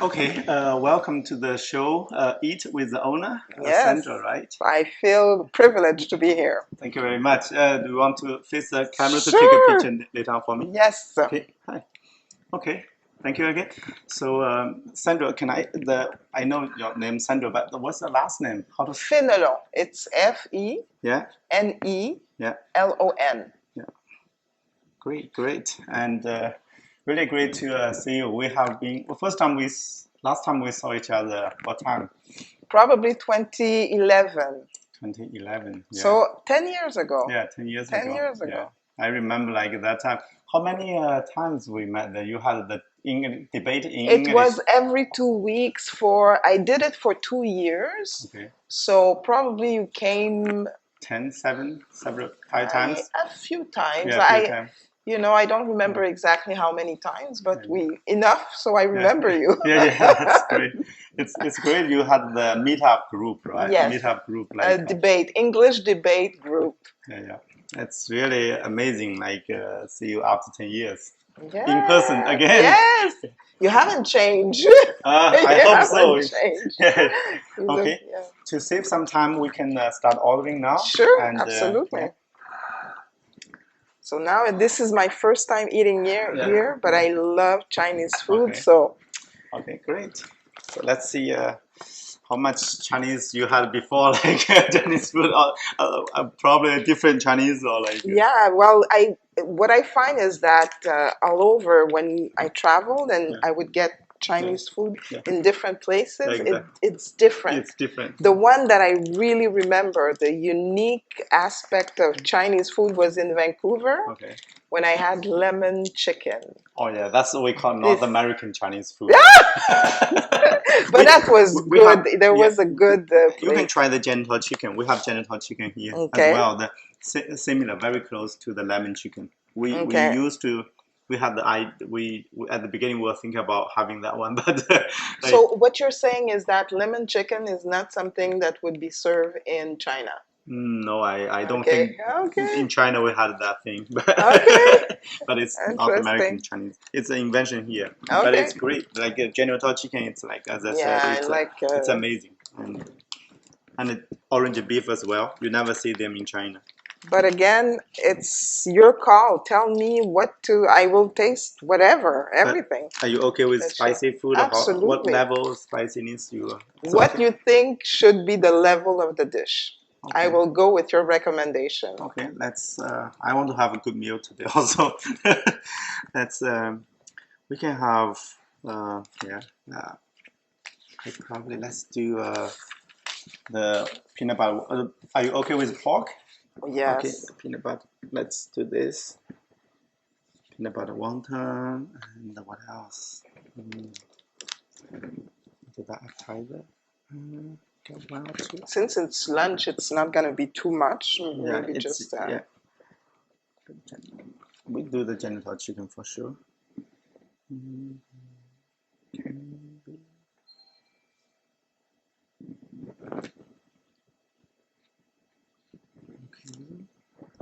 Okay, welcome to the show, Eat with the owner, Yes, Sandra, right? I feel privileged to be here. Thank you very much. Do you want to face the camera to take a picture Sure. later on for me? Yes. Okay, hi. Okay, thank you again. So, Sandra, I know your name, Sandra, but what's the last name? How to, Fenelon. It's Fenelon. yeah, yeah, yeah. Great. And really great to see you. We have been, last time we saw each other, what time? Probably 2011. 2011, yeah. So 10 years ago. Yeah, 10 years 10 ago. years Yeah. ago. I remember like that time. How many times we met that you had the debate in It English? was every 2 weeks I did it for 2 years. Okay. So probably you came 10, 7, several, 5 times? a few times. Yeah, a few times. I don't remember exactly how many times, but Yeah. we enough so I Yeah. remember you. Yeah, that's great. It's great you had the meetup group, right? Yes. Meetup group A like debate, English debate group. yeah. It's really amazing like see you after 10 years. Yes. In person again. Yes. You haven't changed. I You hope haven't so. changed. Yeah. You look, Okay. yeah. To save some time, we can start ordering now. Sure, And absolutely. yeah. So now this is my first time eating Yeah. here, but I love Chinese food, Okay. so Okay, great. So let's see how much Chinese you had before, like Chinese food, or probably different Chinese or like. yeah. Well, what I find is that all over when I traveled and Yeah. I would get Chinese food Yeah. in different places, Exactly. it's different. It's different. The one that I really remember, the unique aspect of Chinese food was in Vancouver Okay. when I had lemon chicken. Oh yeah, that's what we call North American Chinese food. But that was we good. have, There yeah, was a good you can place. try the genital chicken. We have genital chicken here Okay. as well. Similar, very close to the lemon chicken. We Okay. used to. We had we at the beginning we were thinking about having that one, but like, So what you're saying is that lemon chicken is not something that would be served in China. no, I don't Okay. think Okay. in China we had that thing, Okay. but it's North American Interesting. Chinese. It's an invention here, but Okay. it's great. Like genital chicken, it's like as I Yeah, said, I it's like. it's amazing, and orange beef as well. You never see them in China. But again, it's your call. Tell me what to. I will taste whatever, But everything. are you okay with Let's show. spicy food? What Absolutely. level of spiciness you? What you think should be the level of the dish. I Okay. will go with your recommendation. Okay, let's. I want to have a good meal today. Also, let's. We can have. Yeah. Probably let's do the peanut butter. Are you okay with pork? Yes. Okay, peanut butter. Let's do this. Peanut butter wonton and what else? Did that appetizer? Okay, one or two. Since it's lunch, it's not gonna be too much. Yeah, Maybe it's just. yeah. We do the genital chicken for sure. Okay.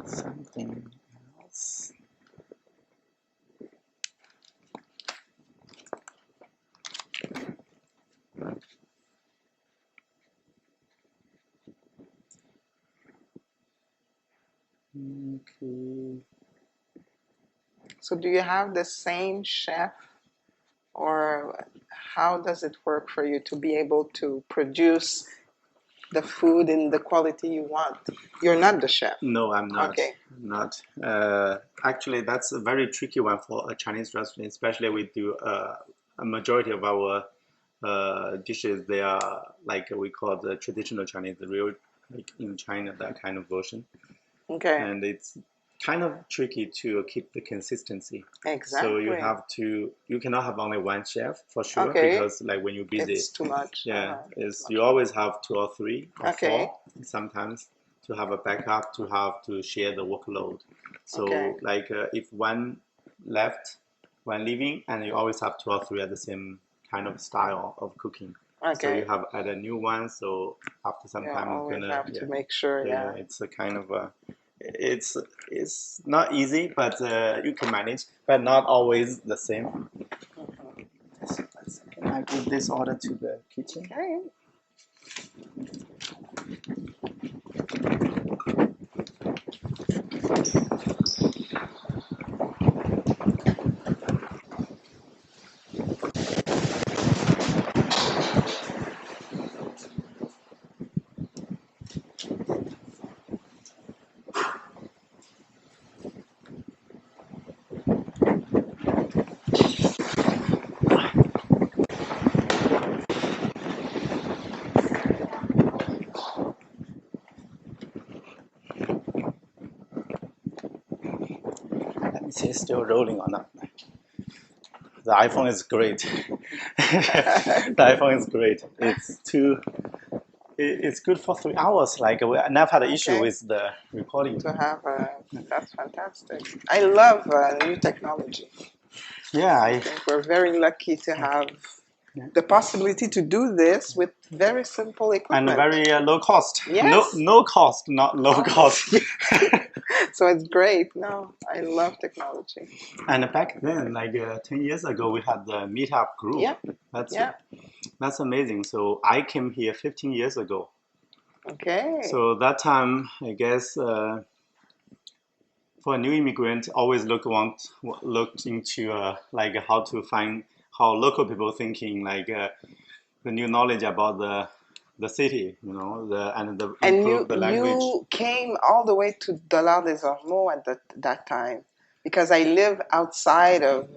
Something else. Okay. So, do you have the same chef, or how does it work for you to be able to produce the food in the quality you want? You're not the chef. No, I'm not. Okay. I'm not. Actually, that's a very tricky one for a Chinese restaurant, especially we do a majority of our dishes. They are like we call the traditional Chinese, the real like in China that kind of version, Okay. and it's kind of tricky to keep the consistency. Exactly. So you cannot have only one chef for sure Okay. because like when you're busy, It's too much. yeah, you always have two or three or Okay. four sometimes to have a backup to have to share the workload. So Okay. like if one left, one leaving, and you always have two or three at the same kind of style of cooking. So Okay. you have add a new one. So after some Yeah, time, you're always gonna have to make sure. yeah, Yeah. it's a kind of a it's not easy, but you can manage, but not always the same. Just one second. I give this order to the kitchen. Okay. Let me see, it's still rolling or not. The iPhone is great. The iPhone is great. It's good for 3 hours. Like I never had an issue Okay. with the recording. To have that's fantastic. I love new technology. Yeah, I think we're very lucky to have the possibility to do this with very simple equipment. and very low cost. Yes. No cost, not low cost. So it's great. No, I love technology. And back then, like 10 years ago, we had the meetup group. Yeah. That's amazing. So I came here 15 years ago. Okay. So that time, I guess, for a new immigrant, always looked into like how local people thinking, like the new knowledge about the city, and improve the language. You came all the way to Dollars des Ormeaux at that time, because I live outside of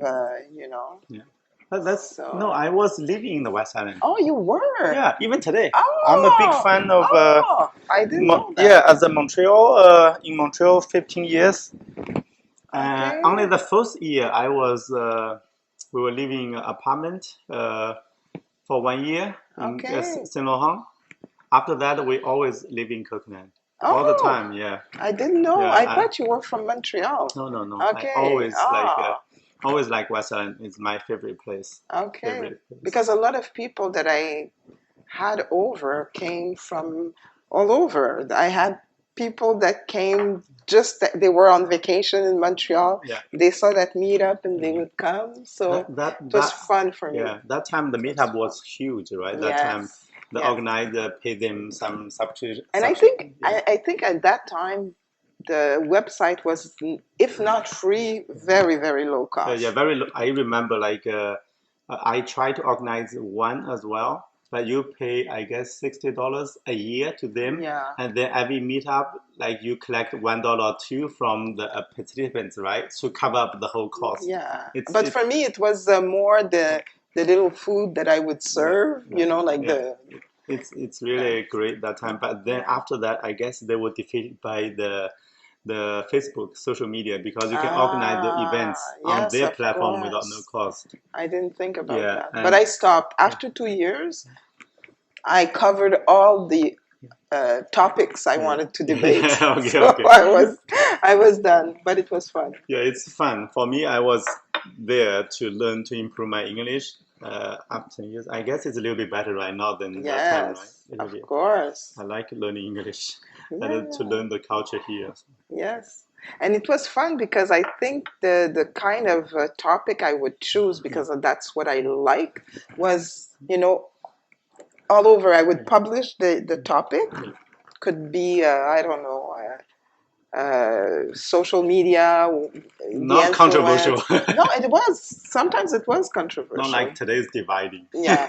Yeah. No, I was living in the West Island. Oh, you were? Yeah, even today. Oh, I'm a big fan of. I didn't know that. Yeah, as a Montreal, in Montreal, 15 years. Okay. Only the first year I was, we were living in an apartment for 1 year in Saint Laurent. After that, we always live in Coconut. All the time, yeah. I didn't know. Yeah, I thought you were from Montreal. No. Okay. I always like West Island. It's my favorite place. Okay. Favorite place. Because a lot of people that I had over came from all over. I had people that came they were on vacation in Montreal. Yeah. They saw that meetup and they would come. So it was fun for me. Yeah, that time the meetup was huge, right? That time the organizer paid them some substitute. And I think at that time the website was, if not free, very, very low cost. Yeah, very low. I remember I tried to organize one as well, but you pay, I guess, $60 a year to them. Yeah. And then every meetup, like you collect $1 or $2 from the participants, right? To cover up the whole cost. Yeah. But for me, it was more the little food that I would serve, It's really great that time. But then after that, I guess they were defeated by the Facebook social media, because you can organize the events on their platform without no cost. I didn't think about that. But I stopped. After 2 years, I covered all the topics I wanted to debate. I was done, but it was fun. Yeah, it's fun. For me, I was there to learn to improve my English. After 10 years, I guess it's a little bit better right now than that time, right? Of course. I like learning English and to learn the culture here. Yes. And it was fun because I think the kind of topic I would choose, because that's what I like, was, all over. I would publish the topic. Could be, I don't know, social media. Not controversial. No, it was. Sometimes it was controversial. Not like today's dividing. Yeah,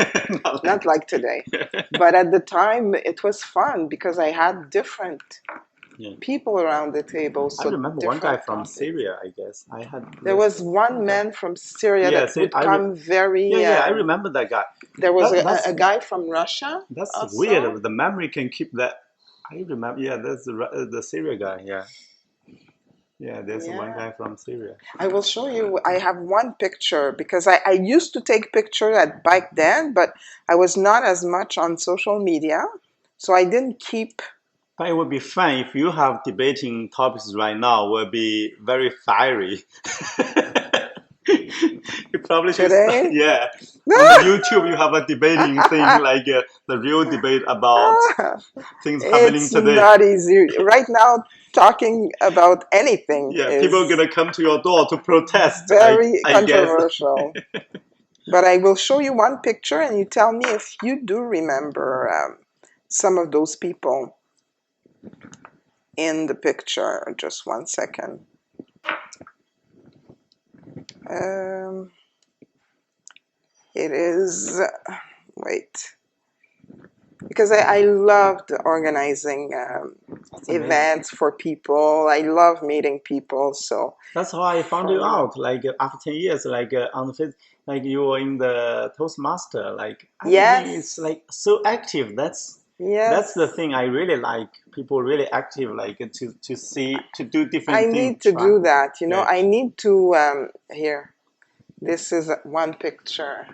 not like today. But at the time, it was fun because I had different people around the table. So I remember one guy from Syria, I guess. There was one man from Syria that would come very... Yeah, I remember that guy. There was a guy from Russia. That's also weird. The memory can keep that. I remember. Yeah, that's the Syria guy. Yeah. Yeah, there's one guy from Syria. I will show you. I have one picture because I used to take pictures back then, but I was not as much on social media, so I didn't keep. But it would be fun if you have debating topics right now. Will be very fiery. You probably should. Today? Yeah. On YouTube, you have a debating thing like the real debate about things happening today. It's not easy right now. Talking about anything. Yeah, people are gonna come to your door to protest. Very controversial. But I will show you one picture and you tell me if you do remember some of those people in the picture. Just 1 second. It is, wait, because I loved organizing events for people. I love meeting people. So that's how I found you out. Like after 10 years, like on the like you were in the Toastmaster. Like everything is like so active. That's the thing I really like. People really active, like to see, to do different things. I need to do that. You know, I need to here. This is one picture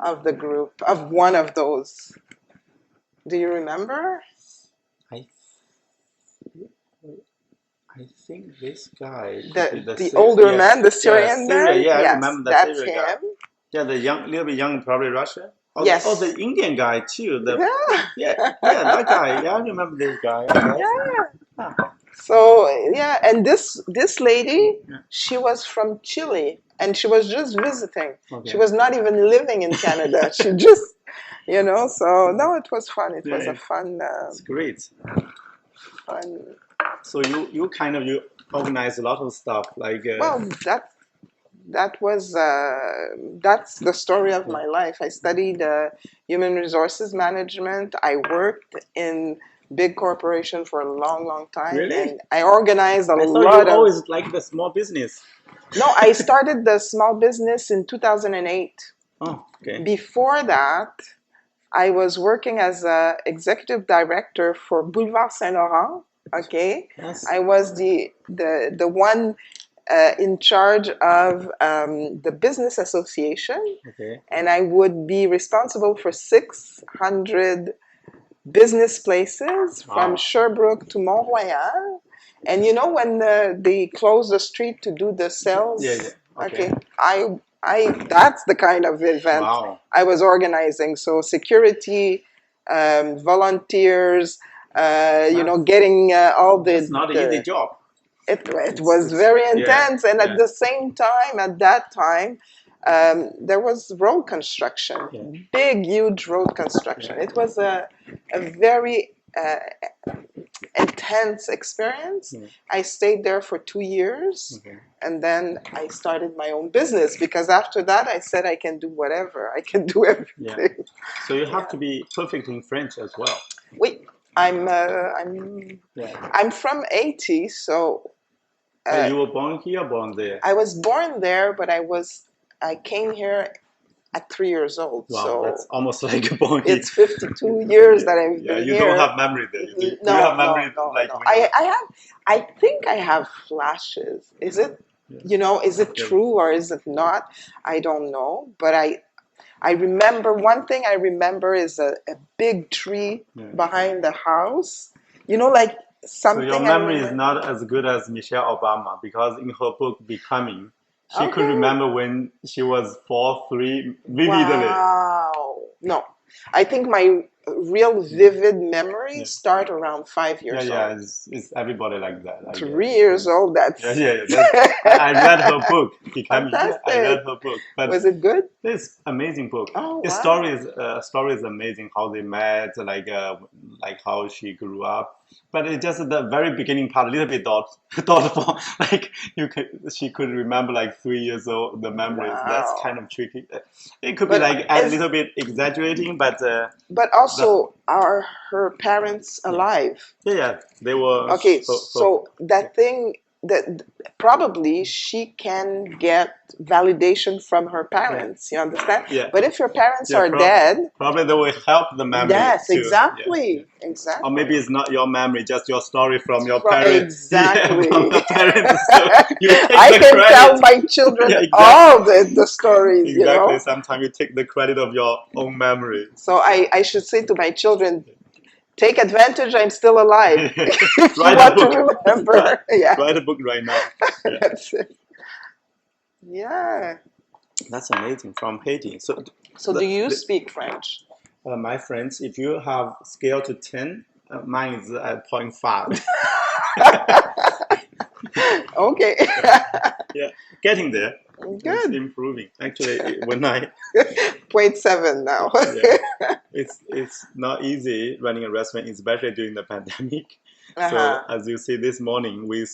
of the group, of one of those. Do you remember? I think this guy, the older man, the Syrian man. Yeah, yes, I remember the that's Syrian him. guy. Yeah, the little bit young, probably Russian. Oh, yes. The Indian guy too. Yeah, that guy. Yeah, I remember this guy. Okay. Yeah. So yeah, and this lady, she was from Chile, and she was just visiting. Okay. She was not even living in Canada. She just, you know. So no, it was fun. It was a fun. It's great. Fun. So you kind of organize a lot of stuff like. Well, that was that's the story of my life. I studied human resources management. I worked in big corporation for a long time. Really? And I organized a lot of. You always like the small business. No, I started the small business in 2008. Oh, okay. Before that, I was working as a executive director for Boulevard Saint Laurent. Okay, yes. I was the one in charge of the business association, okay. And I would be responsible for 600 business places from Sherbrooke to Mont-Royal. And you know when they close the street to do the sales? Yeah. Okay. I that's the kind of event I was organizing. So security, volunteers, you know, getting all the. It's not an easy job. It was very intense, and at the same time, at that time, there was road construction, big, huge road construction. It was a very intense experience. I stayed there for 2 years, and then I started my own business because after that I said I can do whatever. I can do everything. So you have to be perfect in French as well. Oui, I'm from Haiti, so. You were born here or born there? I was born there, but I came here at 3 years old. Wow, so that's almost like a born here. It's 52 years that I've been you here. Don't have memory there. Do you have memory like no. I think I have flashes. Is it, you know, is it true or is it not? I don't know. But I remember, one thing I remember is a big tree behind the house. You know, like, something. So your memory is not as good as Michelle Obama, because in her book Becoming, she could remember when she was 4'3" vividly. Wow. No, I think my real vivid memories start around 5 years old. Yeah, it's everybody like that. 3 years old. That's I read her book Becoming. Fantastic. I read her book. But was it good? It's amazing book. Oh, The wow. story is amazing. How they met, like how she grew up. But it's just the very beginning part, a little bit thoughtful. Like she could remember like 3 years old the memories. Wow. That's kind of tricky. It could be like a little bit exaggerating, but also, are her parents alive? Yeah, they were. Okay, so that thing that probably she can get validation from her parents. You understand? Yeah. But if your parents are dead, probably they will help the memory. Yes, too. Exactly. Exactly. Or maybe it's not your memory, just your story from your parents. Exactly. From the parents. So you take I the can credit. tell my children all the stories. Exactly. You know? Sometimes you take the credit of your own memory. So I should say to my children, take advantage, I'm still alive. If you Write want a book. to remember. Write a book right now. Yeah. That's it. Yeah. That's amazing. From Haiti. So do you speak French? My friends, if you have scale to 10, mine is at 0.5. Okay. Yeah, getting there. It's Good. improving. Actually, when I 0.7 now. yeah, it's not easy running a restaurant, especially during the pandemic. So Uh-huh. as you see this morning, we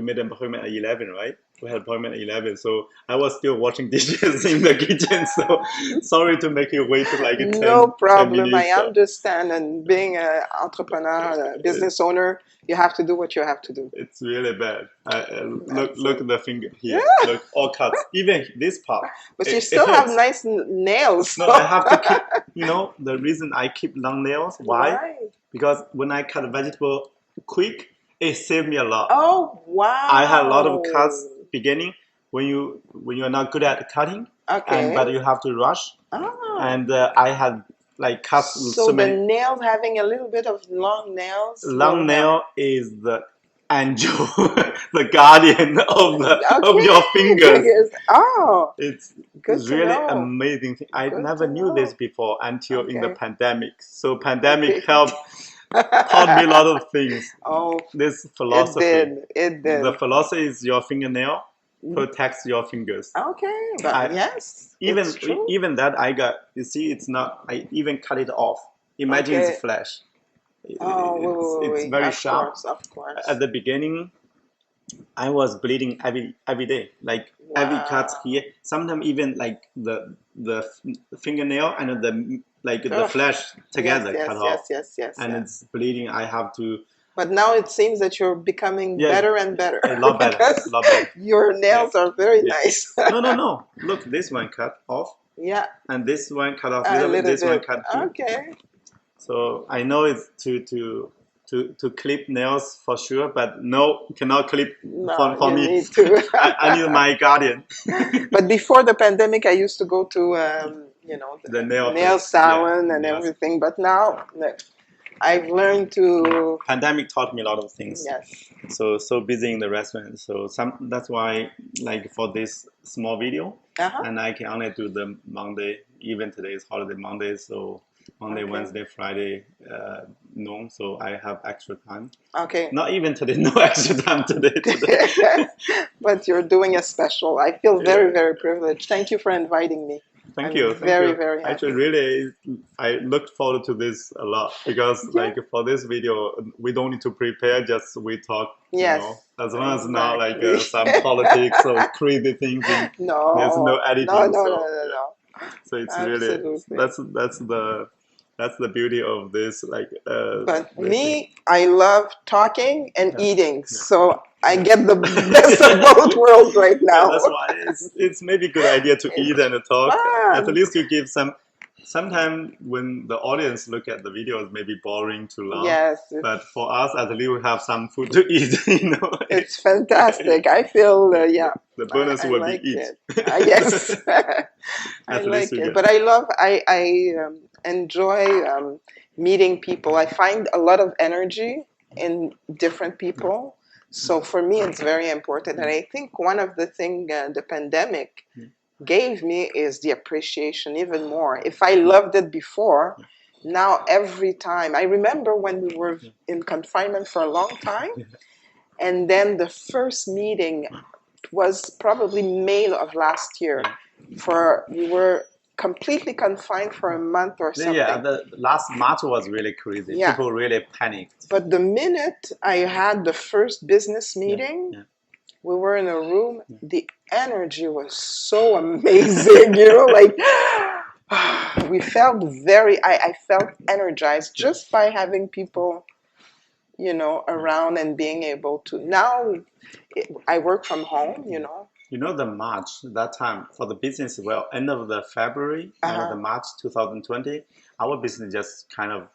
made an appointment at 11, right? We had an appointment at 11, so I was still washing dishes in the kitchen. So sorry to make you wait like No 10 problem. I minutes. understand. And being an entrepreneur, a business owner, you have to do what you have to do. It's really bad. Look, That's look it. at the finger Yeah. here. Look, all cuts. Even this part, But you it still have hurts. nice nails. No, I have to keep. You know, the reason I keep long nails. Why? Why? Because when I cut vegetable quick, it saved me a lot. Oh, I had a lot of wow. cuts beginning when you're not good at cutting, and Okay. but you have to rush. Ah. And I had like cuts So so the many. nails, having a little bit of long nails will Long help. nail is the angel, the guardian of your Okay, fingers. fingers. Oh, It's good to really know. amazing thing. I Good never to knew this know. before until in the Okay. pandemic. So pandemic Okay. helped taught me a lot of things. Oh, This it philosophy, did. It the did. philosophy is your fingernail protects your fingers. Okay, but I yes, it's even true. even that I got. You see, it's not. I even cut it off. Imagine it's Okay. flesh. Oh, It's wait, wait, wait. very Of sharp. course, of At course. the beginning, I was bleeding every day, like every cut Wow. here. Sometimes even like the fingernail and the like the Ugh. flesh Yes, together cut yes, yes, off, yes, yes, and yes. it's bleeding. I have to But now it seems that you're becoming yeah, better and better a lot better, a because lot better. your Yeah, nails are very yeah. nice. No, no, no. Look, this one cut off, Yeah, and this one cut off a a little bit. little This one bit. cut here. Okay. So I know it's to clip nails for sure, but no, cannot clip No, for you me. need to. I need my guardian. But before the pandemic, I used to go to, The the nail nail place, yeah, salon and nails. everything. But now, look, I've learned Yeah. to, Pandemic taught me a lot of things. yes. So busy in the restaurant. So that's why like for this small video, Uh-huh. and I can only do the Monday. Even today is holiday Monday, so Monday, Okay. Wednesday, Friday, noon. So I have extra time. Okay. Not even today. No extra time today. But you're doing a special. I feel very, Yeah. very privileged. Thank you for inviting me. Thank I'm you, thank very, you. very Actually, happy. really, I looked forward to this a lot because, Yeah. like, for this video, we don't need to prepare. Just we talk, Yes. as long as not like Exactly. some politics or crazy things. And there's no No. No, editing, no, no, so no, yeah. no. So it's really Absolutely. that's the beauty of this, like, But this thing. me, I love talking and Yeah, eating. yeah, So I yeah. get the best of both worlds right Yeah, now. that's why it's maybe a good idea to eat It's and talk. At fun. least you give some. Sometimes when the audience look at the videos, maybe boring too long. Yes, But for us, at least we have some food to eat. it's fantastic. I feel, yeah, The bonus I will be like eat. it. Yes, I At least like we it. get. But I enjoy meeting people. I find a lot of energy in different people. So for me, it's very important. And I think one of the things the pandemic gave me is the appreciation even more. If I loved it before, now every time, I remember when we were in confinement for a long time, and then the first meeting was probably May of last year. For we were completely confined for a month or Yeah, something. the last March was really crazy. Yeah. People really panicked. But the minute I had the first business Yeah, meeting, yeah. we were in a room, the energy was so amazing, like we felt I felt energized just by having people, around and being able to. Now I work from home. You know the March that time for the business, well, end of the February and the Uh-huh. March 2020, our business just kind of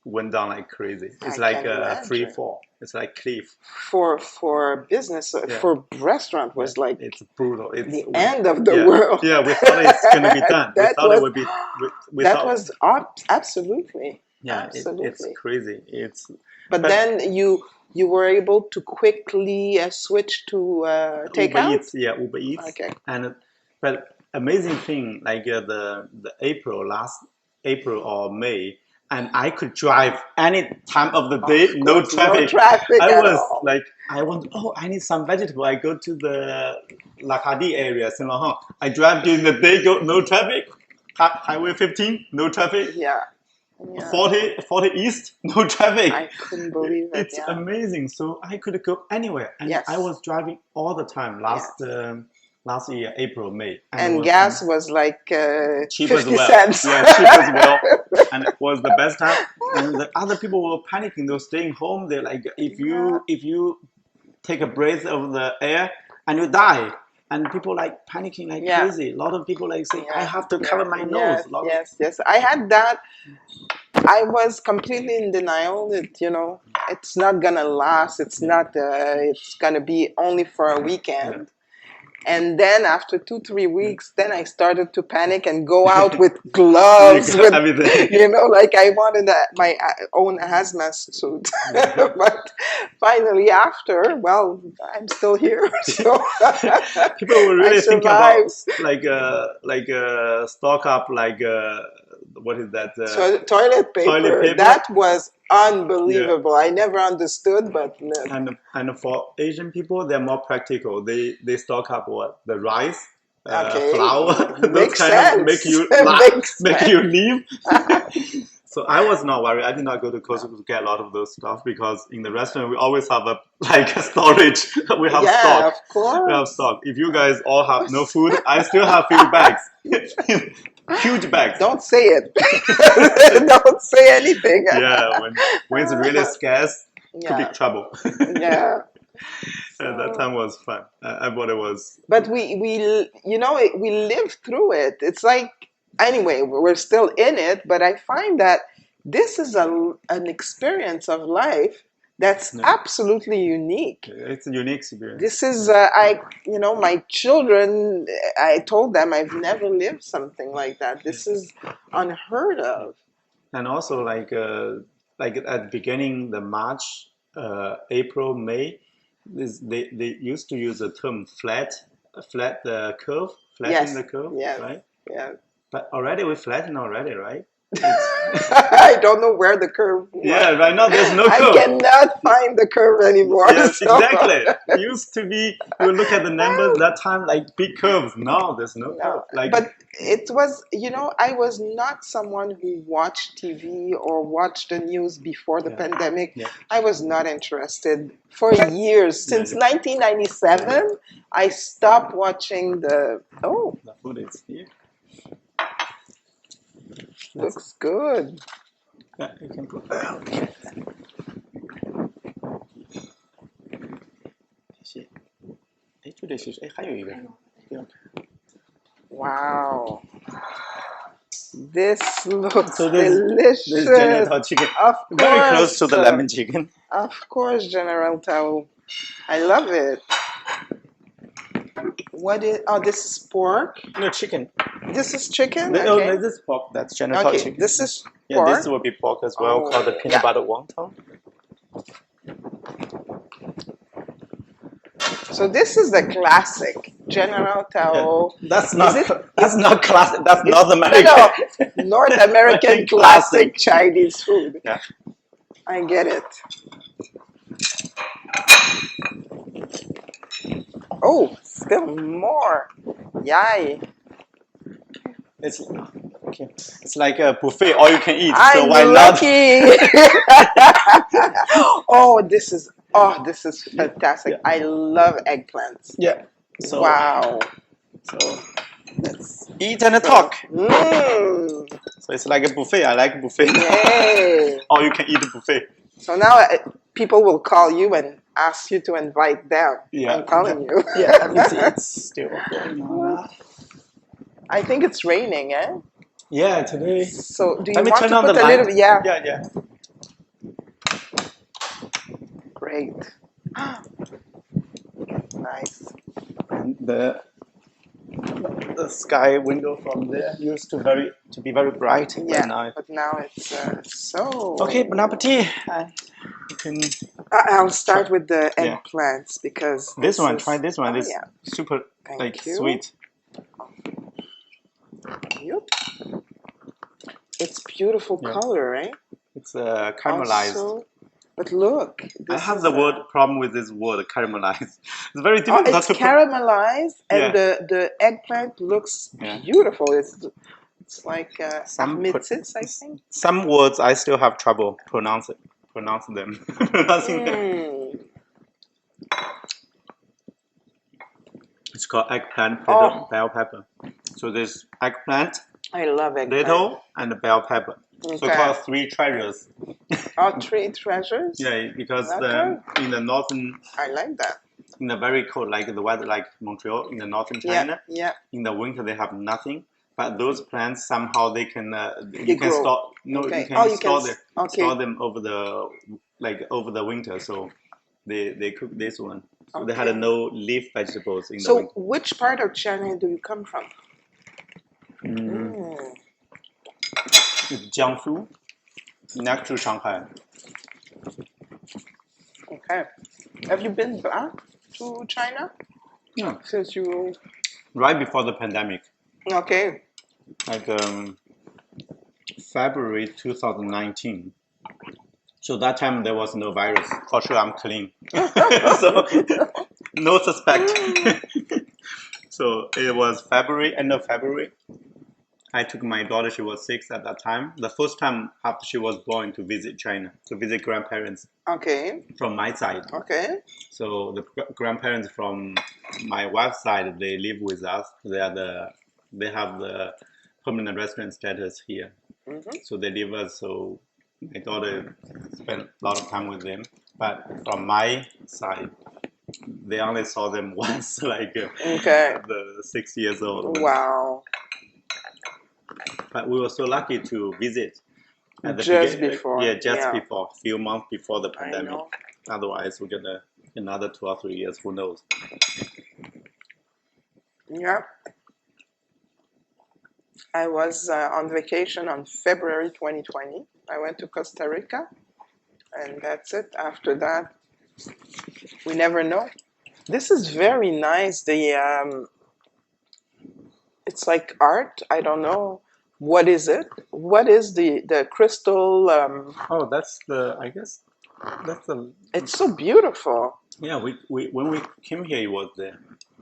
went down like crazy. It's I like can a free imagine. fall. It's like cliff. For business, Yeah, for restaurant yeah. was like It's brutal. the end of the Yeah, world. yeah. We thought it's gonna be done. We That thought it was would be. We that thought, was absolutely, yeah. It's absolutely. crazy. But But then you were able to quickly switch to Uber takeout. Eats, yeah, Uber Eats, Okay. and but amazing thing like the April last April or May, and I could drive any time of the day, no course, no traffic. traffic I at was all. like, I need some vegetable. I go to the Lacadi area, Saint-Laurent. I drive during the day, no traffic. Highway 15, no traffic. Yeah. Yeah. 40 East, no traffic. I couldn't believe it. It's amazing. So I could go anywhere, and Yes. I was driving all the time last year, April, May, and gas was like cheap 50 as well. cents. Yeah, cheap as well, and it was the best time. And the other people were panicking. They were staying home. They're like, if you take a breath of the air and you die. And people like panicking like crazy. A lot of people like say, I have to cover my nose. Yes. I had that. I was completely in denial that, it's not gonna last. It's not. It's gonna be only for a weekend. Yeah. And then after 2-3 weeks, then I started to panic and go out with gloves, with everything. Like I wanted my own hazmat suit. But finally, after, well, I'm still here. So people were really thinking about like stock up what is that? Toilet paper. That was unbelievable. I never understood, but and for Asian people, they're more practical. They stock up the rice, flour. Those kind of make you laugh, make you leave. So I was not worried. I did not go to Costco to get a lot of those stuff because in the restaurant we always have a storage. We have stock. Of course. We have stock. If you guys all have no food, I still have few bags. Huge bags. Don't say it. Don't say anything. Yeah, when it's really scarce, could be trouble. Yeah. That time was fun. I thought it was. But we lived through it. It's like, anyway, we're still in it. But I find that this is an experience of life that's absolutely unique. It's a unique experience. This is, my children, I told them I've never lived something like that. This is unheard of. And also, like at the beginning, the March, April, May, they used to use the term flatten the curve, right? Yeah. But already we flatten already, right? I don't know where the curve was. Yeah, right now there's no curve. I cannot find the curve anymore. Yes, exactly. It used to be, you look at the numbers that time, like big curves. Now there's no curve. But it was, I was not someone who watched TV or watched the news before the pandemic. Yeah. I was not interested for years. Since 1997, I stopped watching the food is here. Looks good. Yeah, you can put Wow. This looks delicious. This is General chicken. Of course. Very close to the lemon chicken. Of course, General Tao. I love it. What is? Oh, this is pork. No, chicken. This is chicken. No, this is pork. That's General chicken. This is pork. Yeah, this will be pork as well, called the peanut butter wonton. So this is the classic General Tao. Yeah. That's not classic. That's North American. No, North American classic Chinese food. Yeah. I get it. Oh, still more. Yay. It's like a buffet, all you can eat. I'm so why lucky. Oh, this is fantastic. I love eggplants. Yeah. So, wow. So let's eat and talk. So it's like a buffet. I like buffet. Yay. All you can eat buffet. So now people will call you and ask you to invite them. Yeah. I'm calling you. Yeah, let me see. It's still going on. I think it's raining, eh? Yeah, today. So do you Let me want turn to on put the a light. little? Yeah. Yeah. Great. Nice. And the sky window from there used to be very bright. Yeah, but now it's so. Okay, bon appetit. You can. I'll start with the eggplants because try this one. It's super sweet. Yep. It's beautiful Yeah. color, right? It's caramelized. Also, but look, I this have is the problem with this word, caramelized. It's very oh, difficult it's to caramelized, and Yeah. the eggplant looks Yeah. beautiful. It's like Some armitzis, I think. some words I still have trouble pronounce them. Pronouncing them. Mm. It's called eggplant, Oh, bell pepper. So there's eggplant, I love eggplant. little, and bell pepper. So Okay. called three treasures. Oh, three treasures? Yeah, because Okay. in the northern, I like that. in the very cold, like the weather, like Montreal, in the northern China, Yeah. in the winter they have nothing. But those plants somehow they can They you can grow. store no Okay. you can Oh, you store can. them Okay. store them over the winter. So they cook this one. So they had Okay. no leaf vegetables in the So, winter. which part of China do you come from? It's Jiangsu, next to Shanghai. Okay. Have you been back to China Yeah. since you? Right before the pandemic, Okay. like February 2019. So that time there was no virus. For sure, I'm clean. So no suspect. So it was February, end of February. I took my daughter, she was 6 at that time. The first time after she was born to visit China, to visit grandparents Okay. from my side. Okay. So the grandparents from my wife's side, they live with us. They have the permanent resident status here. So they live us. So my daughter spent a lot of time with them. But from my side, they only saw them once, like Okay. the 6 years old. Wow. But we were so lucky to visit at the Just beginning. before. Yeah, just Yeah. before, a few months before the I pandemic. know. Otherwise, we're gonna another 2 or 3 years. Who knows? Yeah. I was on vacation on February 2020. I went to Costa Rica, and that's it. After that, we never know. This is very nice. It's like art. I don't know. What is it? What is the crystal? Oh, that's the. I guess that's the. It's so beautiful. Yeah, we when we came here, it was there.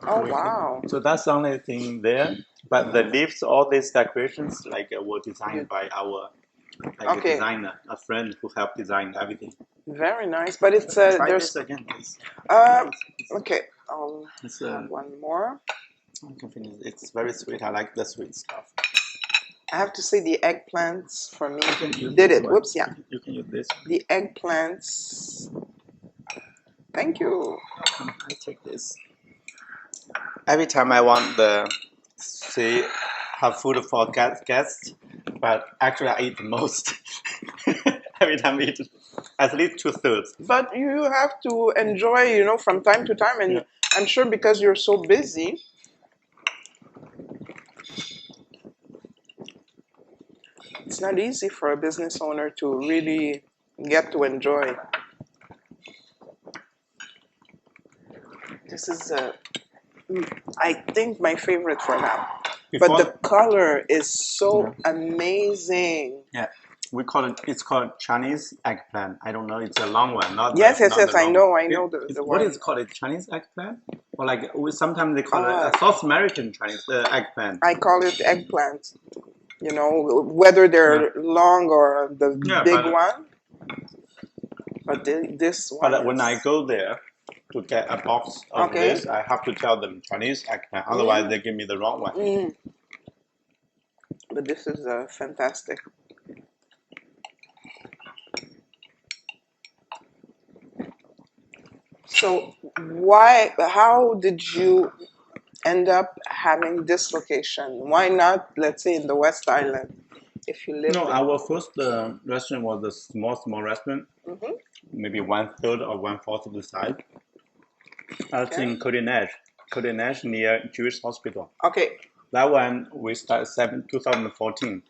Oh, wow. So that's the only thing there. But the leaves, all these decorations, like were designed by our a designer, a friend who helped design everything. Very nice. But it's Try there's this again, please. okay. I'll have one more. I can finish. It's very sweet. I like the sweet stuff. I have to say the eggplants for me You did it. Whoops, yeah. You can use this. The eggplants. Thank you. I take this. Every time I want the have food for guests, but actually I eat the most. Every time I eat at least 2/3. But you have to enjoy, from time to time, and I'm sure because you're so busy. It's not easy for a business owner to really get to enjoy. This is, I think, my favorite for now. But the color is so amazing. Yeah, it's called Chinese eggplant. I don't know, it's a long one, not yes, the I know the what one. is it called? Chinese eggplant? Or like sometimes they call it a South American Chinese eggplant. I call it eggplant. Whether they're long or the big one. But this one. But when I go there to get a box of this, I have to tell them Chinese eggplant. Otherwise, they give me the wrong one. But this is fantastic. So how did you end up having this location? Why not, let's say, in the West Island, if you live there? Our first restaurant was a small restaurant, maybe 1/3 or 1/4 of the size. That's in Côte-des-Neiges near Jewish Hospital. Okay. That one we started 2014.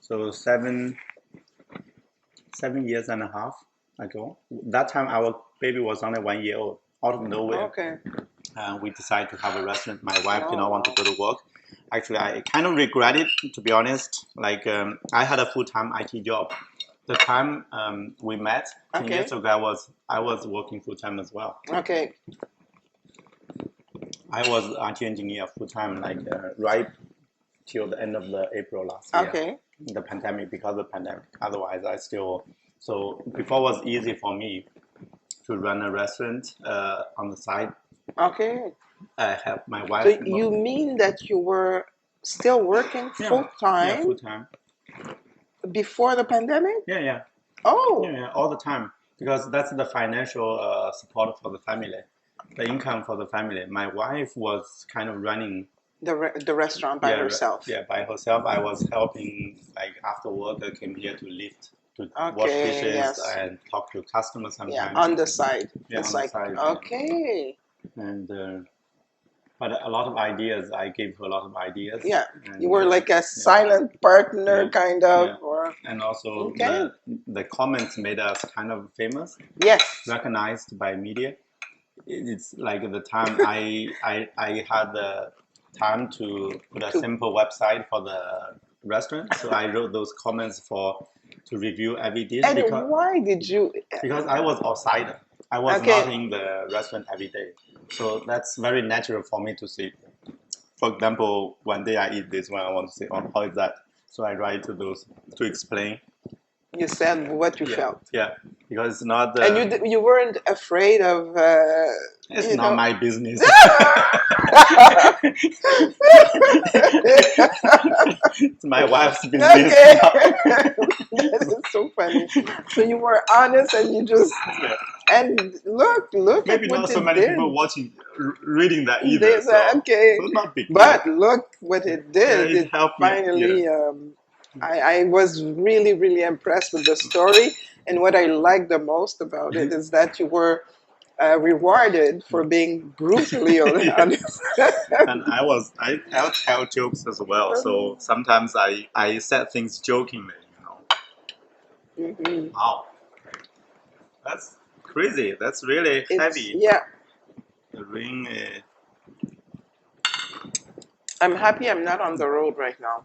So seven years and a half ago. That time our baby was only 1 year old. Out of nowhere, Okay. we decided to have a restaurant. My wife did not want to go to work, Actually, I kind of regret it, to be honest. Like, I had a full-time IT job. The time we met 10 Okay. years ago, I was working full-time as well. Okay. I was IT engineer full-time, like right till the end of the April last year. Okay. The pandemic, because of the pandemic. Otherwise, I still, so before it was easy for me to run a restaurant on the side. Okay. I have my wife. So you mean that you were still working full Yeah, time full-time. before the pandemic? Yeah. Oh, Yeah, all the time, because that's the financial support for the family, the income for the family. My wife was kind of running, the restaurant by herself. by herself. I was helping, like after work, I came here to lift, to wash Okay, dishes yes. and talk to customers Yeah, sometimes. on the side. Yeah, It's on the like, side. okay. And but a lot of ideas, I gave her a lot of ideas. Yeah, And, you were like a silent partner, Yeah. kind of, Yeah. or And also okay. the comments made us kind of famous, Yes. recognized by media. It's like the time I had the time to put a To- simple website for the restaurant, so I wrote those comments to review every dish And why did you? because I was outsider. I was Okay. not in the restaurant every day, so that's very natural for me to see. For example, one day I eat this one, I want to say, oh, how is that? So I write to those to explain. You said what you felt. Yeah, because it's not. And you weren't afraid of. It's you not know. my business. It's my wife's business. Okay. That is so funny. So you were honest and you just and look Maybe at what not so it many did. people watching, reading that either. There's okay. So it's not big deal. But look what it did. Yeah, it helped me, finally. I was really, really impressed with the story. And what I liked the most about it is that you were rewarded for being brutally honest. And I tell jokes as well. So sometimes I said things jokingly, Mhm. Wow, that's crazy. That's really heavy. Yeah. The ring. I'm happy I'm not on the road right now.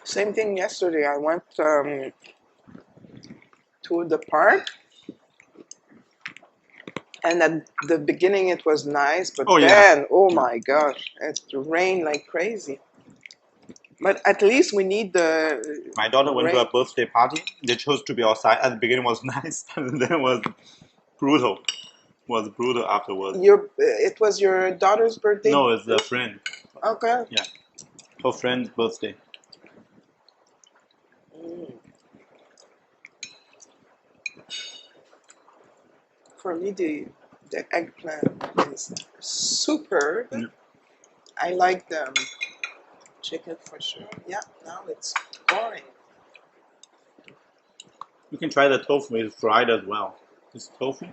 Same thing yesterday. I went to the park, and at the beginning it was nice, but then, oh my gosh, it rained like crazy. But at least we need the. My daughter went to rain. a birthday party. They chose to be outside. At the beginning, was nice, and then was brutal. Was brutal afterwards. It was your daughter's birthday? No, it's a friend. Okay. Yeah, her friend's birthday. For me, the eggplant is superb. I like the chicken for sure. Yeah, now it's going. You can try the tofu. It's fried as well. It's tofu.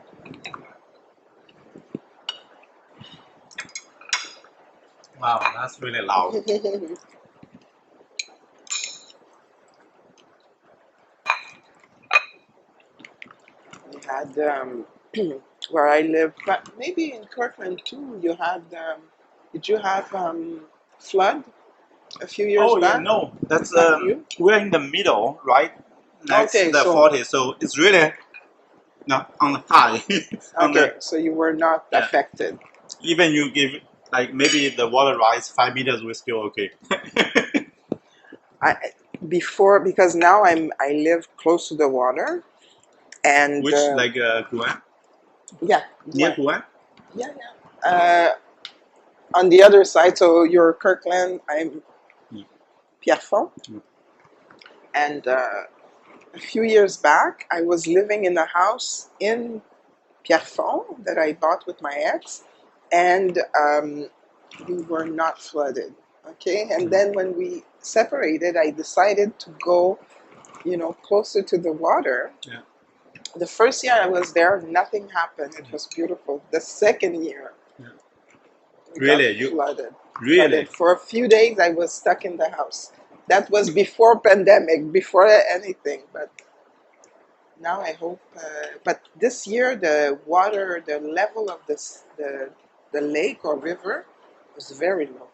Wow, that's really loud. We had where I live, but maybe in Kirkland too. You had did you have flood a few years Oh yeah, back? no, that's Not you? we're in the middle, right? Next Okay, to the so 40, so it's really on the high. okay, so you were not affected. Even you give like maybe the water rise 5 meters, we're still okay. Before, because now I live close to the water, and Which like Guan? yeah, Near Guan? yeah. On the other side, so you're Kirkland, I'm Pierrefonds, and a few years back, I was living in a house in Pierrefonds that I bought with my ex, and we were not flooded. Okay, and then when we separated, I decided to go, closer to the water. Yeah. The first year I was there, nothing happened. It was beautiful. The second year, we got flooded. Really? Flooded. For a few days, I was stuck in the house. That was before pandemic, before anything. But Now I hope, but this year the water, the level of the lake or river was very low.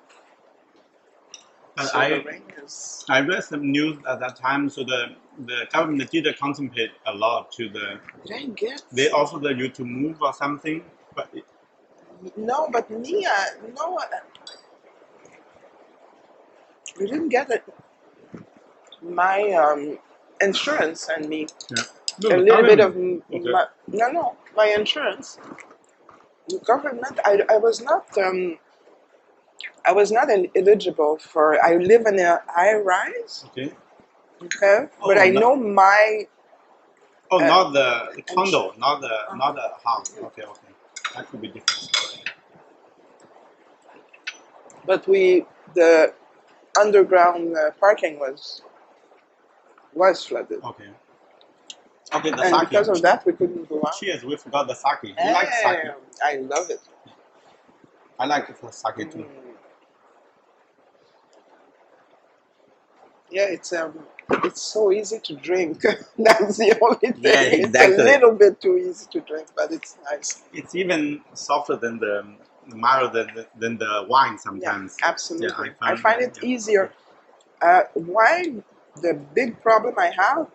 So the I rain is. I read some news at that time. So the government did contemplate a lot to the. Did I get? They offered you to move or something, but No, but me, no, we didn't get it. My insurance and me yeah. a No, the little bit of government. Okay. my insurance. The government, I was not eligible for. I live in a high rise, Okay. okay, but Oh, I no, know my oh, uh, not the insur- condo, not the house. Okay, okay. That could be different story. but the underground parking was flooded, Okay. Okay, the and because of sake. that, we couldn't go out. Cheers, we forgot the sake. You like sake? Hey, I love it. I like the sake too. Mm. Yeah, it's so easy to drink. That's the only thing. Yeah, It's a exactly. little bit too easy to drink, but it's nice. It's even softer than the milder than the wine Yeah, sometimes. Yeah, absolutely. I find it yeah. easier. Wine, the big problem I have,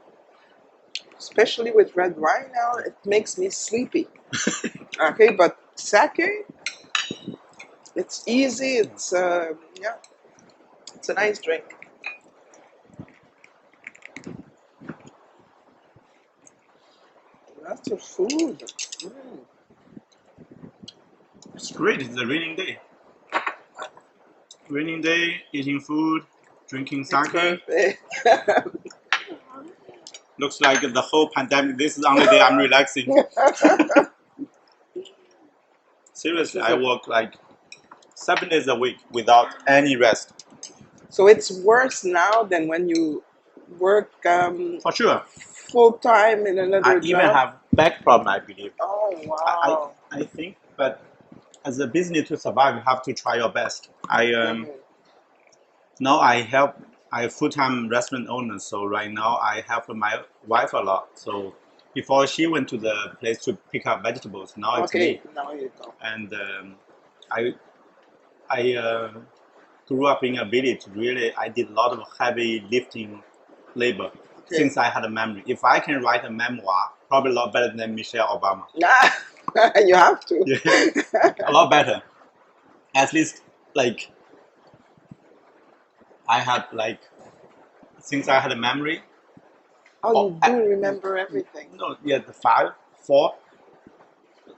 especially with red wine now, it makes me sleepy. Okay, but sake, it's easy. It's yeah, it's a nice drink. That's your food. Mm, It's great. It's a raining day. Raining day, eating food, drinking it's sake. perfect. Looks like the whole pandemic. This is the only day I'm relaxing. This Seriously, is I a, work like 7 days a week without any rest. so it's worse now than when you work For sure. full time in I another even job. have back problem, I believe. Oh wow. I think, but as a business to survive, you have to try your best. Mhm. Now I help. I full time restaurant owner, so right now I help my wife a lot. So before she went to the place to pick up vegetables, now it's Okay, me. now you go. And I I grew up in a village. Really, I did a lot of heavy lifting labor Okay. since I had a memory. If I can write a memoir, probably a lot better than Michelle Obama. Nah, you have to. Yeah, a lot better. At least like I had like since I had a memory. Oh, Oh, you do remember everything. no, yeah, the 4,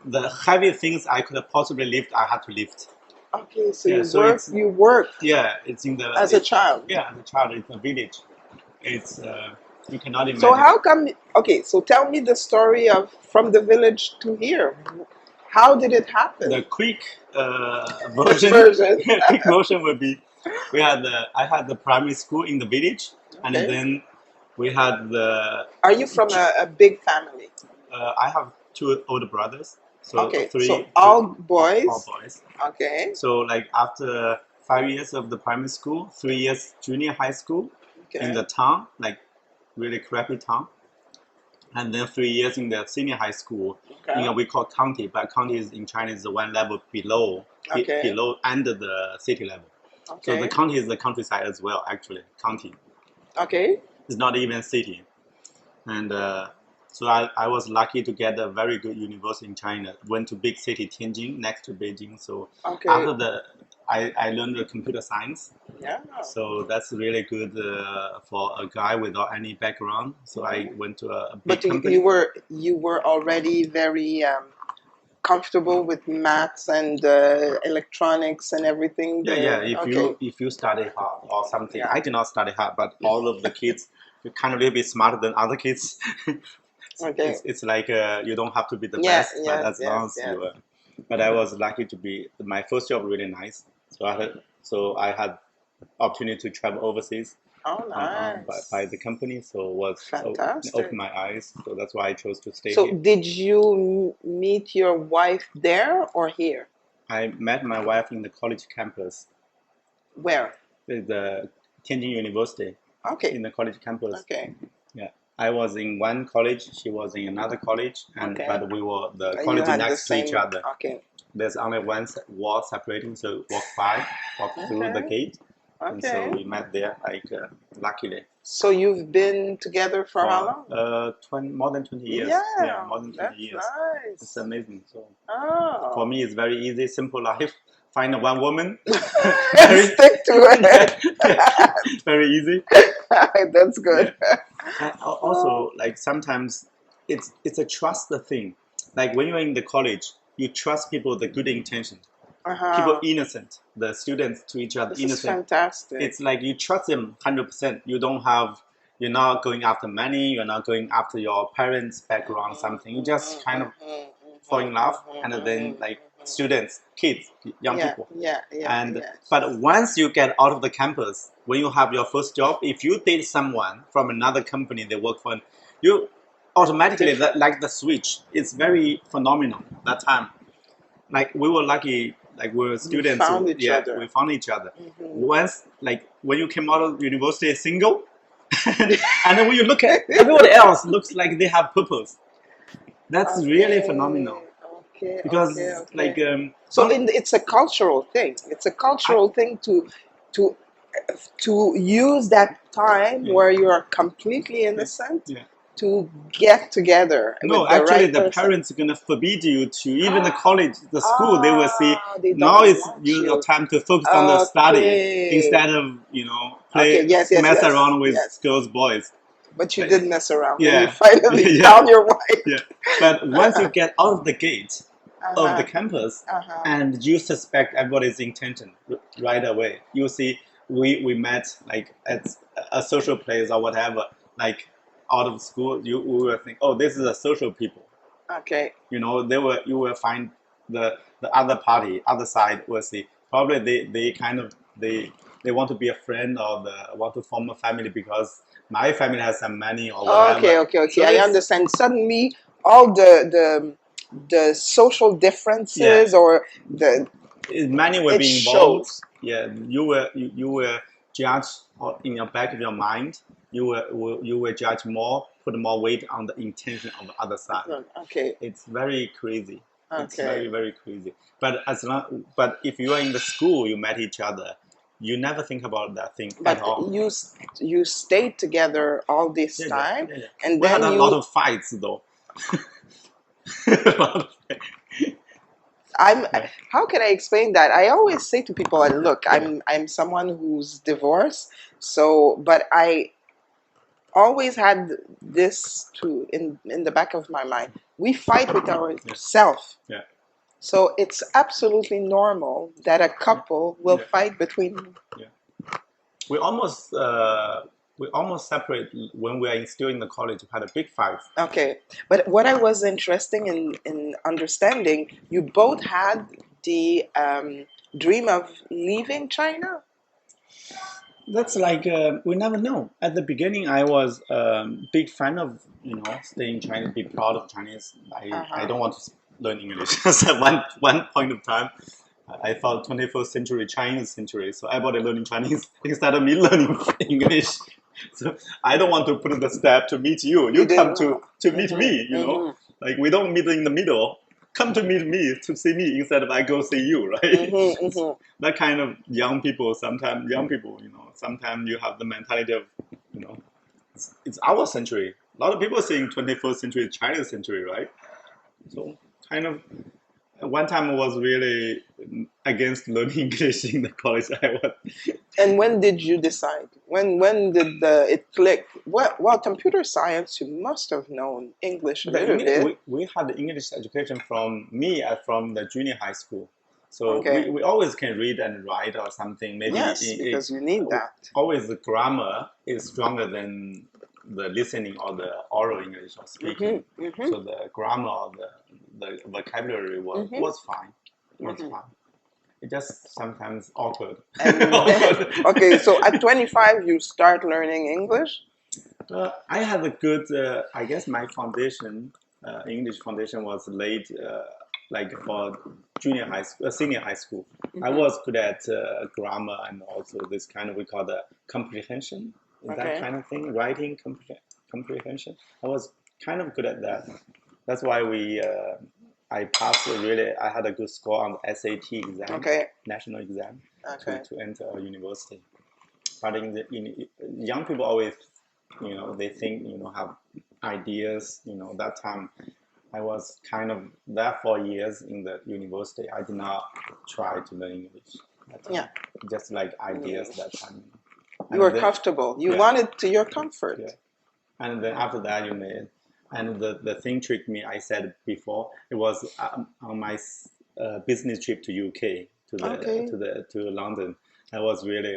the heavy things I could possibly lift, I had to lift. Okay, so Yeah, so it's you worked yeah, it's in the as a child. yeah, as a child, it's a village. It's you cannot So imagine. how come? Okay, so tell me the story of from the village to here. How did it happen? The quick version, Version. quick version would be, I had the primary school in the village, and Okay. then we had the Are you from a big family? I have 2 older brothers, so Okay, so 3 2 all all boys. boys. Okay. So like after 5 years of the primary school, 3 years junior high school in Okay. the town, like really crappy town, and then 3 years in the senior high school in a Okay. we call county, but county is in China is the one level below Okay. below under the city level. So the Okay. county is the countryside as well. Actually, county Okay. is not even city, and so I was lucky to get a very good university in China. Went to big city Tianjin next to Beijing. So Okay. after I learned the computer science. Yeah. So that's really good for a guy without any background. So I Mhm. went to a big But company. you were already very comfortable with maths and electronics and everything. Yeah, yeah. Okay. If you study hard or something, Yeah. I did not study hard, but all of the kids you kind of a little bit smarter than other kids. Okay. It's like you don't have to be the Yeah. best, but Yes. as long Yes. as Yes. you. But I was lucky to be my first job really nice. So I had opportunity to travel overseas Oh, by the nice. company. So was Fantastic. opened my eyes. So that's why I chose to stay So, here. did you meet your wife there or here? I met my wife in the college campus, Where? the Tianjin University, Okay. in the college campus. Okay. Yeah, I was in one college, she was in another college, and Okay. but we were the You college had the next to each same. other. Okay. There's only one wall separating, so walk through the Okay. gate, and so Okay. we met there. Like luckily, So you've been together for how long? for 20, more than 20 years. Yeah, More than 20 that's years. It's nice. amazing. So Oh. for me, it's very easy, simple life. Find one woman, And stick to it. very easy. That's good. And also, like sometimes it's a trust thing. Like when you're in the college, you trust people with the good intention. People Uh-huh. innocent, the students to each other This is innocent. fantastic. It's like you trust them 100%. You're not going after money. You're not going after your parents' background, something. You just kind of fall in love, and then like students, kids, young Yeah, people. yeah, yeah, And yeah. but once you get out of the campus, when you have your first job, if you date someone from another company they work for, you automatically like the switch. It's very phenomenal that time. Like we were lucky, like we were You students. found each other. We found each other. Mhm. Once, like when you came out of university single, and then when you look at everyone else, looks like they have purpose. That's really phenomenal Okay, because okay, okay. like So it's a cultural thing. It's a cultural thing to to use that time Yeah. where you are completely innocent Yeah. to get together No, with the actually, right the person. parents are gonna forbid you to even the college, the school. They will say They now don't it's want your you. time to focus on the study Okay. instead of Okay, yes, yes, mess yes, around with yes. girls, boys. But you Like, did mess around and you yeah, finally yeah, found your wife. yeah. But once you get out of the gate of the Uh-huh. campus Uh-huh. and you suspect everybody's intention right away, you see, we met like at a social place or whatever, like out of school. We will think, oh, this is a social people. Okay. You will find the other party, other side will see. Probably they kind of they want to be a friend or want to form a family because my family has some money or whatever. Okay, okay, okay. So I understand. Suddenly, all the social differences or the money will it be involved. shows. Yeah, you will judge or in your back of your mind. You will judge more, put more weight on the intention of the other side. Okay, It's very crazy. It's okay. very crazy. But if you are in the school, you met each other, you never think about that thing at But all. you stayed together all this Yeah, time, yeah. and We had then a lot of fights though. A lot of fights. I'm. Yeah. How can I explain that? I always say to people, "Look, I'm someone who's divorced, so but I always had this in the back of my mind. We fight with ourselves." Yeah. So it's absolutely normal that a couple will Yeah. fight between. Yeah. We almost separate when we are still in the college. We had a big fight. Okay, but what I was interested in understanding, you both had the dream of leaving China. That's like we never know. At the beginning, I was big fan of staying in China, be proud of Chinese. I don't want to learn English. So one point of time, I thought 21st century Chinese century, so everybody learning Chinese instead of me learning English. So I don't want to put the step to meet you. You come to meet me. Like we don't meet in the middle. Come to meet me to see me instead of I go see you, right? That kind of young people. Sometimes you have the mentality of, it's our century. A lot of people saying 21st century Chinese century, right? So kind of one time I was really against learning English in the college I was. And when did you decide? When did it click? Well, computer science, you must have known English a little bit. We had the English education from the junior high school. So Okay. we always can read and write or something. Maybe Yes, because you need that. Always the grammar is stronger than the listening or the oral English or speaking. So the grammar or the vocabulary was fine. Was fine. It's just sometimes awkward. Okay, so at 25 you start learning English? I had a good, I guess my foundation, English foundation was laid like for senior high school. I was good at grammar and also this kind of, we call the comprehension. Is that kind of thing? Writing comprehension. I was kind of good at that. That's why I passed really. I had a good score on the SAT exam, Okay. national exam, Okay. to enter a university. But young people always, they think, have ideas. That time I was kind of there for years in the university. I did not try to learn English. That time. Yeah. Just like ideas that time. You were comfortable. You Yeah. wanted to your comfort. Yeah. And then after that, and the thing tricked me. I said before, it was on my business trip to UK to London. I was really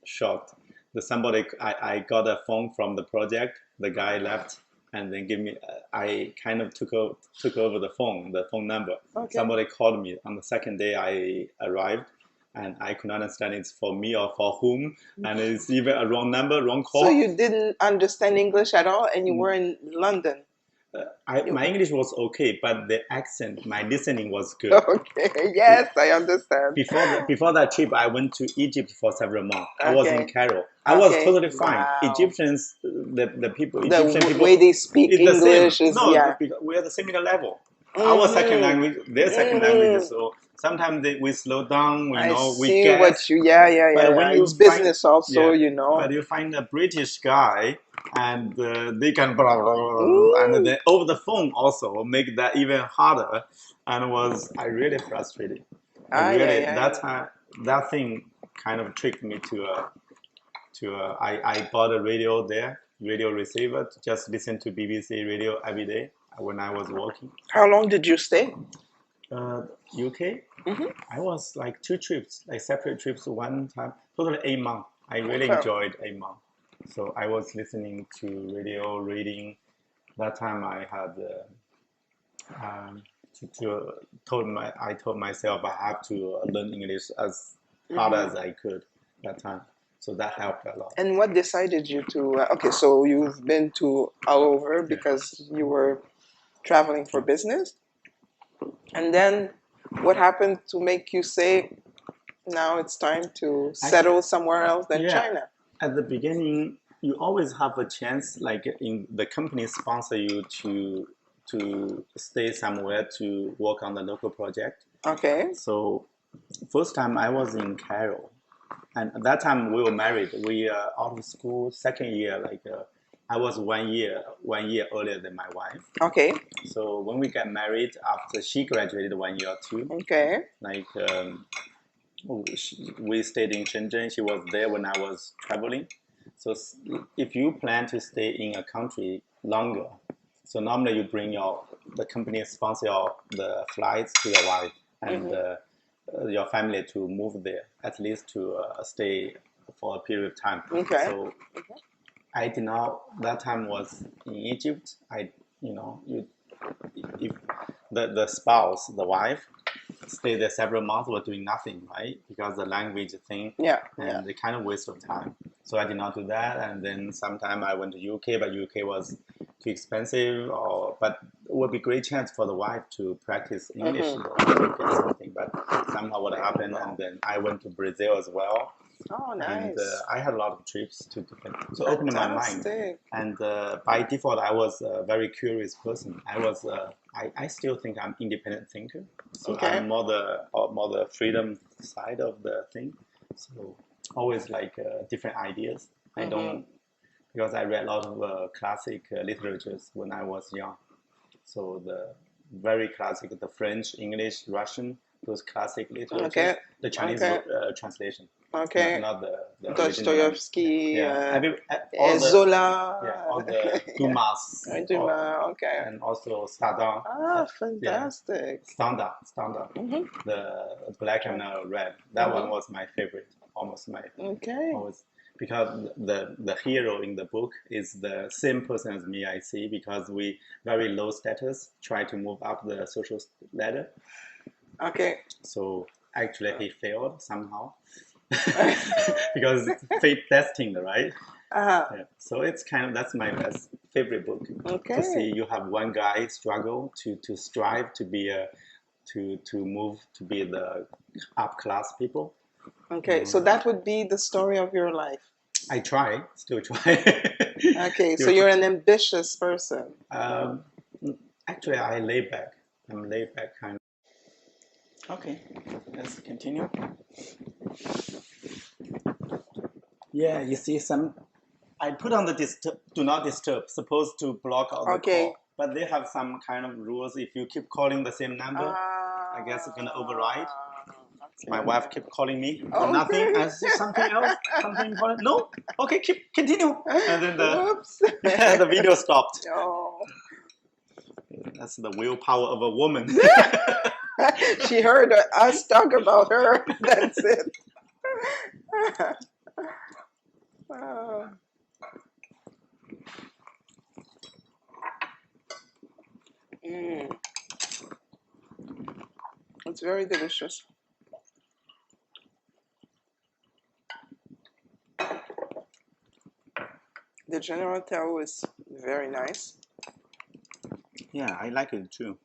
shocked. I got a phone from the project. The guy left and then give me. I kind of took over the phone number. Okay. Somebody called me on the second day I arrived. And I could not understand it's for me or for whom, and it's even a wrong number, wrong call. So you didn't understand English at all, and you were in London. My English was okay, but the accent, my listening was good. Okay, yes, I understand. Before that trip, I went to Egypt for several months. Okay. I was in Cairo. I was totally fine. Wow. Egyptians, the people, the way they speak English is because we are the similar level. Our second language, their second language. So sometimes we slow down. We guess. What you, But when it's business also, But you find a British guy, and they can blah, blah, blah, and then over the phone also make that even harder, and I really frustrated. That time, that thing kind of tricked me I bought a radio receiver to just listen to BBC radio every day when I was working. How long did you stay? UK? I was like 2 trips, like separate trips one time, totally 8 months. I really enjoyed 8 months. So I was listening to radio, reading. That time I had I told myself I have to learn English as hard as I could that time. So that helped a lot. And what decided you to? Okay, so you've been to all over because you were traveling for business, and then what happened to make you say, now it's time to settle somewhere else than China? At the beginning, you always have a chance, like in the company sponsor you to stay somewhere to work on the local project. Okay. So first time I was in Cairo, and at that time we were married. We out of school second year, I was 1 year earlier than my wife. Okay. So when we got married, after she graduated 1 year or 2. Okay. We stayed in Shenzhen. She was there when I was traveling. So if you plan to stay in a country longer, so normally you bring the company sponsor the flights to your wife and your family to move there, at least to stay for a period of time. Okay. So I did not. That time was in Egypt. If the spouse, the wife, stay there several months were doing nothing, right? Because the language thing, and they kind of waste of time. So I did not do that. And then sometime I went to UK, but UK was too expensive. But it would be great chance for the wife to practice English to get something. But somehow what happened, and then I went to Brazil as well. Oh, nice. And I had a lot of trips to different, so opened my mind. And by default, I was a very curious person. I still think I'm independent thinker. So I'm more the freedom side of the thing. So always like different ideas. I don't, because I read a lot of classic literatures when I was young. So the very classic, the French, English, Russian, those classic literatures. The Chinese translation. Okay. Not the Dostoevsky, Zola, all the Dumas, okay, and also Stendhal. Ah, fantastic. Stendhal, the Black and Red. That one was my favorite, almost my. Okay. Always, because the hero in the book is the same person as me. I see, because we very low status try to move up the social ladder. Okay. So actually, he failed somehow. Because fate destined, right? So it's that's my best favorite book. Okay. To see you have one guy struggle to strive to be to move to be the up class people. Okay, so that would be the story of your life. I try, still try. Okay, so Still you're try. an ambitious person. Um, Actually, I lay back. I'm laid back kind of. Okay, let's continue. Yeah, you see some. I put on the do not disturb, supposed to block out the Okay. call, but they have some kind of rules. If you keep calling the same number, I guess it's gonna override. My Okay, wife okay. kept calling me for nothing. Okay. I said something else, something important. No, okay, continue. And then Whoops. the video stopped. Oh. That's the willpower of a woman. She heard us talk about her. That's it. Oh. Mm, it's very delicious. The General Tao is very nice. Yeah, I like it too.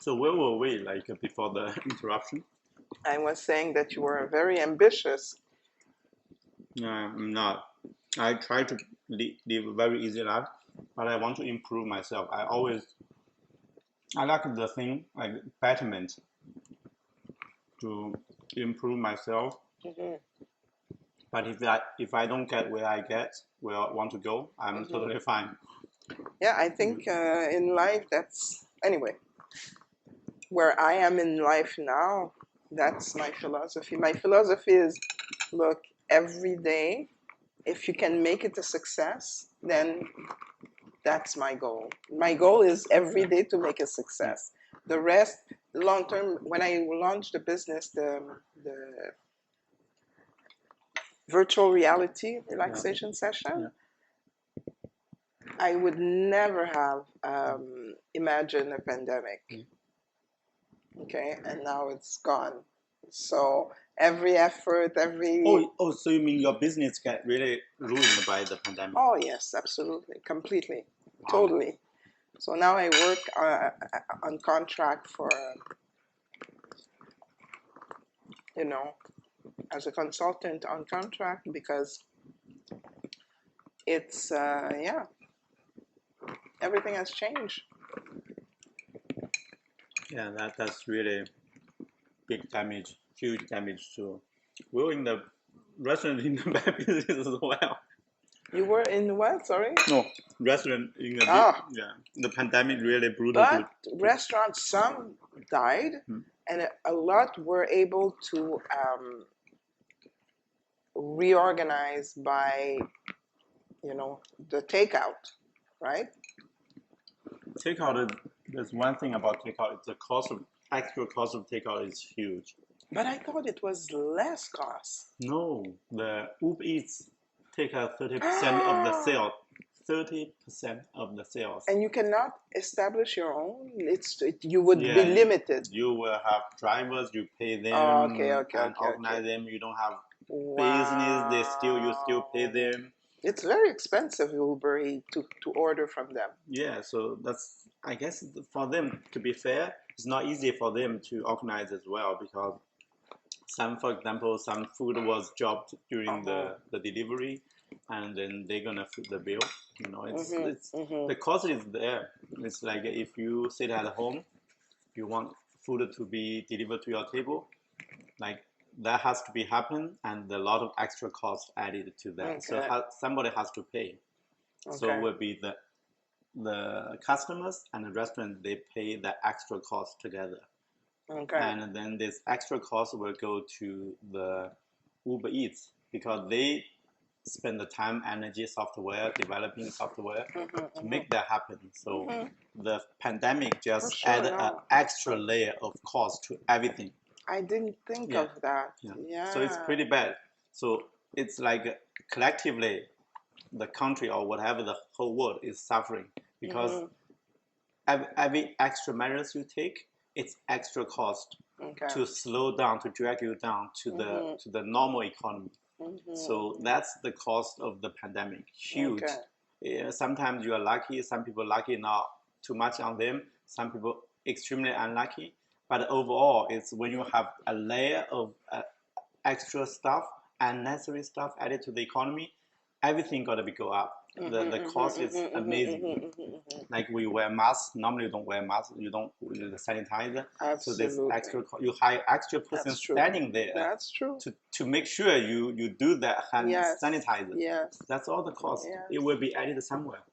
So where were we like before the interruption? I was saying that you were very ambitious. No, I'm not. I try to live a very easy life, but I want to improve myself. I like the thing like betterment to improve myself. Hmm. But if I don't get where I want to go, I'm Hmm. totally fine. Yeah, I think in life that's anyway where I am in life now. That's my philosophy. My philosophy is, look, every day, if you can make it a success, then that's my goal. My goal is every day to make a Yeah, success. The rest, long term, when I launched the business, the virtual reality yeah, relaxation yeah. session, I would never have imagined a pandemic. Mm. Okay, and now it's gone. So every effort, every So you mean your business get really ruined by the pandemic? oh yes, absolutely, completely, Wow. totally. So now I work on contract for you know as a consultant on contract because it's yeah, everything has changed. Yeah, that's really big damage, huge damage to. We're in the restaurant in the bad business as well. You were in what? Sorry. No, restaurant in the big, Ah, yeah. The pandemic really brutal but restaurants some died, hmm. and a lot were able to reorganize by the takeout, right? Takeout. There's one thing about takeout. It's the actual cost of takeout is huge. But I thought it was less cost. No, the Uber Eats take out 30% of the sales. 30% of the sales. And you cannot establish your own. You would be Yeah, limited. you will have drivers. You pay Oh, okay, them okay, and okay, okay. organize them. You don't have business. You still pay Wow. them. It's very expensive, Uber Eats, to order from them. Yeah, so that's I guess for them to be fair, it's not easy for them to organize as well because for example, some food was dropped during Uh-huh. the delivery, and then they're gonna foot the bill. Mm-hmm. It's Mm-hmm. the cost is there. It's like if you sit at home, you want food to be delivered to your table, like that has to be happen, and a lot of extra cost added to that. So Okay. somebody has to pay. So it Okay. will be the customers and the restaurant they pay the extra cost together, Okay. and then this extra cost will go to the Uber Eats because they spend the time, energy, software developing software Mm-hmm. to Mm-hmm. make that happen. So Mm-hmm. the pandemic For just sure, added an no. extra layer of cost to everything. I didn't think Yeah, of that. yeah. So it's Yeah. pretty bad. So it's like collectively the country or whatever the whole world is suffering because Mm-hmm. every extra measures you take, it's extra cost Okay. to slow down, to drag you down Mm-hmm. to the normal economy. So Mm-hmm. that's the cost of the pandemic. Huge. Okay. Yeah, sometimes you are lucky. Some people lucky not too much on them. Some people extremely unlucky. But overall, it's when you have a layer of extra stuff, unnecessary stuff added to the economy, everything got to be go up. The cost is amazing. Like we wear masks. Normally, you don't wear masks. You don't use the sanitizer. Absolutely. So there's extra. You hire extra person standing there. That's true. To make sure you do that hand sanitizer. Yes. That's all the cost. Yes. It will be added somewhere.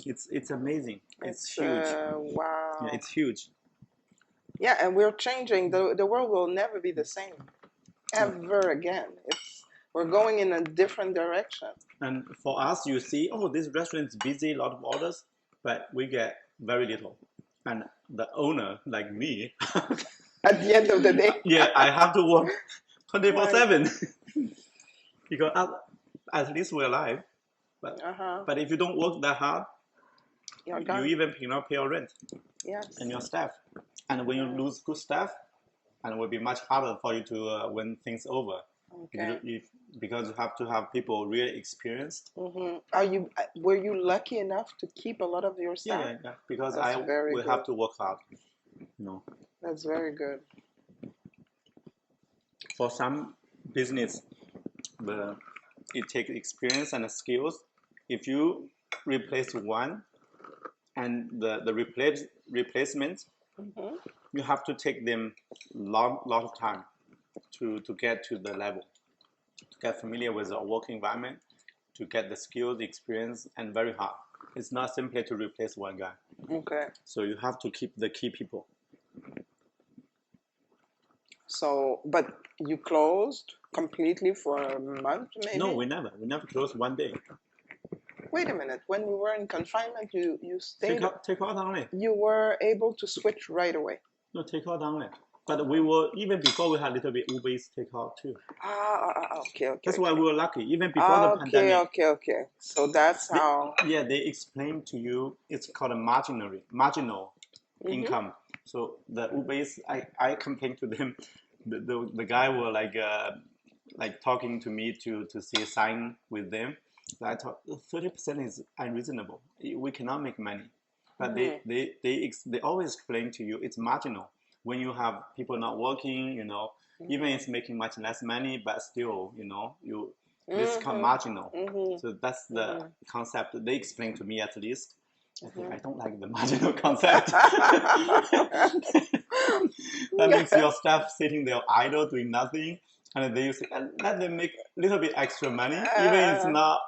It's amazing. It's huge. Wow. Yeah, it's huge. Yeah, and we're changing. The world will never be the same ever again. We're going in a different direction. And for us, you see, oh, this restaurant is busy, a lot of orders, but we get very little. And the owner, like me, at the end of the day, yeah, I have to work 24/7 because at least we're alive. But if you don't work that hard, you even cannot pay your rent. Yes. And your staff. And when you lose good staff, and it will be much harder for you to win things over. Okay. Because you have to have people really experienced. Were you lucky enough to keep a lot of your staff? Yeah. Because I will have to work hard. No. That's very good. For some business, it takes experience and skills. If you replace one, and the replacement, you have to take them lot of time to get to the level, to get familiar with the work environment, to get the skills, the experience, and very hard. It's not simply to replace one guy. Okay. So you have to keep the key people. So, but you closed completely for a month, maybe? No, we never closed one day. Wait a minute. When we were in confinement, you stayed. Take out only. You were able to switch right away. No, take out only. But we were, even before we had a little bit Uber Eats takeout too. Okay. That's why we were lucky, even before the pandemic. Okay. So that's how. They explain to you, it's called a marginal income. So the Uber Eats, I complained to them. The guy were like talking to me to see a sign with them. So I thought 30% is unreasonable. We cannot make money. But they always explain to you it's marginal. When you have people not working, even it's making much less money, but still, this is called marginal. So that's the concept they explain to me, at least. I don't like the marginal concept. That makes your staff sitting there idle, doing nothing, and they say, let them make a little bit extra money, even if it's not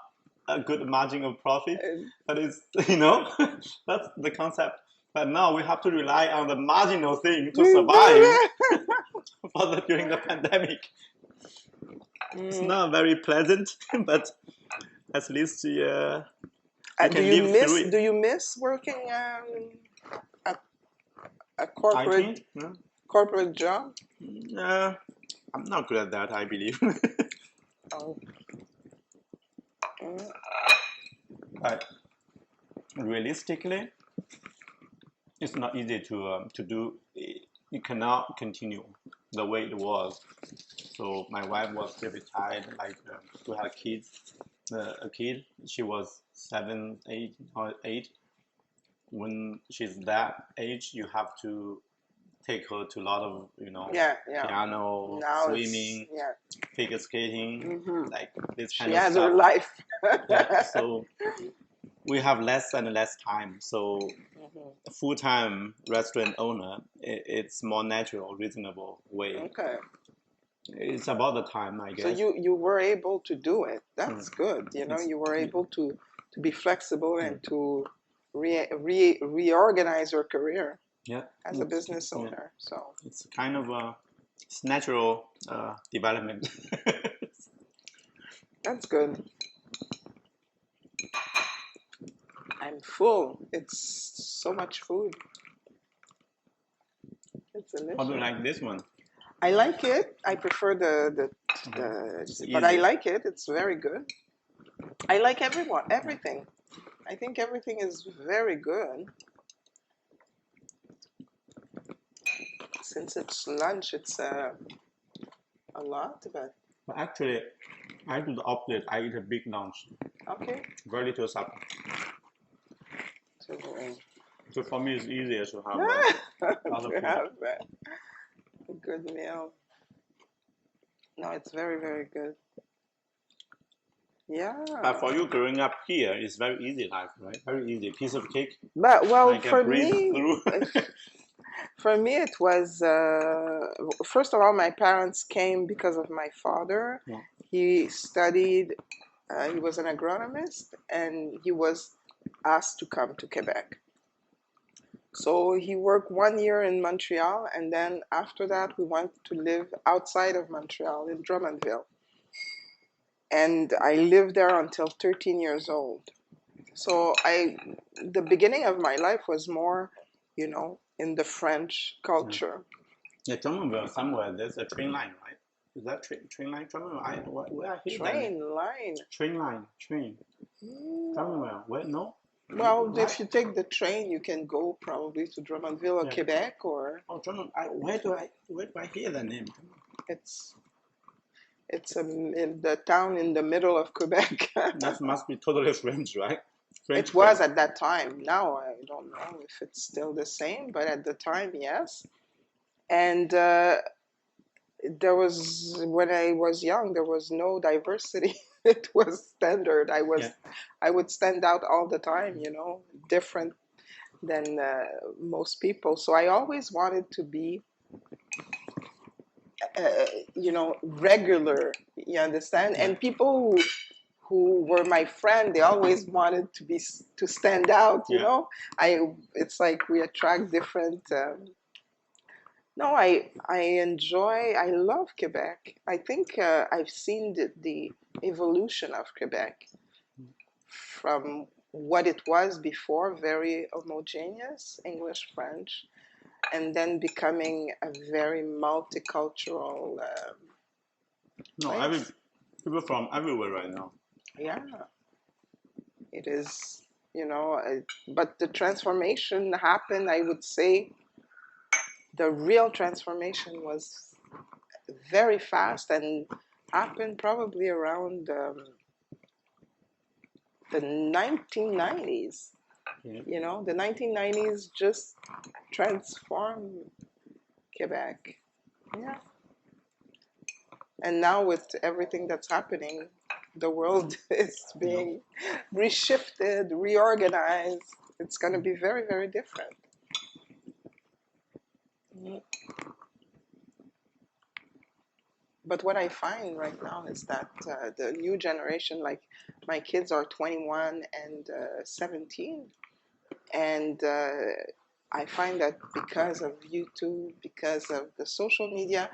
a good margin of profit. But it's, that's the concept. But now we have to rely on the marginal thing to survive during the pandemic. It's not very pleasant, but at least you can live through it. Do you miss working at a corporate job? I'm not good at that, I believe. But realistically, it's not easy to do. You cannot continue the way it was. So my wife was very tired, to have kids. A kid, she was 7, 8, or 8. When she's that age, you have to take her to a lot of, piano, swimming, figure skating, this kind of stuff. She has her life. So we have less and less time. So full-time restaurant owner, it's more natural, reasonable way. Okay. It's about the time, I guess. So you were able to do it. That's good. You were able to be flexible and to reorganize your career as a business owner. So it's kind of it's natural development. That's good. I'm full. It's so much food. It's delicious. How do you like this one? I like it. I prefer but I like it. It's very good. I like everything. I think everything is very good. Since it's lunch, it's a lot, but actually, I do the opposite. I eat a big lunch. Okay. Very little supper. So So for me, it's easier to have other to food. have a good meal. No, it's very, very good. Yeah. But for you growing up here, it's very easy life, right? Very easy. Piece of cake, But well, I can breathe through. for me, it was first of all, my parents came because of my father. Yeah. He studied. He was an agronomist, and he was asked to come to Quebec. So he worked 1 year in Montreal, and then after that, we went to live outside of Montreal in Drummondville. And I lived there until 13 years old. So the beginning of my life was more, in the French culture. Yeah, Drummondville, somewhere there's a train line, right? Is that train line? Drummondville? Where I hear that name? Train line. Train line, train. Drummondville, where? No? Well, What? if you take the train, you can go probably to Drummondville or Yeah. Quebec, or Oh, Drummond. Where do I hear that name? it's in the town in the middle of Quebec. That must be totally French, right? French It was at that time. Now I don't know if it's still the same, but at the time, yes. And there was, when I was young, there was no diversity. It was standard. Yeah. I would stand out all the time, different than most people. So I always wanted to be, regular. You understand? Yeah. And people who were my friend, they always wanted to stand out. Yeah. It's like we attract different. No, I love Quebec. I think I've seen the evolution of Quebec from what it was before, very homogeneous, English, French, and then becoming a very multicultural No, place. people from everywhere right now. Yeah, it is, but the transformation happened, I would say, the real transformation was very fast and happened probably around the 1990s. Yeah. The 1990s just transformed Quebec. Yeah. And now with everything that's happening, the world is being reshifted, reorganized. It's going to be very, very different. But what I find right now is that the new generation, like my kids are 21 and 17, and I find that because of YouTube, because of the social media,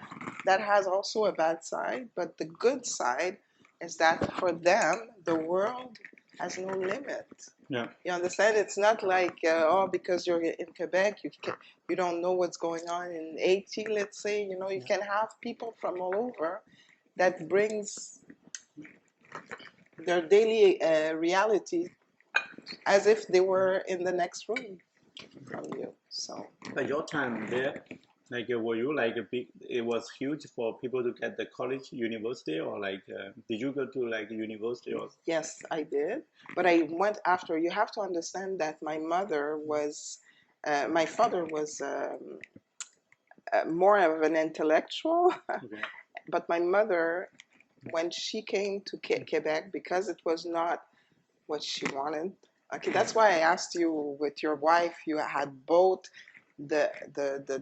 that has also a bad side. But the good side is that for them, the world has no limit. Yeah. You understand? It's not like, because you're in Quebec, you don't know what's going on in Haiti, let's say. You can have people from all over that brings their daily reality as if they were in the next room from you. So. At your time there, were you like a big? It was huge for people to get the college, university, or did you go to university or? Yes, I did, but I went after. You have to understand that my father was more of an intellectual, Okay. but my mother, when she came to Quebec, because it was not what she wanted. Okay, that's why I asked you with your wife. You had both the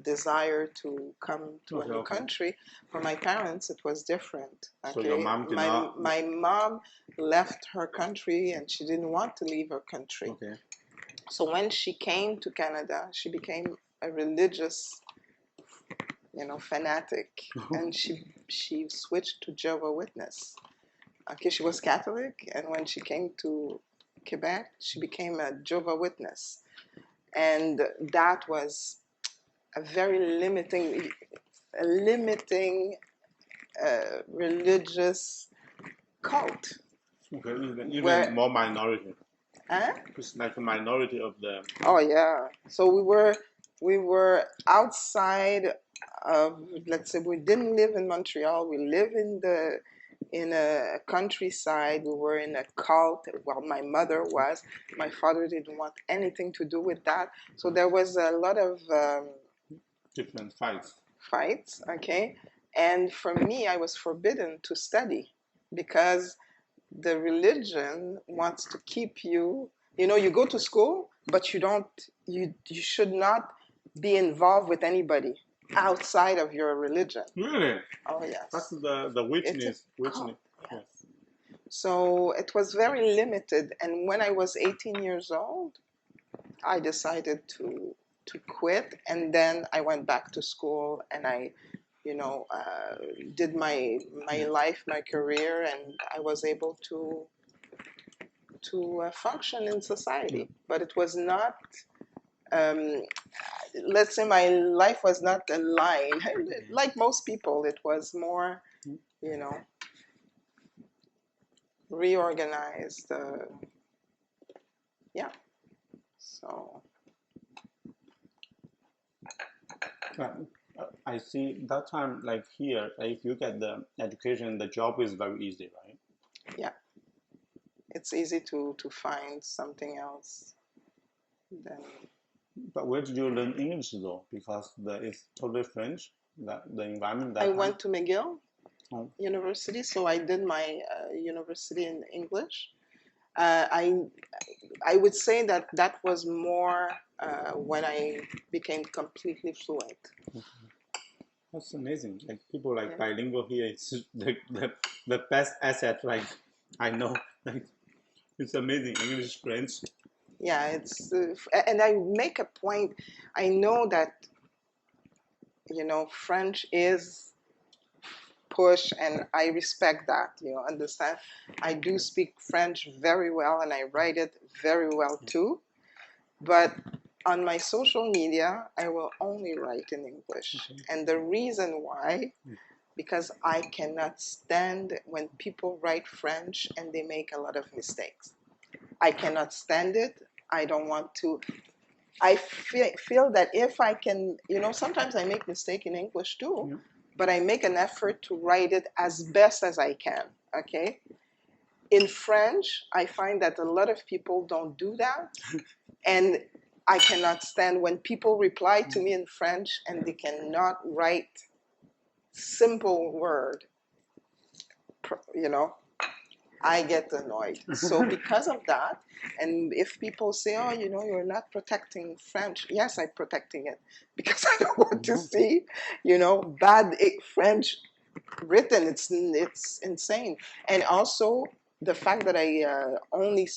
desire to come to a new country. For my parents, it was different. Okay, so your mom did not. My mom left her country and she didn't want to leave her country. Okay. So when she came to Canada, she became a religious, fanatic, and she switched to Jehovah's Witness. Okay, she was Catholic, and when she came to Quebec, she became a Jehovah's Witness, and that was a very limiting religious cult. Okay, even more minority. Huh? It's like a minority of the. Oh yeah. So we were outside of, let's say, we didn't live in Montreal. We live in in a countryside. We were in a cult. Well, my mother was. My father didn't want anything to do with that. So there was a lot of Different fights. fights, okay? And for me, I was forbidden to study because the religion wants to keep you, you know, you go to school, but you should not be involved with anybody outside of your religion. Really? Oh, yes. That's the witness. Cult, yes. So it was very limited. And when I was 18 years old, I decided to quit. And then I went back to school and I, did my life, my career, and I was able to function in society. But it was not, let's say, my life was not aligned like most people. It was more, you know, reorganized. Yeah. So. I see that time, like here, if you get the education, the job is very easy, right? Yeah. It's easy to find something else. Then. But where did you learn English though? Because it's totally French. The environment. That I time. went to McGill University, so I did my university in English. I would say that was more when I became completely fluent. That's amazing. Like people like bilingual here, it's the best asset. Like I know, like it's amazing. English, French. Yeah, it's and I make a point. I know that French is push, and I respect that. Understand? I do speak French very well, and I write it very well too. But on my social media, I will only write in English. And the reason why, because I cannot stand when people write French and they make a lot of mistakes. I cannot stand it. I don't want to. I feel that if I can, sometimes I make mistake in English too, but I make an effort to write it as best as I can, okay? In French, I find that a lot of people don't do that. And I cannot stand when people reply to me in French and they cannot write simple word. I get annoyed. So because of that, and if people say, "Oh, you're not protecting French," yes, I'm protecting it because I don't want to see, bad French written. It's insane. And also the fact that I only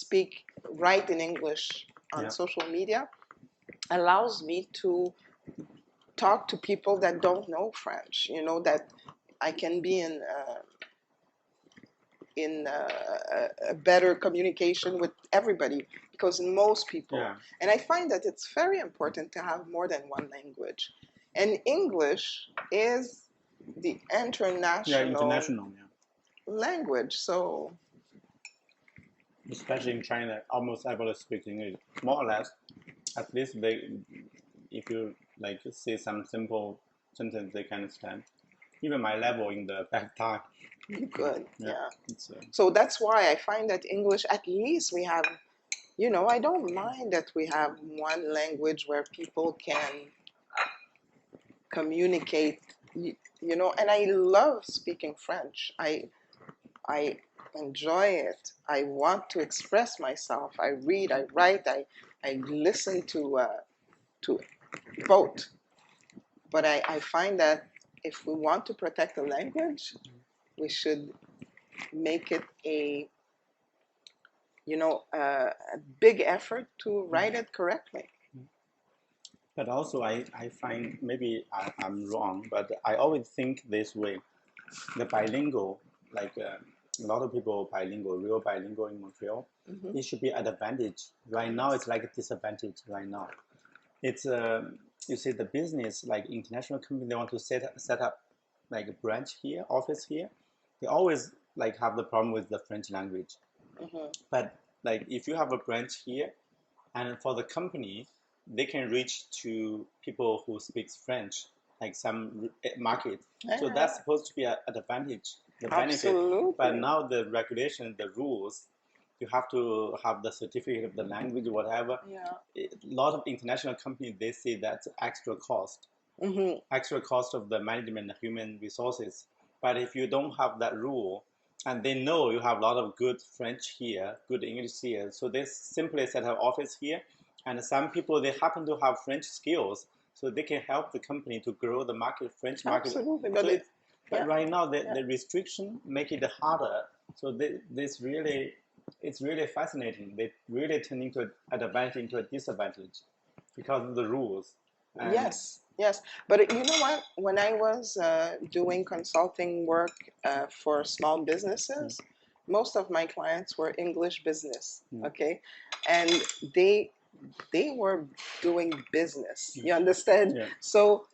write in English on social media allows me to talk to people that don't know French. That I can be in a better communication with everybody, because most people, and I find that it's very important to have more than one language, and English is the international language. So especially in China, almost everybody speaks English, more or less. At least if you like say some simple sentence, they can understand. Even my level in the back time. Good, yeah. So that's why I find that English, at least we have, I don't mind that we have one language where people can communicate, and I love speaking French. I enjoy it. I want to express myself. I read, I write, I listen to both. But I find that if we want to protect the language, we should make it a big effort to write it correctly. But also I find, maybe I'm wrong, but I always think this way. The bilingual, like a lot of people bilingual, real bilingual in Montreal, it should be an advantage. Right now it's like a disadvantage right now. It's you see the business, like international company, they want to set up like a branch here, office here. They always like have the problem with the French language. But like if you have a branch here, and for the company, they can reach to people who speak French, like some market. So that's supposed to be an advantage. the benefit. Absolutely. But now the regulation, the rules, you have to have the certificate of the language, whatever. Yeah. A lot of international companies, they see that's extra cost, extra cost of the management and human resources. But if you don't have that rule, and they know you have a lot of good French here, good English here, so they simply set up office here. And some people, they happen to have French skills, so they can help the company to grow the market, French market. Absolutely. So Yeah. but right now, the restriction make it harder. So this really, it's really fascinating. They really turn into an advantage into a disadvantage because of the rules. And Yes, yes. But you know what? When I was doing consulting work for small businesses, most of my clients were English business, okay? And they were doing business. You understand? Yeah. So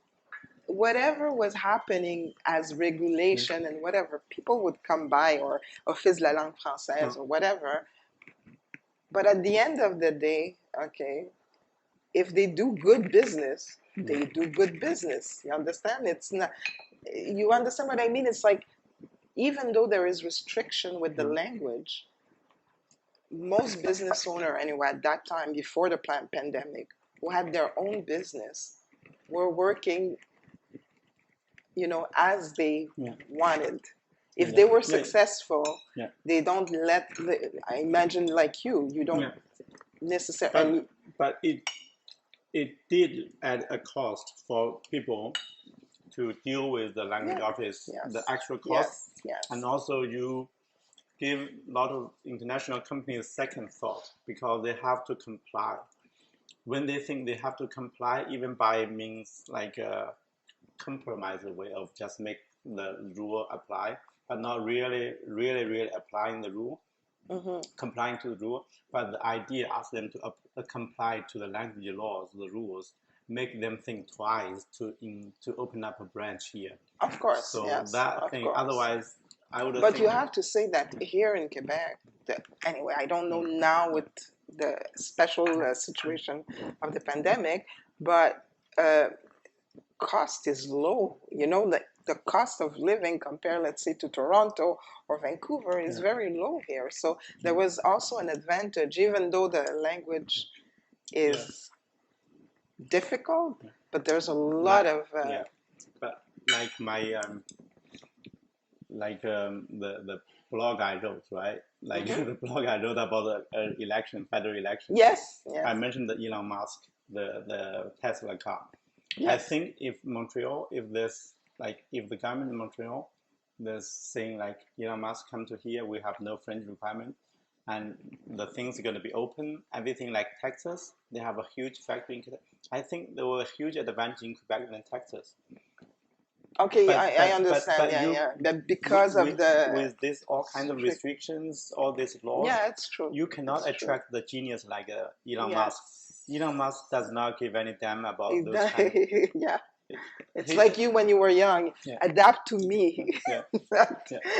whatever was happening as regulation and whatever, people would come by, or Office de la langue française or whatever. But at the end of the day, okay, if they do good business, they do good business. You understand? It's not. You understand what I mean? It's like, even though there is restriction with the language, most business owner anyway at that time, before the pandemic, who had their own business, were working, you know, as they wanted. If they were successful, they don't let. I imagine, like you don't necessarily. But it did add a cost for people to deal with the language office, the actual cost, and also you give a lot of international companies second thought because they have to comply. When they think they have to comply, even by means like a compromise way of just make the rule apply, but not really applying the rule, complying to the rule. But the idea asks them to comply to the language laws, the rules, make them think twice to open up a branch here. Of course, so yes, that thing. Course. Otherwise, I would. But you have to say that here in Quebec, anyway, I don't know now with the special situation of the pandemic, but cost is low. You know, the cost of living compared, let's say, to Toronto or Vancouver is very low here. So there was also an advantage, even though the language is difficult, but there's a lot of. But like my the blog I wrote, right? Like the blog I wrote about the election, federal election. Yes. I mentioned the Elon Musk, the Tesla car. Yes. I think if Montreal, if the government in Montreal, there's saying like Elon Musk come to here, we have no French requirement, and the things are going to be open. Everything like Texas, they have a huge factory in Quebec. I think there was a huge advantage in Quebec than Texas. Okay, I understand. But because of with this all kinds of restrictions, all these laws, it's true. You cannot attract the genius like Elon Musk. Elon Musk does not give any damn about those kinds. It's like you when you were young. Adapt to me.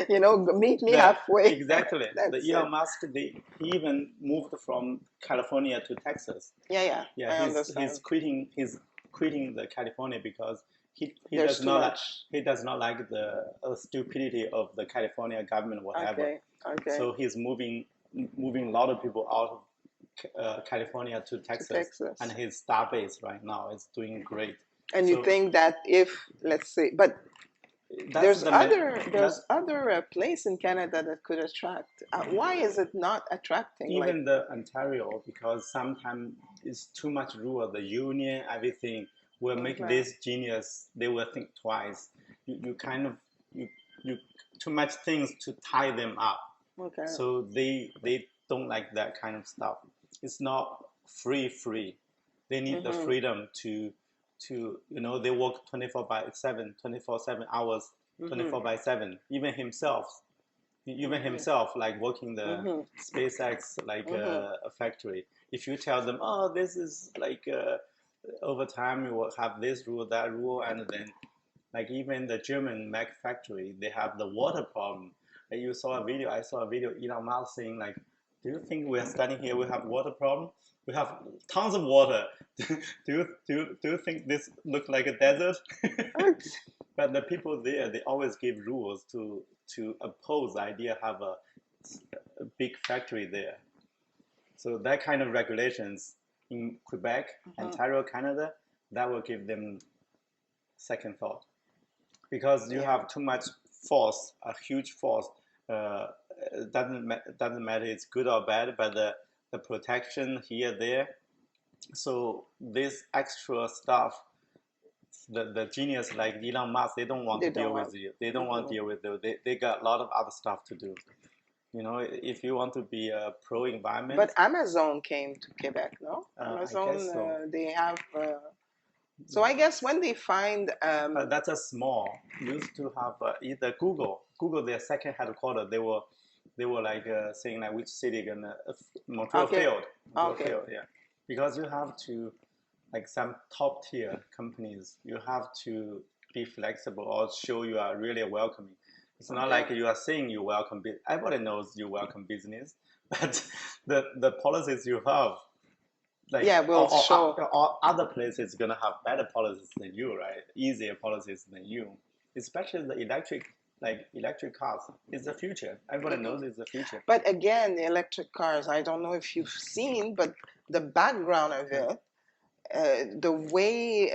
You know, meet me halfway. Exactly. Elon Musk, he even moved from California to Texas. He's quitting the California because he does not like the stupidity of the California government, whatever. Okay. So he's moving a lot of people out of California to Texas, and his star base right now is doing great. And you think that if, let's say, but there's other place in Canada that could attract. Why is it not attracting? Even the Ontario, because sometimes it's too much rule. The union, everything will make this genius. They will think twice. You too much things to tie them up. Okay. So they don't like that kind of stuff. It's not free. They need the freedom to they work 24/7 hours, 24/7. Even himself, like working the SpaceX a factory. If you tell them, oh, this is like over time you will have this rule, that rule, and then like even the German Mac factory, they have the water problem. I saw a video, Elon Musk saying like, do you think we are standing here, we have water problem? We have tons of water. do you think this looks like a desert? But the people there, they always give rules to oppose the idea of have a big factory there. So that kind of regulations in Quebec, Ontario, Canada, that will give them second thought, because you have too much force, a huge force. Doesn't matter it's good or bad, but the protection here there. So this extra stuff, the genius like Elon Musk, they don't want to deal with you. They don't want to deal with you. They got a lot of other stuff to do. You know, if you want to be a pro environment. But Amazon came to Quebec, no? Amazon, I guess so. They have. So I guess when they find. That's a small. Used to have either Google, their second headquarters. They were like saying like which city gonna Montreal failed. Failed, yeah, because you have to, like some top tier companies, you have to be flexible or show you are really welcoming. It's not like you are saying you welcome business. Everybody knows you welcome business, but the policies you have, like will show. Or other places gonna have better policies than you, right? Easier policies than you. Especially the electric cars is the future. Everybody knows it's the future. But again, the electric cars, I don't know if you've seen, but the background of it, the way.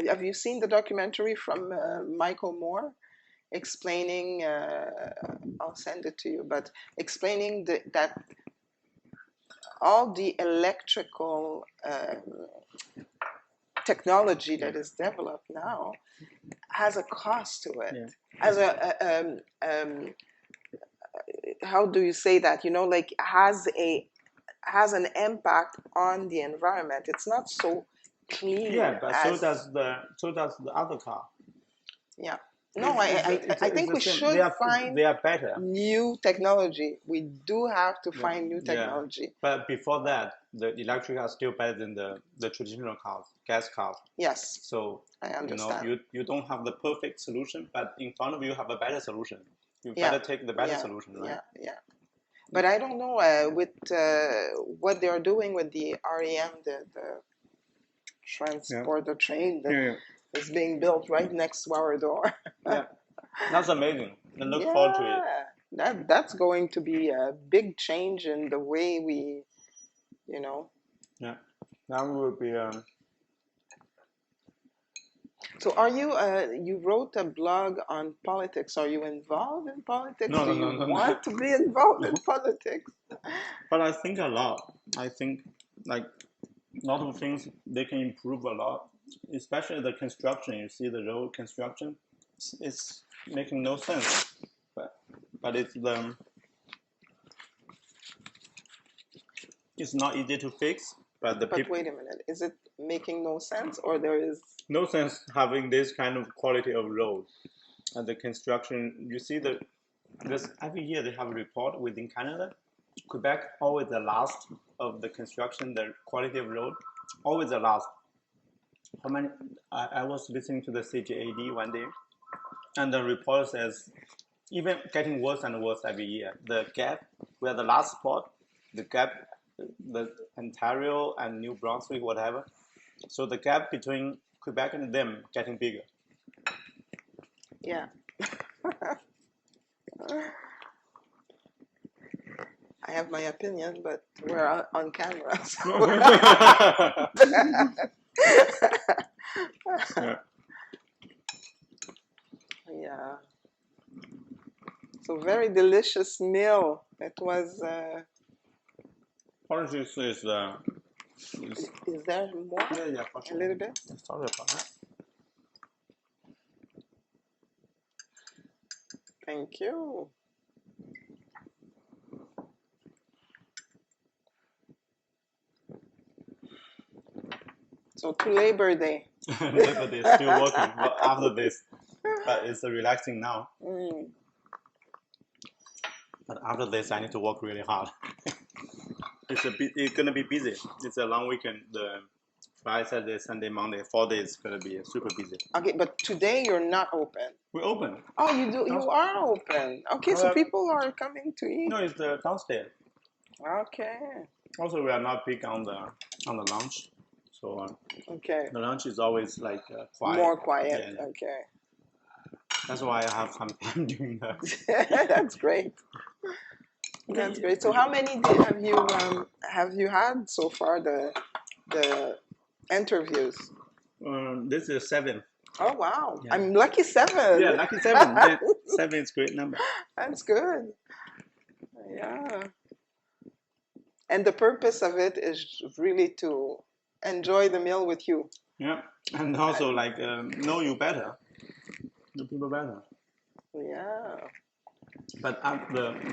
Have you seen the documentary from Michael Moore? Explaining, I'll send it to you, but explaining that all the electrical technology that is developed now has a cost to it. As how do you say that? You know, like has an impact on the environment. It's not so clean. Yeah, but so does the other car. Yeah. No, I think we should find they are better. New technology. We do have to find new technology. Yeah. But before that, the electric are still better than the traditional cars, gas cars. Yes. So I understand. You don't have the perfect solution, but in front of you have a better solution. You better take the better solution, right? Yeah. But I don't know with what they are doing with the REM, the transport, the train. It's being built right next to our door. Yeah, that's amazing. I look forward to it. That's going to be a big change in the way we, you know. Yeah, that will be. So, are you? You wrote a blog on politics. Are you involved in politics? No, Do you want to be involved in politics? But I think a lot. I think like a lot of things they can improve a lot. Especially the construction, you see the road construction, it's making no sense. But it's not easy to fix. But wait a minute, is it making no sense, or there is no sense having this kind of quality of road and the construction? You see this every year they have a report within Canada. Quebec always the last of the construction, the quality of road, always the last. How many? I was listening to the CGAD one day, and the report says even getting worse and worse every year. The gap, we are the last spot. The gap, the Ontario and New Brunswick, whatever. So the gap between Quebec and them getting bigger. Yeah. I have my opinion, but we're on camera. So yeah. So very delicious meal. It was. Politics is. Is there more? Yeah, for sure. A little bit. Sorry about that. Thank you. So to Labor Day. Labor Day, still working after this, but it's relaxing now. But after this, I need to work really hard. It's gonna be busy. It's a long weekend. The Friday, Saturday, Sunday, Monday, 4 days gonna be super busy. Okay, but today you're not open. We're open. Oh, you do. You are open. Okay, so people are coming to eat. No, it's the downstairs. Okay. Also, we are not big on the lunch, So Okay. the lunch is always like quiet. More quiet. Yeah. Okay. That's why I have some time doing that. That's great. That's great. So how many have you had so far the interviews? This is 7. Oh wow. Yeah. I'm lucky 7. Yeah, lucky 7. Yeah, 7 is a great number. That's good. Yeah. And the purpose of it is really to enjoy the meal with you. Yeah, and also like know you better, know people better. Yeah. But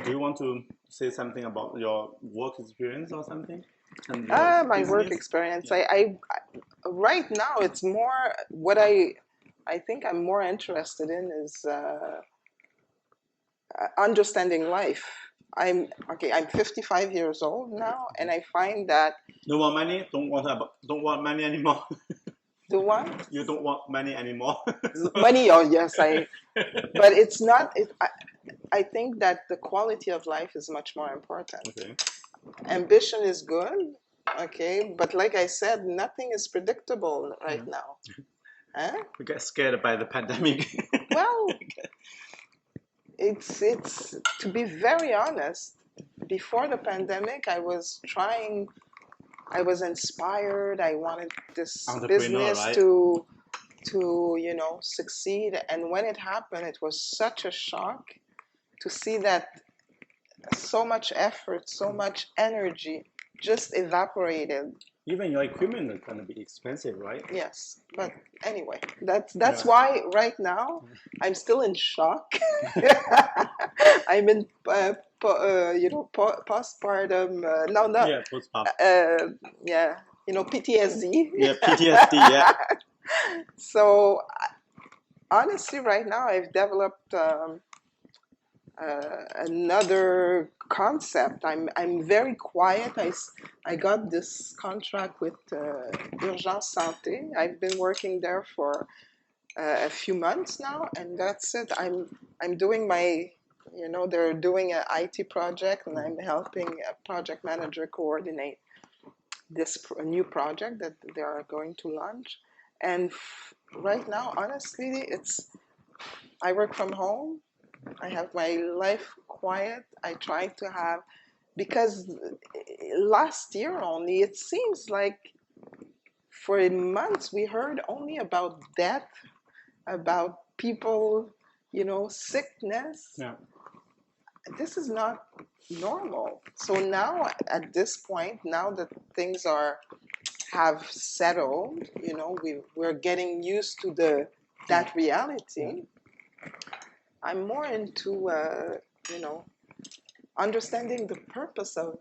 do you want to say something about your work experience or something? And your My work business? experience. Yeah. I right now it's more what I think I'm more interested in is understanding life. I'm 55 years old now, and I find that Don't want money? Don't want money anymore. the one You don't want money anymore. So- money. Oh yes, but it's not. I think that the quality of life is much more important. Okay. Ambition is good, okay, but like I said, nothing is predictable right now. Huh? We get scared by the pandemic. Well, it's to be very honest, before the pandemic, I was inspired. I wanted this Entrepreneur, business right? to succeed, and when it happened, it was such a shock to see that so much effort, so much energy just evaporated. Even your equipment is gonna be expensive, right? Yes, but anyway, that's Yeah. why right now I'm still in shock. I'm in postpartum. No, not Yeah, postpartum. yeah, PTSD. Yeah, PTSD. Yeah. So honestly, right now I've developed another concept. I'm very quiet. I got this contract with Urgence Santé. I've been working there for a few months now, and that's it. I'm doing my, they're doing an IT project, and I'm helping a project manager coordinate this new project that they are going to launch. And right now, honestly, I work from home. I have my life quiet. I try to have, because last year only, it seems like for months we heard only about death, about people, sickness. Yeah. This is not normal. So now, at this point, now that things have settled, we're getting used to that reality. I'm more into, understanding the purpose of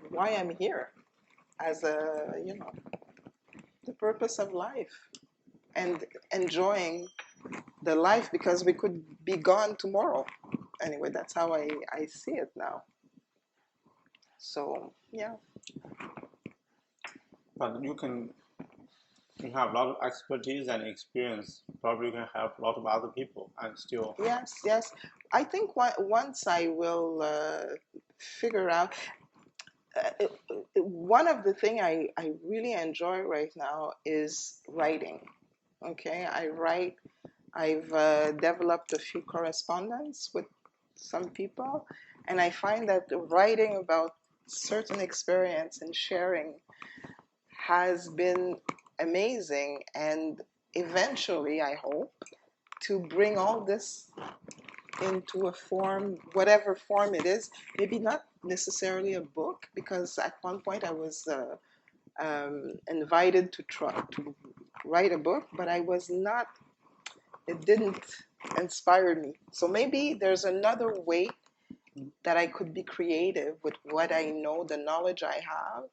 why I'm here, as the purpose of life, and enjoying the life, because we could be gone tomorrow. Anyway, that's how I see it now. So yeah. But you have a lot of expertise and experience. Probably you can help a lot of other people and still. Yes. I think once I will figure out. One of the things I really enjoy right now is writing. Okay, I write. I've developed a few correspondence with some people, and I find that writing about certain experience and sharing has been amazing, and eventually, I hope, to bring all this into a form, whatever form it is, maybe not necessarily a book, because at one point I was invited to try to write a book, but I was not, it didn't inspire me. So maybe there's another way that I could be creative with what I know, the knowledge I have,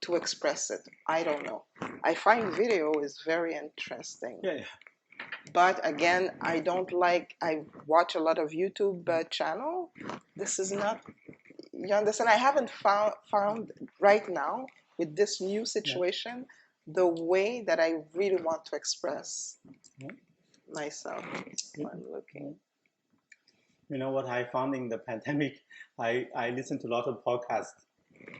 to express it. I don't know. I find video is very interesting. Yeah. But again, I watch a lot of YouTube channel. This is not, you understand? I haven't found right now with this new situation the way that I really want to express myself. I'm looking. You know what I found in the pandemic? I listened to a lot of podcasts.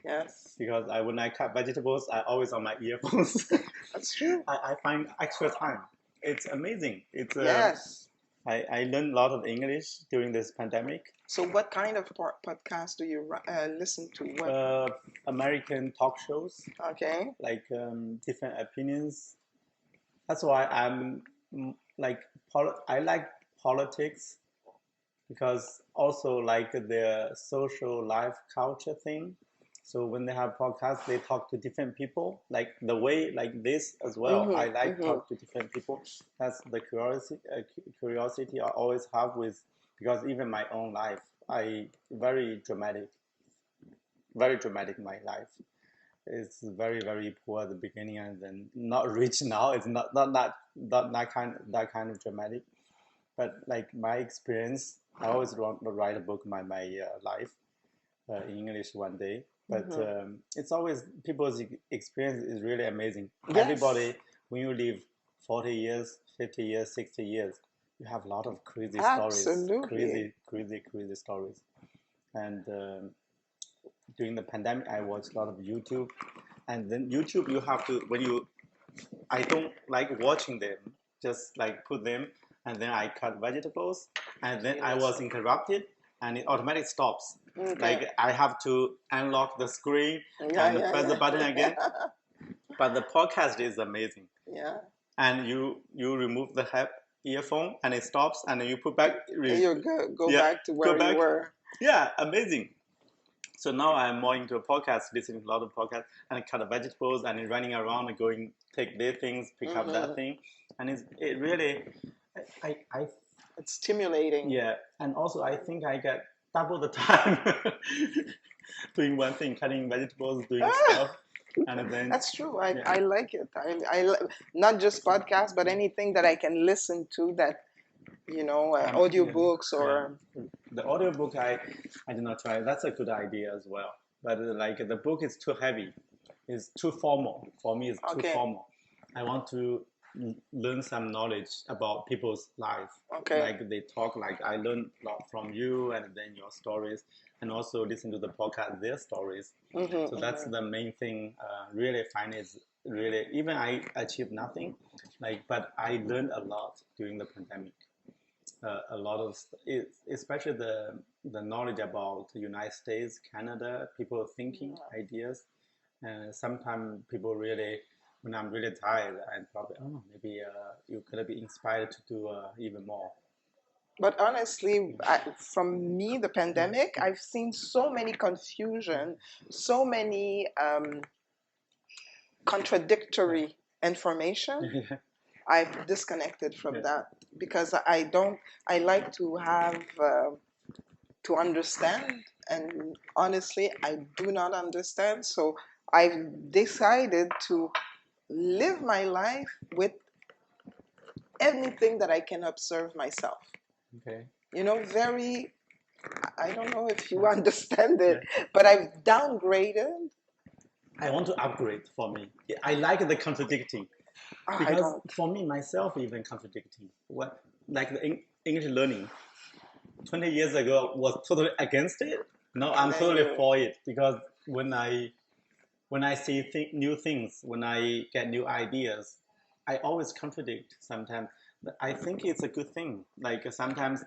Yes. because when I cut vegetables, I always on my earphones. That's true. I find extra time. It's amazing. Yes. I learned a lot of English during this pandemic. So, what kind of podcast do you listen to? What? American talk shows, Okay. like different opinions. That's why like I like politics because also like the social life culture thing. So when they have podcasts, they talk to different people, like the way like this as well. I Mm-hmm. like Mm-hmm. talk to different people. That's the curiosity I always have with because even my own life, I very dramatic my life. It's very poor at the beginning and then not rich now. It's not that kind of dramatic. But like my experience, I always want to write a book my life in English one day. But Mm-hmm. it's always people's experience is really amazing. Yes. Everybody, when you live 40 years, 50 years, 60 years, you have a lot of crazy stories, Absolutely. crazy stories. And during the pandemic, I watched a lot of YouTube. And then YouTube, you have to I don't like watching them. Just like put them, and then I cut vegetables, and then I was interrupted, and it automatically stops. Okay. Like I have to unlock the screen Yeah, and yeah, press the yeah. button again. But the podcast is amazing, Yeah. and you remove the earphone, and it stops, and then you put back. And you go Yeah, back to go where you back. were. Yeah, amazing. So now I'm more into a podcast, listening to a lot of podcasts, and I cut the vegetables and running around and going take their things, pick up that thing, and it really, I It's stimulating. yeah, and also I think I get double the time doing one thing, cutting vegetables, doing stuff, and then That's true. I, yeah. I like it. Not just podcasts, but anything that I can listen to that, audiobooks or. The audiobook I did not try. That's a good idea as well. But like the book is too heavy. It's too formal. For me, it's too Okay. formal. I want to learn some knowledge about people's life. Okay. Like they talk, like I learned a lot from you and then your stories, and also listen to the podcast, their stories. Mm-hmm, So that's the main thing. Really find is really even I achieved nothing, but I learned a lot during the pandemic. A lot of, especially the knowledge about the United States, Canada, people thinking ideas, and sometimes people really, when I'm really tired, I'm probably maybe you could be inspired to do even more. But honestly, from me, the pandemic, I've seen so many confusion, so many contradictory information. I've disconnected from that because I like to have, to understand. And honestly, I do not understand. So I've decided to live my life with anything that I can observe myself. Okay. Very, I don't know if you understand it, but I've downgraded. I want to upgrade for me. I like the contradicting because for me myself even contradicting. What like the English learning 20 years ago was totally against it. Now I'm totally for it because when I see new things, when I get new ideas, I always contradict sometimes. But I think it's a good thing. Like sometimes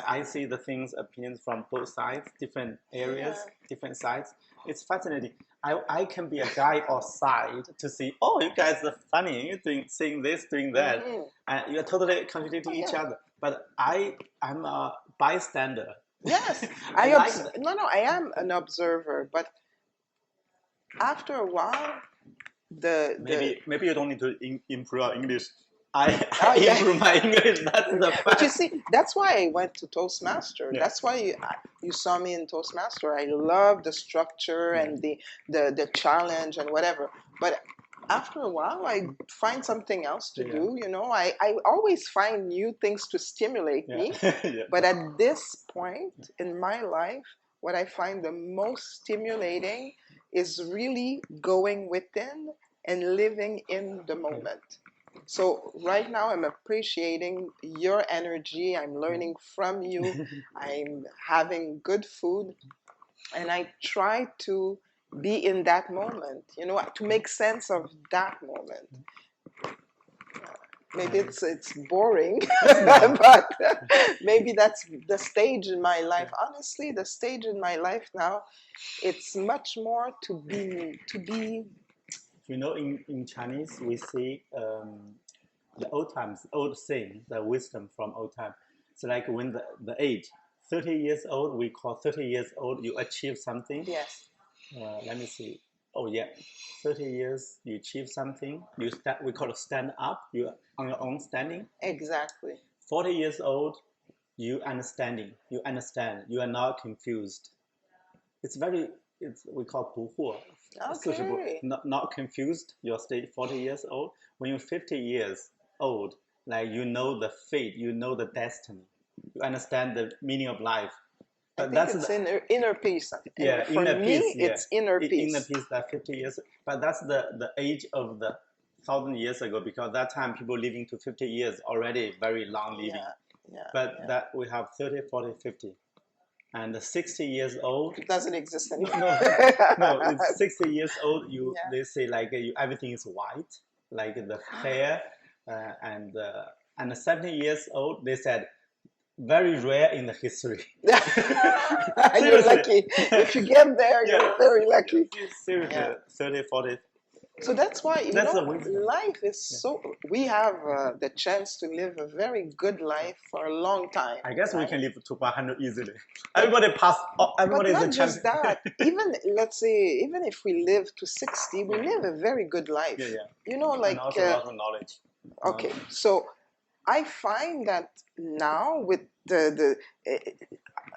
I see the things, opinions from both sides, different areas, different sides. It's fascinating. I can be a guy or side to see, oh, you guys are funny, saying this, doing that. And you're totally contradicting each other. But I'm a bystander. Yes, I am an observer, but after a while, maybe you don't need to improve your English. I improve my English. That's the fact. But you see, that's why I went to Toastmaster. Yeah. That's why you saw me in Toastmaster. I love the structure and the challenge and whatever. But after a while, I find something else to do. I always find new things to stimulate me. But at this point in my life, what I find the most stimulating is really going within and living in the moment. So right now I'm appreciating your energy. I'm learning from you. I'm having good food. And I try to be in that moment, to make sense of that moment. Maybe it's boring, but maybe that's the stage in my life. Honestly, the stage in my life now, it's much more to be. In Chinese we say the old times, old saying, the wisdom from old time. So like when the age, 30 years old, we call 30 years old, you achieve something. Yes. Let me see. Oh yeah, 30 years you achieve something. We call it stand up. You on your own standing. Exactly. 40 years old, you understanding. You understand. You are not confused. We call 不惑. Okay. Not confused. You're still 40 years old. When you're 50 years old, like you know the fate, you know the destiny, you understand the meaning of life. But I think it's inner peace. Yeah, for inner me, peace, it's inner peace. Inner peace, that 50 years. But that's the age of the 1,000 years ago, because that time people living to 50 years already very long living. That we have 30, 40, 50. And 60 years old. It doesn't exist anymore. No, it's 60 years old. They say like everything is white, like the hair, and 70 years old. They said very rare in the history. You're lucky. If you get there, you're very lucky. Seriously, 30, 40. So that's why life is so. We have the chance to live a very good life for a long time. I guess we can live to 100 easily. Everybody pass. Everybody but is not just that. Even let's say, even if we live to 60, we live a very good life. And also a lot of knowledge. Okay, so I find that now with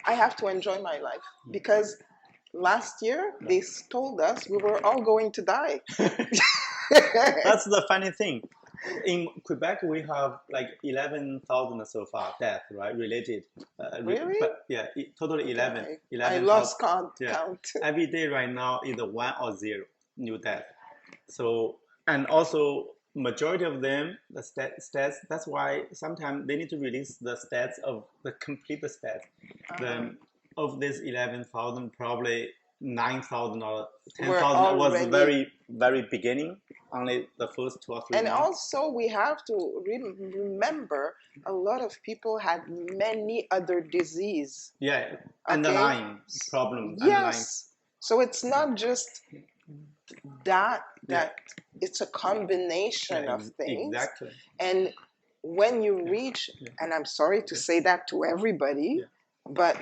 I have to enjoy my life because last year they told us we were all going to die. That's the funny thing. In Quebec, we have like 11,000 so far death, right? Related. Really? Totally 11. I lost count. Every day right now is 1 or 0 new death. So, and also majority of them, the stats, that's why sometimes they need to release the stats of the complete stats. Of this 11,000, probably 9,000 or 10,000 was very, very beginning, only the first 2 or 3 and months. Also, we have to remember a lot of people had many other disease. Yeah, underlying problems. Yes. So it's not just that it's a combination of things. Exactly. And when you reach, and I'm sorry to say that to everybody, but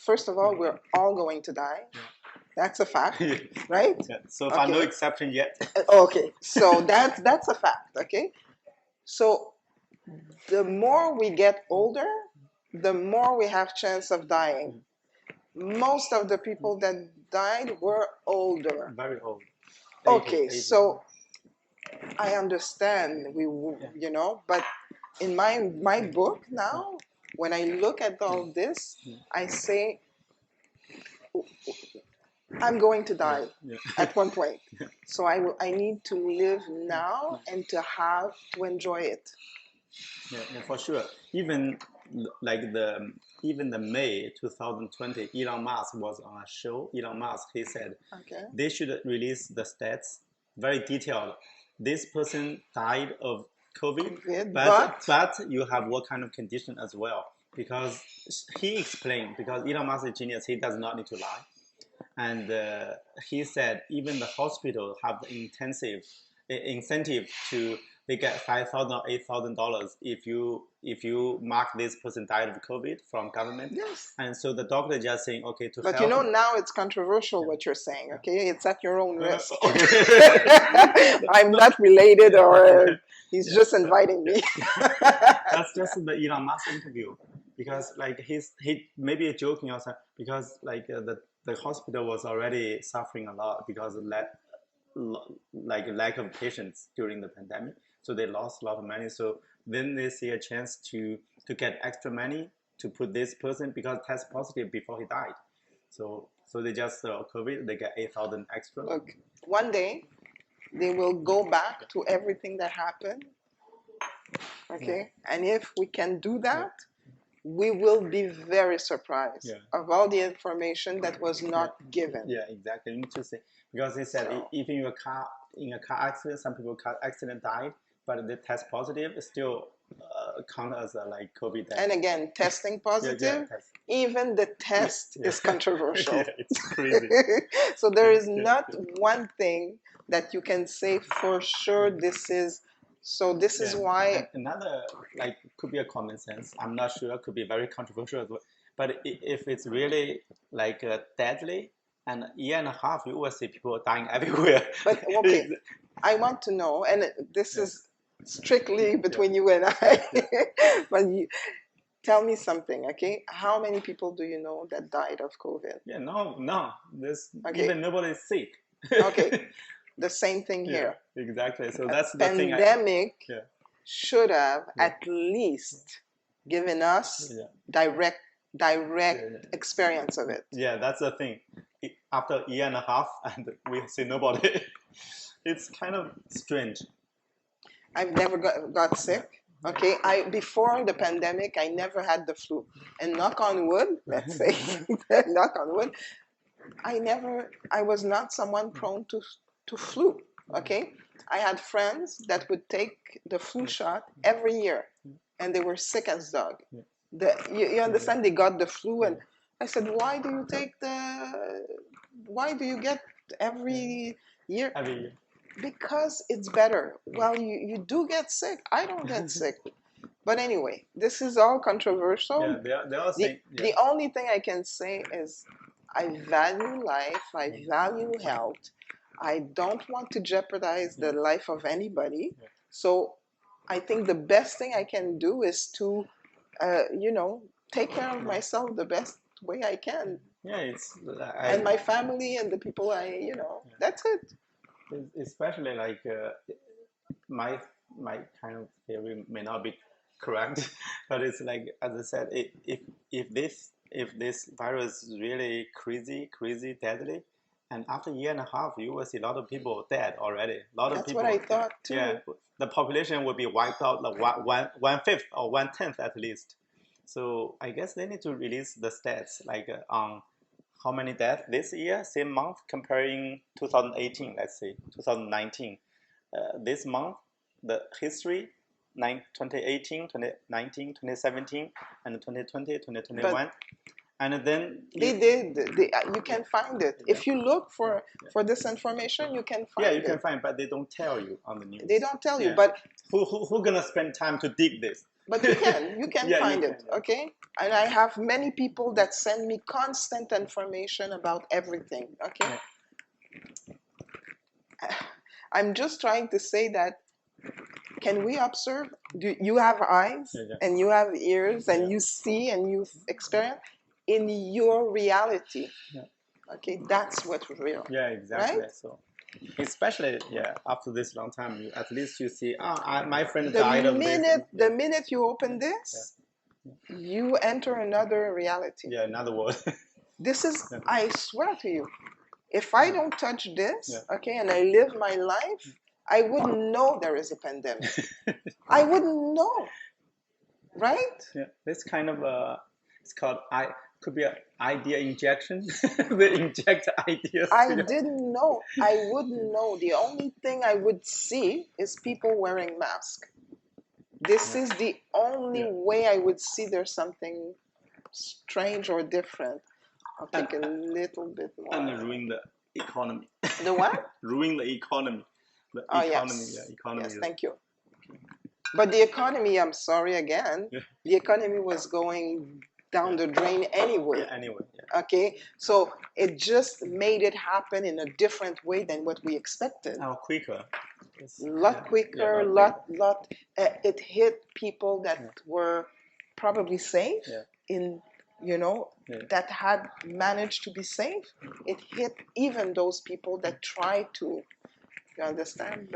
first of all, we're all going to die. That's a fact, right? So far, no exception yet. Okay, so that's a fact. Okay, so the more we get older, the more we have chance of dying. Most of the people that died were older. Very old. 80. So I understand but in my book now, when I look at all this, I say I'm going to die at one point. So I need to live now and to enjoy it. Yeah, for sure. Even like the May 2020, Elon Musk was on a show. Elon Musk, he said they should release the stats very detailed. This person died of COVID, but you have what kind of condition as well. Because he explained, because Elon Musk is a genius, he does not need to lie. And he said even the hospital have the incentive to, they get $5,000 or $8,000 if you mark this person died of COVID from government. Yes. And so the doctor just saying, okay, to but help. Now it's controversial what you're saying. Okay, it's at your own risk. I'm not related, or he's just inviting me. That's just the Elon Musk interview, because like he maybe joking also, because like the hospital was already suffering a lot because of lack of patients during the pandemic. So they lost a lot of money. So then they see a chance to get extra money to put this person, because test positive before he died. So they just COVID, they get 8,000 extra. Look, one day they will go back to everything that happened. Okay, and if we can do that, we will be very surprised of all the information that was not given. Yeah, exactly. You need to say, because they said So, even in a car accident, some people car accident died, but they test positive, it still count as a like COVID death. and again, testing positive, test. even the test is controversial. Yeah, it's crazy. So there is not one thing that you can say for sure this is. So this is why. And another like could be a common sense. I'm not sure. Could be very controversial as well. But if it's really like deadly, and a year and a half, you will see people dying everywhere. But okay, I want to know, and this is strictly between you and I. But tell me something, okay? How many people do you know that died of COVID? Yeah, no. There's Okay. even nobody is sick. Okay. The same thing here. Exactly. So that's the pandemic should have at least given us direct experience of it. Yeah, that's the thing. After a year and a half, and we see nobody. It's kind of strange. I've never got sick. Okay, before the pandemic, I never had the flu, and knock on wood, let's say, knock on wood, I was not someone prone to flu. Okay, I had friends that would take the flu shot every year, and they were sick as dog. You understand? They got the flu, and I said, why do you get every year? Every year. Because it's better. Well, you do get sick. I don't get sick. But anyway, this is all controversial. Yeah, they all saying, the only thing I can say is I value life. I value health. I don't want to jeopardize the life of anybody. So I think the best thing I can do is to, take care of myself the best way I can. Yeah, and my family and the people that's it. Especially like my kind of theory may not be correct, but it's like, as I said, if this virus is really crazy deadly, and after a year and a half, you will see a lot of people dead already. That's what I thought too. Yeah, the population will be wiped out like one-fifth or 1/10 at least. So I guess they need to release the stats like on how many deaths this year, same month, comparing 2018, let's say 2019. This month, the history, 2018, 2019, 2017, and 2020, 2021. But and then you can find it. If you look for this information, you can find it. Yeah, you can find, but they don't tell you on the news. They don't tell you, but who gonna spend time to dig this? But you can find it, okay? And I have many people that send me constant information about everything, okay? I'm just trying to say that, can we observe? You have eyes and you have ears and you see and you experience in your reality. Okay, that's what's real. Yeah, exactly. Right? So, especially after this long time, at least you see, my friend died of this. The minute you open this, you enter another reality. Yeah, another world. This is, I swear to you, if I don't touch this, okay, and I live my life, I wouldn't know there is a pandemic. I wouldn't know, right? Yeah, this kind of it's called could be an idea injection. They inject ideas. I didn't know. I wouldn't know. The only thing I would see is people wearing masks. This is the only way I would see there's something strange or different. I'll take a little bit more. And ruin the economy. The what? Ruin the economy. The economy. Yeah, economy. Yes, thank you. But the economy, I'm sorry again, the economy was going down the drain anyway. Yeah, anyway. Okay, so it just made it happen in a different way than what we expected. Quicker. Lot quicker, it hit people that were probably safe in, that had managed to be safe. It hit even those people that tried to, you understand?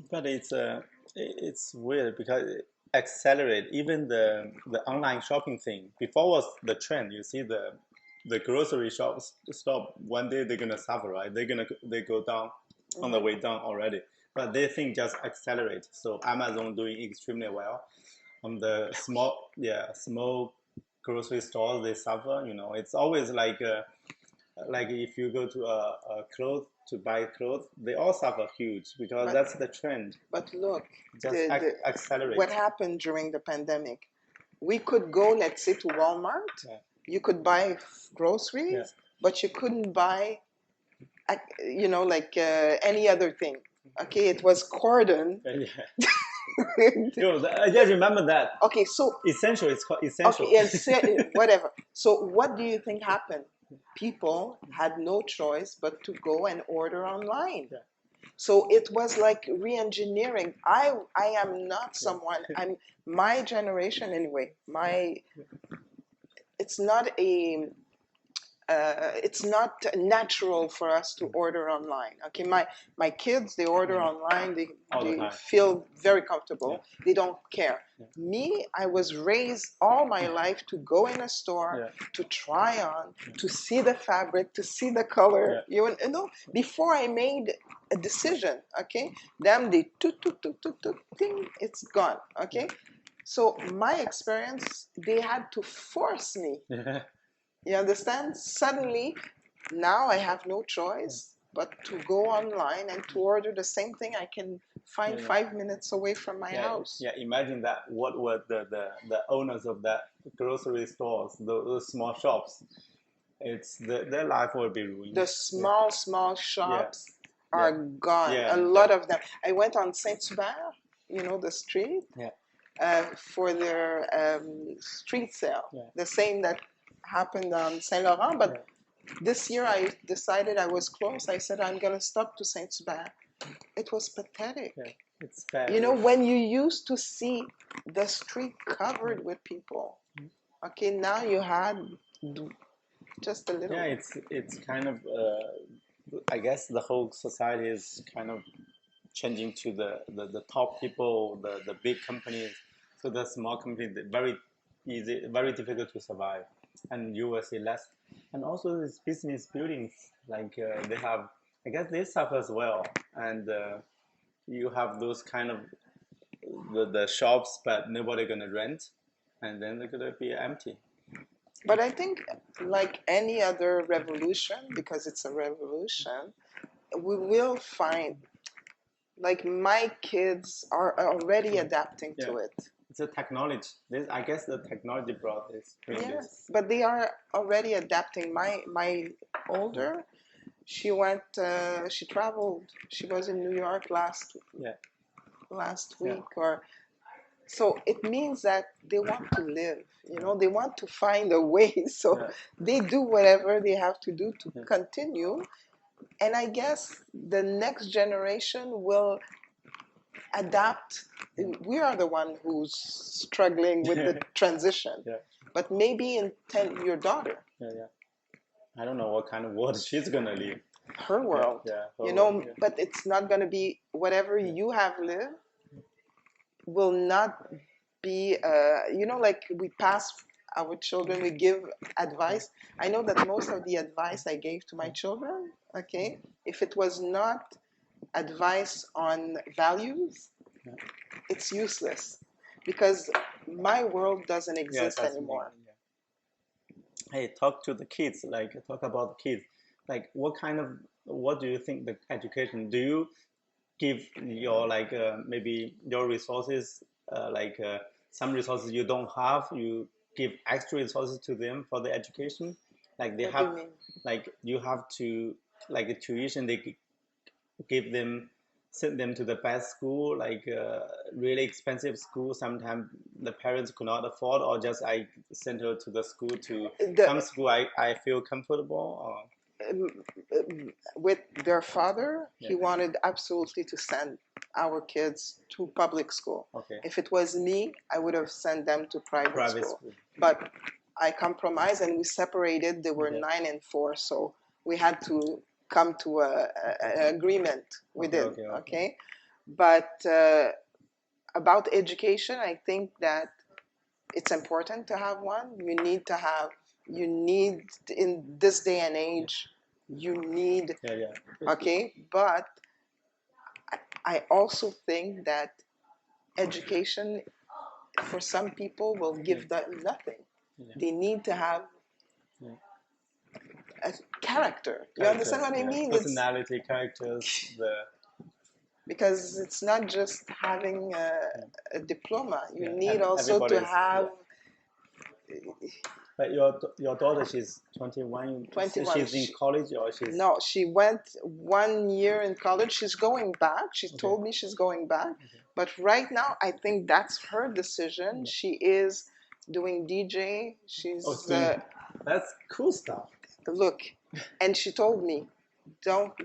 But it's weird because it accelerated even the online shopping thing. Before was the trend. You see the grocery shops stop one day, they're gonna suffer, right? They go down on the way down already. But they think just accelerate. So Amazon doing extremely well. The small grocery stores, they suffer. It's always like like if you go to a clothes to buy clothes, they all suffer huge because that's the trend. But look, Just accelerate. what happened during the pandemic? We could go, let's say, to Walmart. Yeah. You could buy groceries, Yeah. but you couldn't buy, any other thing. Okay, it was cordon. Yeah. Yo, I just remember that. Okay, so Essential. It's called essential. okay, whatever. So what do you think happened? People had no choice but to go and order online. Yeah. So it was like re-engineering. I am not someone. My generation anyway. It's not a it's not natural for us to order online. Okay, my kids, they order online. They feel very comfortable. Yeah. They don't care. Yeah. Me, I was raised all my life to go in a store, to try on, to see the fabric, to see the color. You know, before I made a decision. Okay, then they ting, it's gone. Okay, so my experience, they had to force me. You understand? Suddenly, now I have no choice but to go online and to order the same thing I can find 5 minutes away from my house. Yeah, imagine that. What were the owners of that grocery stores, those small shops? Their life will be ruined. The small shops are gone. A lot of them. I went on Saint-Hubert, the street, for their street sale. The same that happened on Saint Laurent, but this year I decided I was close. I said I'm gonna stop to Saint-Hubert. It was pathetic. It's bad. When you used to see the street covered with people, okay, now you had just a little. Yeah, it's kind of. I guess the whole society is kind of changing to the top people, the big companies. So the small companies, very easy, very difficult to survive, and you will see less. And also these business buildings, like they have, I guess they suffer as well. And you have those kind of the shops, but nobody gonna rent, and then they're gonna be empty. But I think, like any other revolution, because it's a revolution, we will find, like my kids are already adapting to it. It's a technology. I guess the technology brought this. Yes, but they are already adapting. My older, she traveled. She was in New York last week, or so it means that they want to live. They want to find a way. So they do whatever they have to do to continue. And I guess the next generation will adapt. We are the one who's struggling with the transition. But maybe in 10, your daughter. I don't know what kind of world she's gonna live. Her world. But it's not gonna be whatever you have lived will not be. Like we pass our children, we give advice. I know that most of the advice I gave to my children, okay, if it was not advice on values, it's useless because my world doesn't exist anymore. Hey, talk to the kids, talk about the kids. Like what do you think the education, do you give your maybe your resources, some resources you don't have, you give extra resources to them for the education? Like they have, like you have to, like a tuition, they give them, send them to the best school, really expensive school. Sometimes the parents could not afford, or just I send her to the school to some school I feel comfortable. Or with their father, he wanted absolutely to send our kids to public school. If it was me, I would have sent them to private school. But I compromised and we separated. They were 9 and 4, so we had to come to an agreement with it. Okay. But about education, I think that it's important to have one. You need in this day and age, you need. Okay. But I also think that education for some people will give them nothing. They need to have a character. You understand what I mean? Personality, characters, because it's not just having a diploma. You need and also to have. But your daughter, she's 21. 21. She's in college or she's... No, she went 1 year in college. She's going back. She told me she's going back. But right now, I think that's her decision. She is doing DJ. She's that's cool stuff. Look, and she told me, don't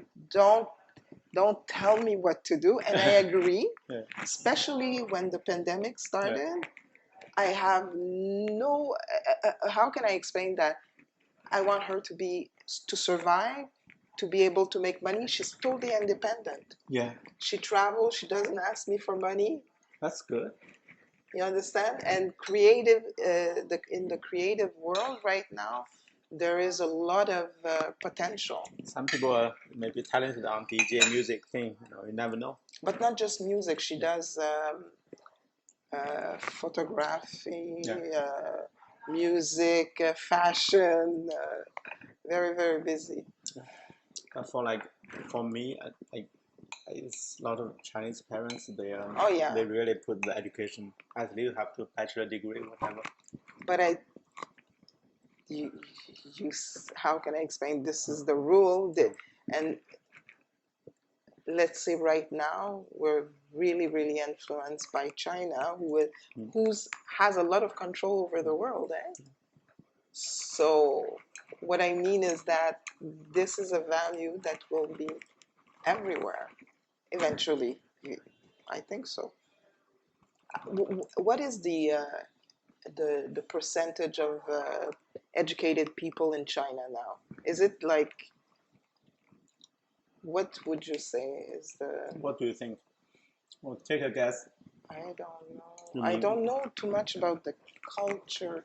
tell me what to do. And I agree, especially when the pandemic started. I have no, how can I explain that? I want her to survive, to be able to make money. She's totally independent. Yeah. She travels. She doesn't ask me for money. That's good. You understand? And creative, in the creative world right now, there is a lot of potential. Some people are maybe talented on DJ music thing. You never know. But not just music. She does photography, music, fashion. Very, very busy. For me, it's a lot of Chinese parents. They they really put the education. At least have to bachelor degree, whatever. But how can I explain? This is the rule, and let's say right now we're really, really influenced by China, who has a lot of control over the world. So what I mean is that this is a value that will be everywhere eventually. I think so. What is the percentage of educated people in China now? Is it like, what would you say is the... What do you think? Well, take a guess. I don't know. I don't know too much about the culture.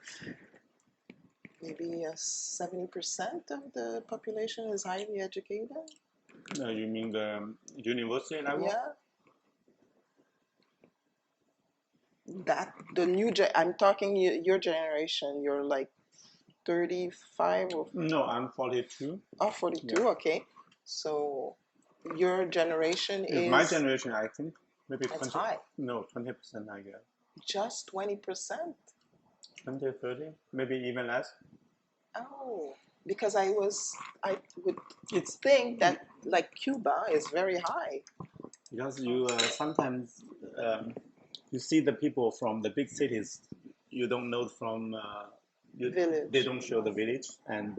Maybe 70% of the population is highly educated? You mean the university level? Yeah. I'm talking your generation. You're like 35 or... No, I'm 42. Oh, 42, yeah. Okay. So your generation is... My generation, I think, maybe that's 20. High. No, 20%, I guess. Just 20%? 20, 30, maybe even less. Oh, because I would think that like Cuba is very high. Because you sometimes you see the people from the big cities, you don't know from village. They don't show the village, and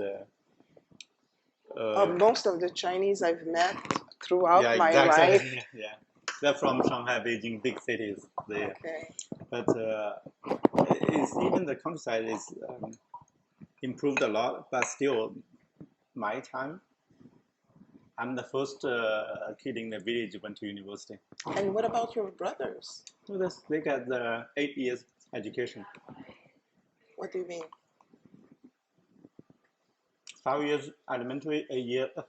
most of the Chinese I've met throughout my life. Yeah, they're from Shanghai, Beijing, big cities. Okay. But it's even the countryside is improved a lot, but still, my time, I'm the first kid in the village who went to university. And what about your brothers? They got the 8 years education. What do you mean? 5 years elementary,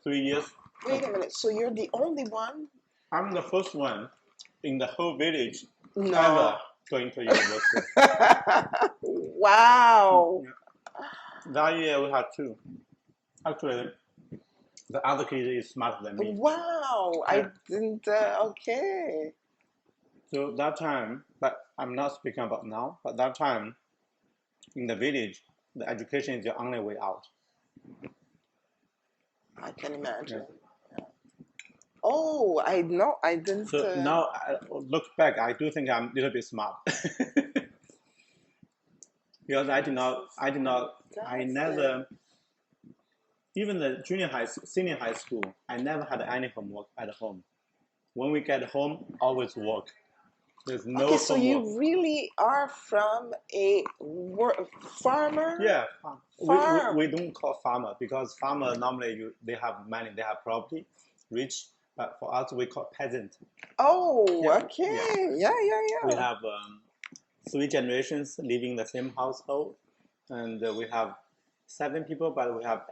3 years. Wait a minute. So you're the only one? I'm the first one in the whole village ever going to university. Wow. That year we had 2. Actually, the other kid is smarter than me. Wow. I didn't... okay. So that time, but I'm not speaking about now, but that time in the village, the education is the only way out. I can imagine. Yeah. Oh, I know. I didn't... So now, I look back, I do think I'm a little bit smart. Because I never, even the senior high school, I never had any homework at home. When we get home, always work. There's no homework. So you really are from a farmer? Yeah, we don't call farmer because farmer normally they have money, they have property, rich. But for us, we call peasant. Oh, okay. Yeah. We have 3 generations living in the same household, and we have 7 people, but we have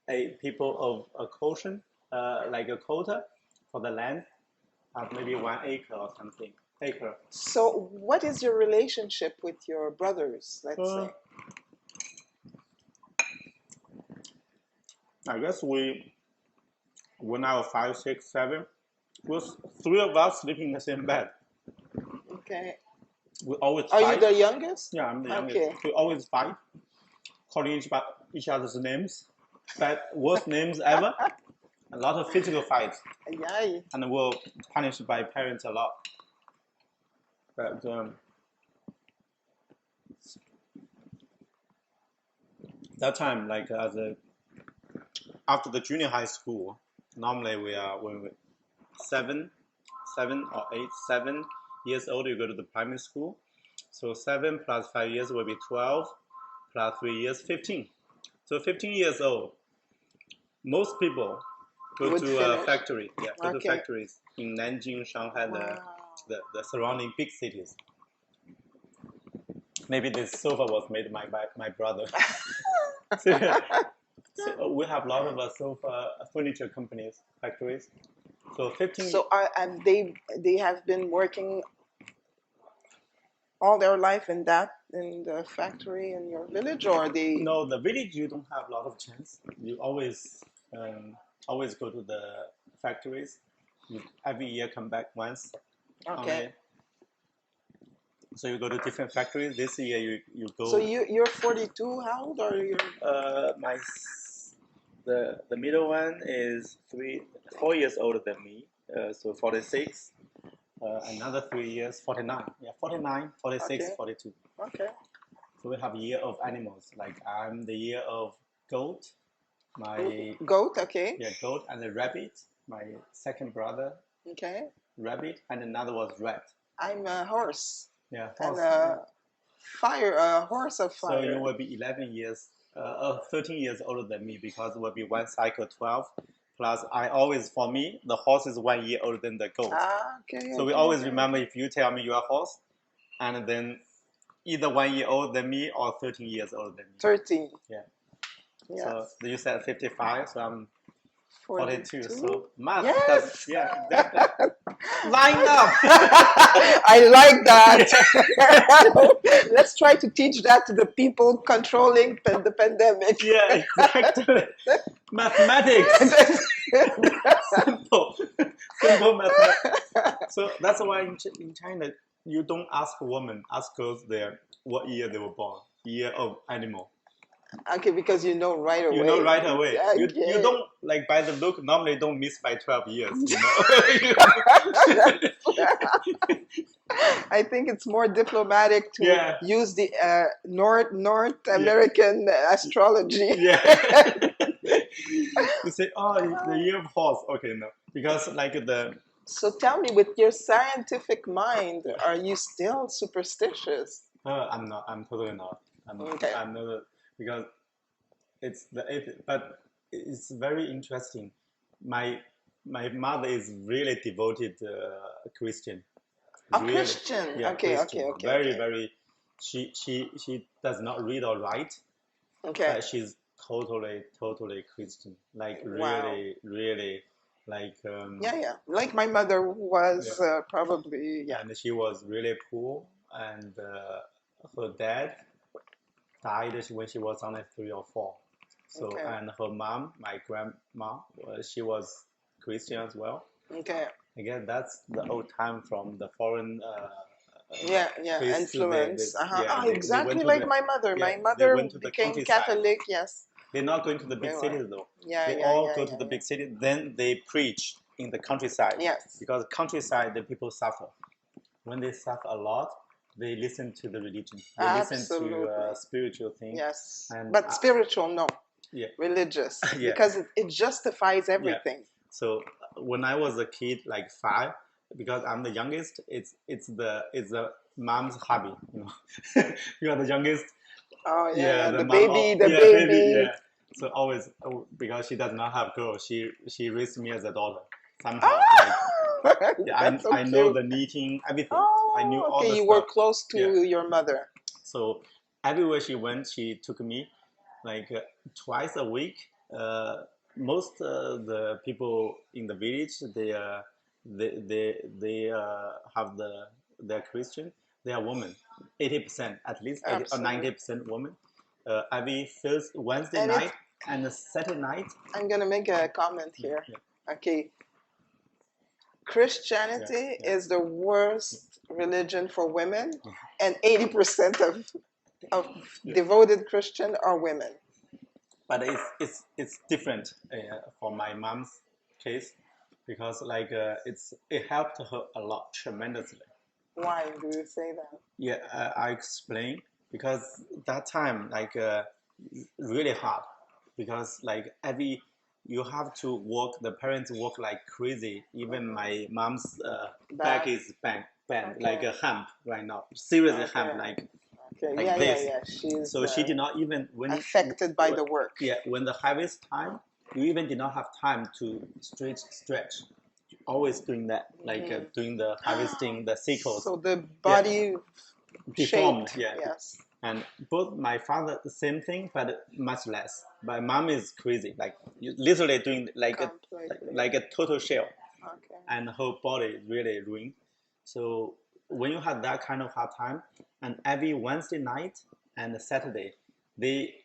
8 people of a quotient, like a quota for the land, maybe 1 acre or something. So what is your relationship with your brothers, let's say? I guess when I was 5, 6, 7, was three of us sleeping in the same bed. Okay. We always Are you fight. the youngest? Yeah, I'm the youngest. Okay. We always fight, calling each other's names, worst names ever. A lot of physical fights, Yay. and we're punished by parents a lot. But that time, like after the junior high school, normally when we 7, 7 old, you go to the primary school. So 7 plus 5 years will be 12, plus 3 years, 15. So 15 years old, most people go Would to a finish. factory. Yeah, go to Okay. factories in Nanjing, Shanghai, Wow. the surrounding big cities. Maybe this sofa was made by my brother. So we have a lot of sofa furniture companies, factories. So 15. So and they have been working all their life in the factory in your village, or they? No, the village you don't have a lot of chance. You always go to the factories. You every year come back once. Okay. Only. So you go to different factories. This year you go. So you're 42. How old are you? The middle one is 4 years older than me. So 46. Another 3 years, 49. Yeah, 49, 46, Okay. 42. Okay. So we have year of animals. Like I'm the year of goat. My Goat. Okay. yeah, goat and a rabbit. My second brother, Okay. rabbit, and another was rat. I'm a horse. Yeah, And horse. a horse of So fire. you will be 13 years older than me because it will be one cycle 12. Plus, for me, the horse is 1 year older than the goat. Okay. So we always remember if you tell me you are a horse, and then either 1 year older than me or 13 years older than me. 13. Yeah. Yes. So you said 55, so I'm 42. So math. Yes. Yeah, exactly. Line up. I like that. Let's try to teach that to the people controlling the pandemic. Yeah, exactly. Mathematics. Simple mathematics. So that's why in China you don't ask women, ask girls what year they were born, year of animal. Okay, because you know right away. You know right away. Okay. You don't, like, by the look, normally don't miss by 12 years, you know. I think it's more diplomatic to use the North American astrology. Yeah. You say, oh, it's the year of horse. Okay, no. Because like So tell me, with your scientific mind, are you still superstitious? I'm not. I'm totally not. I'm not, because but it's very interesting. My mother is really devoted Christian. A Really, Christian. yeah, Okay. Christian. Very. She does not read or write. Okay. But she's totally Christian. Like Wow. really, like. Like my mother was probably. Yeah. And she was really poor, and her dad died when she was only 3 or 4. So and her mom, my grandma, she was Christian as well. Okay. Again, that's the old time from the foreign. Influence. Exactly like my mother. My mother became Catholic. Yes. They're not going to the big cities though. They all go to the big city. Then they preach in the countryside. Yes. Because countryside, the people suffer. When they suffer a lot, they listen to the religion. They listen to spiritual things. Yes. But spiritual, no. Yeah. Religious. Because it justifies everything. Yeah. So when I was a kid, like 5, because I'm the youngest, it's the mom's hobby, you know. You are the youngest. Oh yeah. The baby. Baby. So always, because she does not have girls, she raised me as a daughter somehow. I know the knitting, everything. I knew all the stuff. You were close to your mother. So everywhere she went, she took me, like twice a week. Most the people in the village, they have they're Christian. They are women, 80% at least, 80 or 90% women. Every Wednesday night. and the Saturday night. I'm gonna make a comment here. Yeah. Okay, Christianity Yeah. is the worst religion for women, and 80% of devoted Christian are women. But it's different for my mom's case because like it helped her a lot tremendously. Why do you say that? Yeah, I explain because that time like really hard because like every you have to work. The parents work like crazy. Even my mom's back is bent like Okay. a hump right now. Seriously Okay. hump like Okay. like Yeah, this. yeah, yeah. She's So she did not even affected by the work. Yeah, when the harvest time, you even did not have time to stretch. Always doing that, like doing the harvesting, the sickles. So the body deformed. shaped. Yeah. Yes. And both my father the same thing, but much less. My mom is crazy, like literally doing like a total shell, Okay. and her body is really ruined. So when you have that kind of hard time, and every Wednesday night and Saturday, they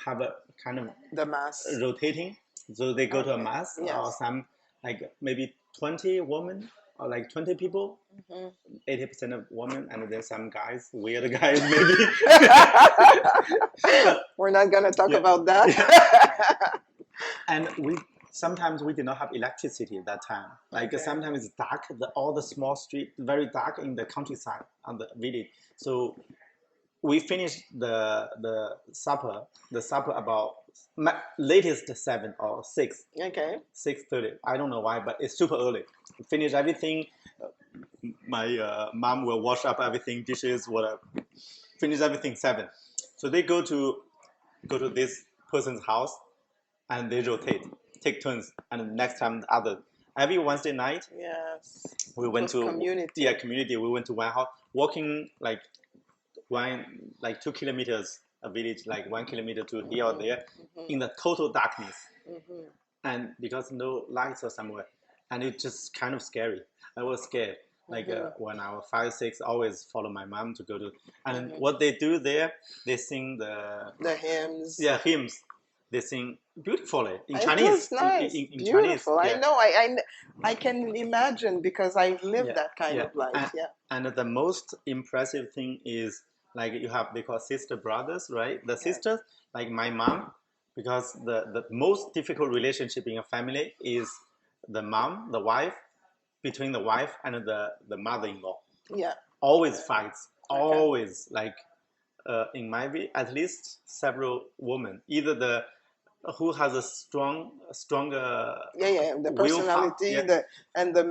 have a kind of The mass. rotating. So they go to a mass Yes. or some like maybe 20 women or like 20 people. 80% of women, and then some guys, weird guys maybe. We're not gonna talk about that. And sometimes we did not have electricity at that time. Like sometimes it's dark. All the small street very dark in the countryside on the village. So we finished the supper about latest 7 or 6. Okay. 6:30. I don't know why, but it's super early. Finish everything. My mom will wash up everything, dishes, whatever. Finish everything 7. So they go to this person's house, and they rotate, take turns, and next time the other. Every Wednesday night, yes, we went to community. Community. We went to one house, walking like 2 kilometers a village, like 1 kilometer to here or there, in the total darkness, and because no lights or somewhere, and it's just kind of scary. I was scared. Like when I was 5, 6, always follow my mom to go to. And what they do there, they sing the hymns. Yeah, hymns. They sing beautifully in It Chinese. was nice, in beautiful. Chinese, I know. I can imagine because I've lived that kind of life. And the most impressive thing is like they call sister brothers, right? The sisters, like my mom, because the most difficult relationship in a family is the mom, the wife, between the wife and the mother-in-law. Yeah. Always fights. Always like in my view, at least several women, either the who has a stronger the personality, and the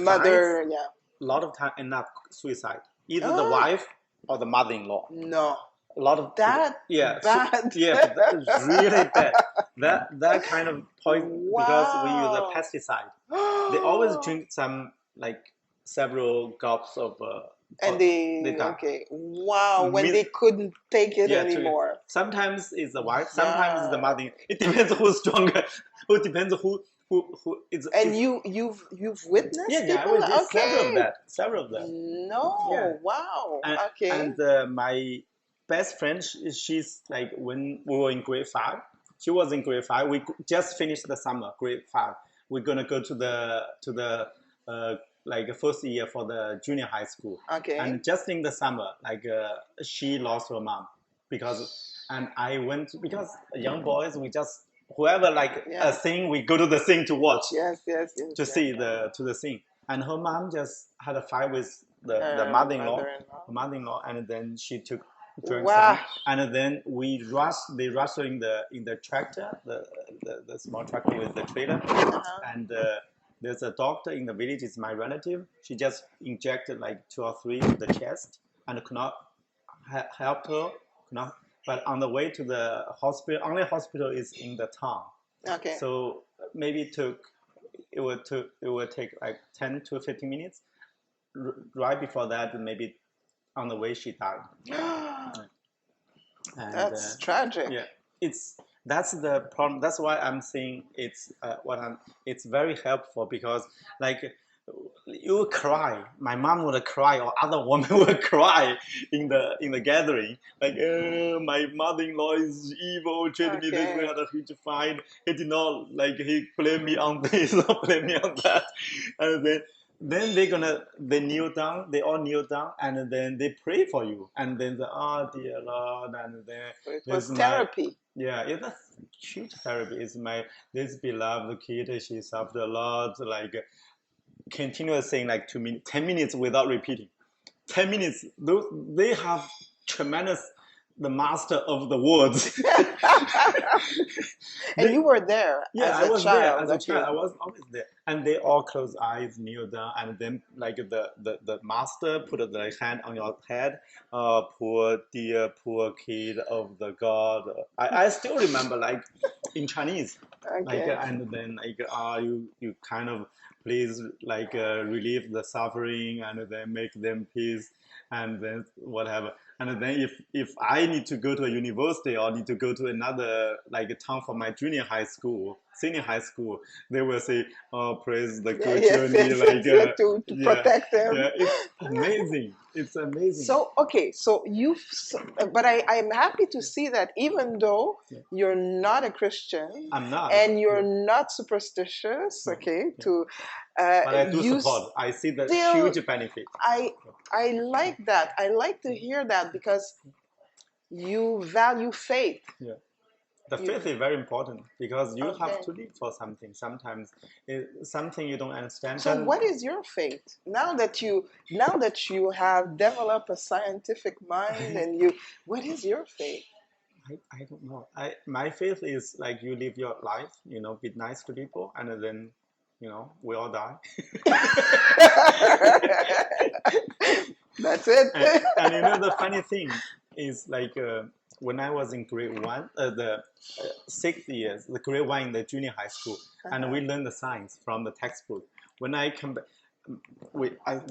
mother, fights, a lot of time end up suicide, either the wife or the mother-in-law. No, a lot of that bad. That is really bad. That kind of poison, because we use a pesticide. They always drink some like several gulps of and they wow, when they couldn't take it anymore. Sometimes it's the wife, sometimes it's the mother. It depends who's stronger. Who depends who is. And you've witnessed people? Several of them. No, wow. And my best friend, she's like, when we were in grade 5, she was in grade 5. We just finished the summer, grade 5. We're gonna go to the like first year for the junior high school. And just in the summer, like she lost her mom and I went because young boys, we just whoever like a thing, we go to the thing to watch. To see the thing. And her mom just had a fight with the mother-in-law, and then she took drugs. And then they rushed her in the tractor, the small tractor with the trailer. And there's a doctor in the village, is my relative. She just injected like 2 or 3 to the chest and could not help her. But on the way to the hospital, only hospital is in the town. So maybe it would take like 10 to 15 minutes. Right before that, maybe on the way she died. And, that's tragic. That's the problem. That's why I'm saying it's very helpful, because like you would cry. My mom would cry, or other women would cry in the gathering. Like, my mother-in-law is evil, treated me this way, Okay. had a huge fight. He did not like he blamed me on this or blamed me on that, and then they kneel down. They all kneel down, and then they pray for you, and then oh dear Lord, and then So it there's was my therapy. yeah, that's huge therapy. It's my this beloved kid. She suffered a lot, like continuous saying like 2 minutes, 10 minutes without repeating. 10 minutes. They have tremendous the master of the words. And you were there Yeah, as I a was there child. as a Okay. child. I was always there, and they all close eyes, kneel down, and then like the master put the hand on your head. Poor dear, poor kid of the God. I still remember like in Chinese, like Okay. and then like you kind of please like relieve the suffering and then make them peace and then whatever. And then if I need to go to a university or need to go to another like a town for my junior high school, senior high school, they will say, "Oh, praise the Yeah, good yes, journey." yes, Like, yes, to yeah, protect them. yeah, it's amazing. It's amazing. So, okay, so but I'm happy to see that even though Yeah. you're not a Christian I'm not. and you're Yeah, not superstitious, yeah, okay, yeah. to But I do you support. I see the still, huge benefit. I, I like that. I like to hear that because you value faith. Yeah. The You, faith is very important because you have okay. to live for something. Sometimes it's something you don't understand. So, Then what is your faith now that you have developed a scientific mind and you, what is your faith? I don't know. My faith is like you live your life, be nice to people, and then, we all die. That's it. And the funny thing is like when I was in grade one, the 6 years, the grade one in the junior high school, and we learned the science from the textbook. When I come back,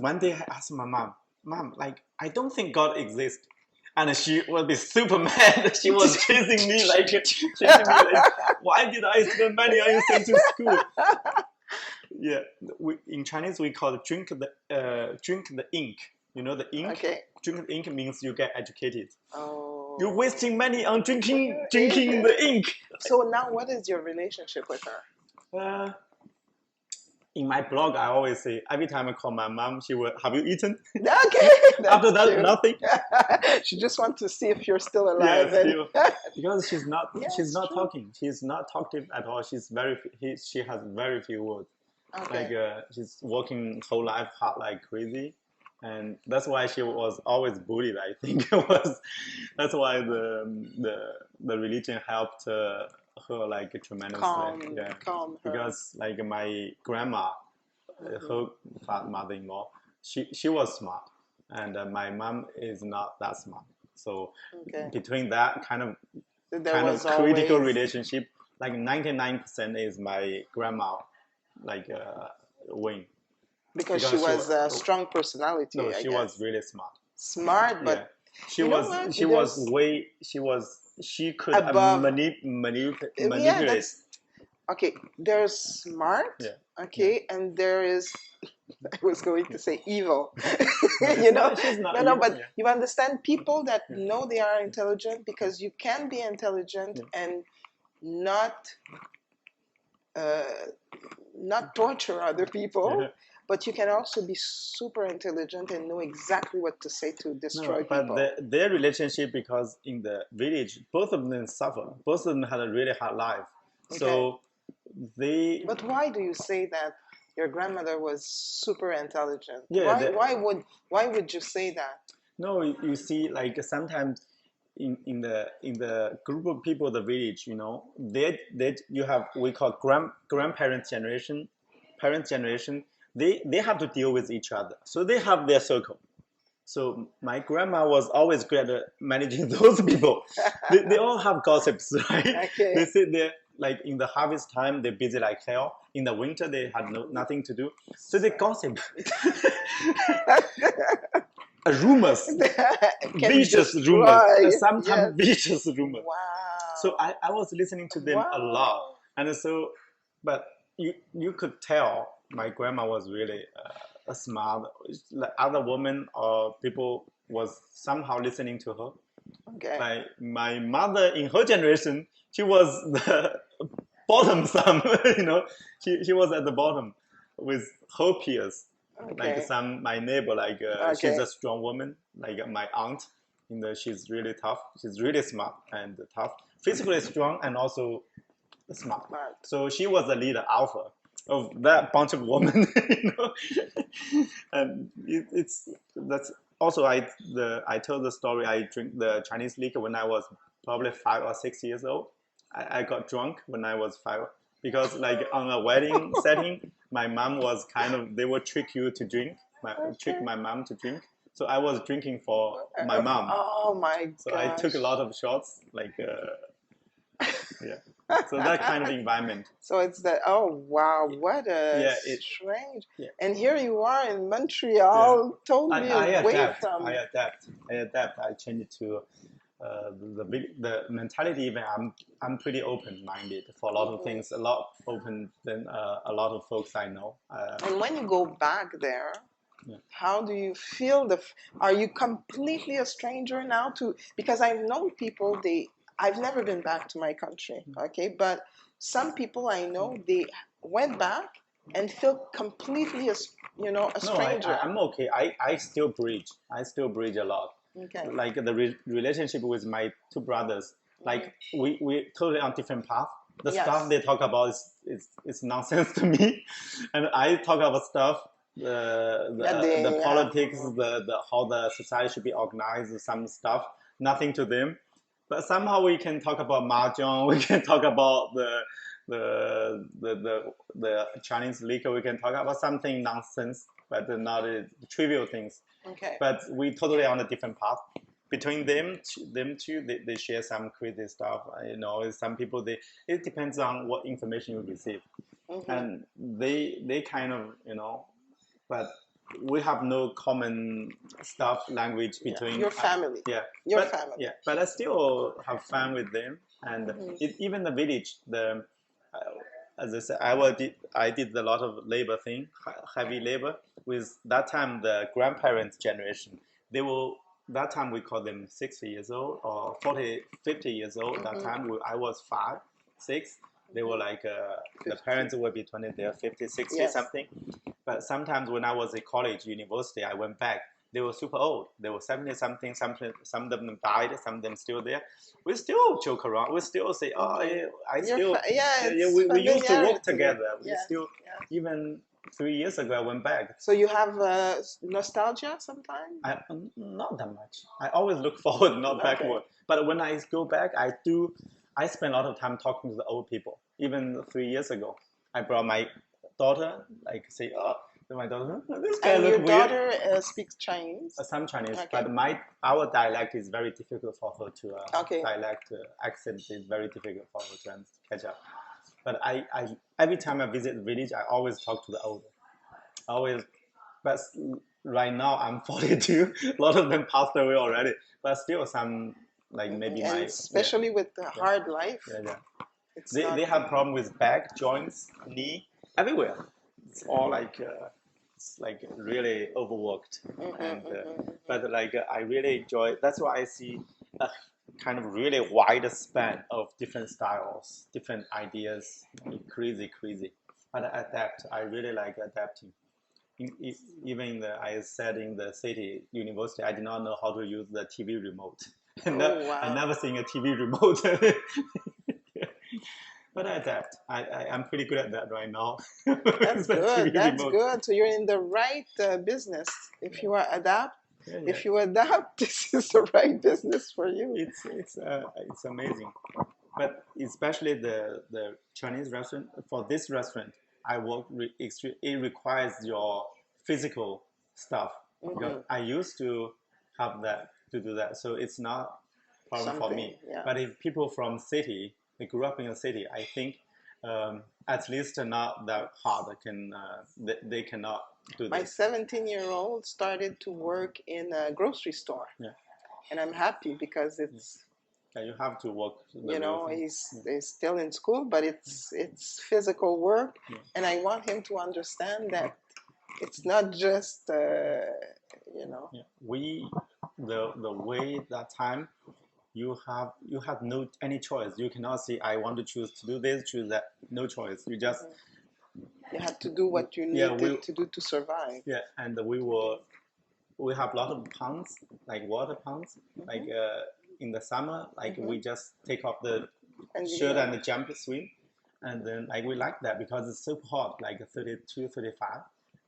one day I asked my mom, like I don't think God exists. And she will be super mad. She was chasing me like, why did I spend money on you sent to school? Yeah, in Chinese we call it drink the ink. You know the ink. Okay. Drink the ink means you get educated. Oh. You're wasting money on drinking the ink. So now, what is your relationship with her? In my blog, I always say every time I call my mom, she will, have you eaten? Okay. After that, cute. nothing. She just wants to see if you're still Yeah, alive. still. Because she's not Yeah, she's it's not true. talking. She's not talkative at all. She has very few words. Okay. Like she's working whole life hard like crazy, and that's why she was always bullied. I think it was. That's why the religion helped her like tremendously. Yeah, Calm her. because like my grandma, her mother-in-law, she was smart, and my mom is not that smart. So Okay. between that There kind of was critical always, relationship, like 99% is my grandma, like win. because she was a strong personality, No, I she guess. was really smart. Smart, Yeah, but she you know was what? she was way she could Above. Yeah, manipulate. that's okay. There's smart, Yeah. okay, and there is. I was going to say evil. No, You know, she's not no, evil, but yeah. you understand people that Yeah. know they are intelligent, because you can be intelligent Yeah. and not uh, not torture other people, Yeah. but you can also be super intelligent and know exactly what to say to destroy No, but people. their relationship, because in the village, both of them suffer. Both of them had a really hard life. Okay. So they. But why do you say that your grandmother was super intelligent? Yeah, Why would you say that? no, you see, like sometimes in the group of people, the village, they you have we call grandparents generation, parents generation. They have to deal with each other, so they have their circle. So my grandma was always good at managing those people. They all have gossips, right? Okay. They sit there like in the harvest time, they're busy like hell. In the winter, they had nothing to do, so they gossip. Rumors, Can vicious destroy. rumors, sometimes Yes. vicious rumors. Wow. So I was listening to them a lot, Wow. and so, but you could tell my grandma was really smart. Like other women or people was somehow listening to her. Okay. My mother in her generation, she was the bottom some, she was at the bottom with her peers. Like Okay. my neighbor, she's Okay. a strong woman, like my aunt, she's really tough. She's really smart and tough, physically strong and also smart. Smart. So she was the leader alpha of that bunch of women, and it's that's also I told the story. I drink the Chinese liquor when I was probably 5 or 6 years old. I got drunk when I was 5 because like on a wedding setting, my mom was they would trick you to drink, trick my mom to drink. So I was drinking for my mom. Oh my So gosh. I took a lot of shots, yeah. So that kind of environment. So it's that. Oh wow, what a Yeah, strange. yeah. And here you are in Montreal, totally I away adapt. from. I adapt. I adapt. I change it to the mentality. Even I'm pretty open minded for a lot of things. A lot open than a lot of folks I know. And when you go back there, Yeah. how do you feel? Are you completely a stranger now to? Because I know people. I've never been back to my country. Okay, but some people I know they went back and feel completely a No, stranger. I'm okay. I still bridge. I still bridge a lot. Okay. Like the relationship with my two brothers, like we totally on different path. The Yes. stuff they talk about is nonsense to me, and I talk about stuff the politics, the how the society should be organized, some stuff, nothing to them. But somehow we can talk about mahjong. We can talk about the Chinese liquor. We can talk about something nonsense, but not trivial things. Okay. But we totally on a different path. Between them two, they share some crazy stuff. Some people it depends on what information you receive, and they kind of but we have no common stuff language between your family. Your family. Yeah, but I still have fun with them, and even the village. As I said, I did a lot of labor thing, heavy labor with that time the grandparents generation. They will that time we call them 60 years old or 40, 50 years old. That time I was 5, 6. They were like the parents would be 20, they're 50, 60 Yes. something. But sometimes when I was at college, university, I went back. They were super old. They were 70 something. Some of them died. Some of them still there. We still joke around. We still say, "Oh, I still." We used to work together. We still, even 3 years ago, I went back. So you have nostalgia sometimes? Not that much. I always look forward, not backward. But when I go back, I spend a lot of time talking to the old people. Even 3 years ago, I brought my daughter, say, "Oh, my daughter, this guy And look your weird." daughter speaks Chinese? Some Chinese, Okay. but our dialect is very difficult for her to. Okay. Dialect accent is very difficult for her to catch up. But I every time I visit the village, I always talk to the older. Always, but right now I'm 42. A lot of them passed away already, but still some maybe And especially with the hard life. Yeah. It's They have problem with back joints, knee, everywhere. It's all it's really overworked. But I really enjoy. That's why I see a kind of really wide span of different styles, different ideas, crazy. But I adapt. I really like adapting. Even I said in the city university, I did not know how to use the TV remote. wow. I never seen a TV remote. But I adapt. I'm pretty good at that right now. That's good. That's good. So you're in the right business. If you are if you adapt, this is the right business for you. It's amazing. But especially the Chinese restaurant, for this restaurant, I work. It requires your physical stuff. Because I used to have that to do that, so it's not a problem for me. Yeah. But if people from city, they grew up in a city, I think at least not that hard. They cannot do My this. 17-year-old started to work in a grocery store. Yeah. And I'm happy because Yeah, you have to walk the You know, real thing. he's still in school, but it's physical work, Yeah. and I want him to understand that it's not just you know. Yeah. The way that time you have no any choice. You cannot say I want to choose to do this, choose that. No choice. You just You had to do what you yeah needed to do to survive. yeah, and we have a lot of ponds, like water ponds, like in the summer, like we just take off the And shirt and jump swim, and then like we like that because it's super hot, like 32, 35,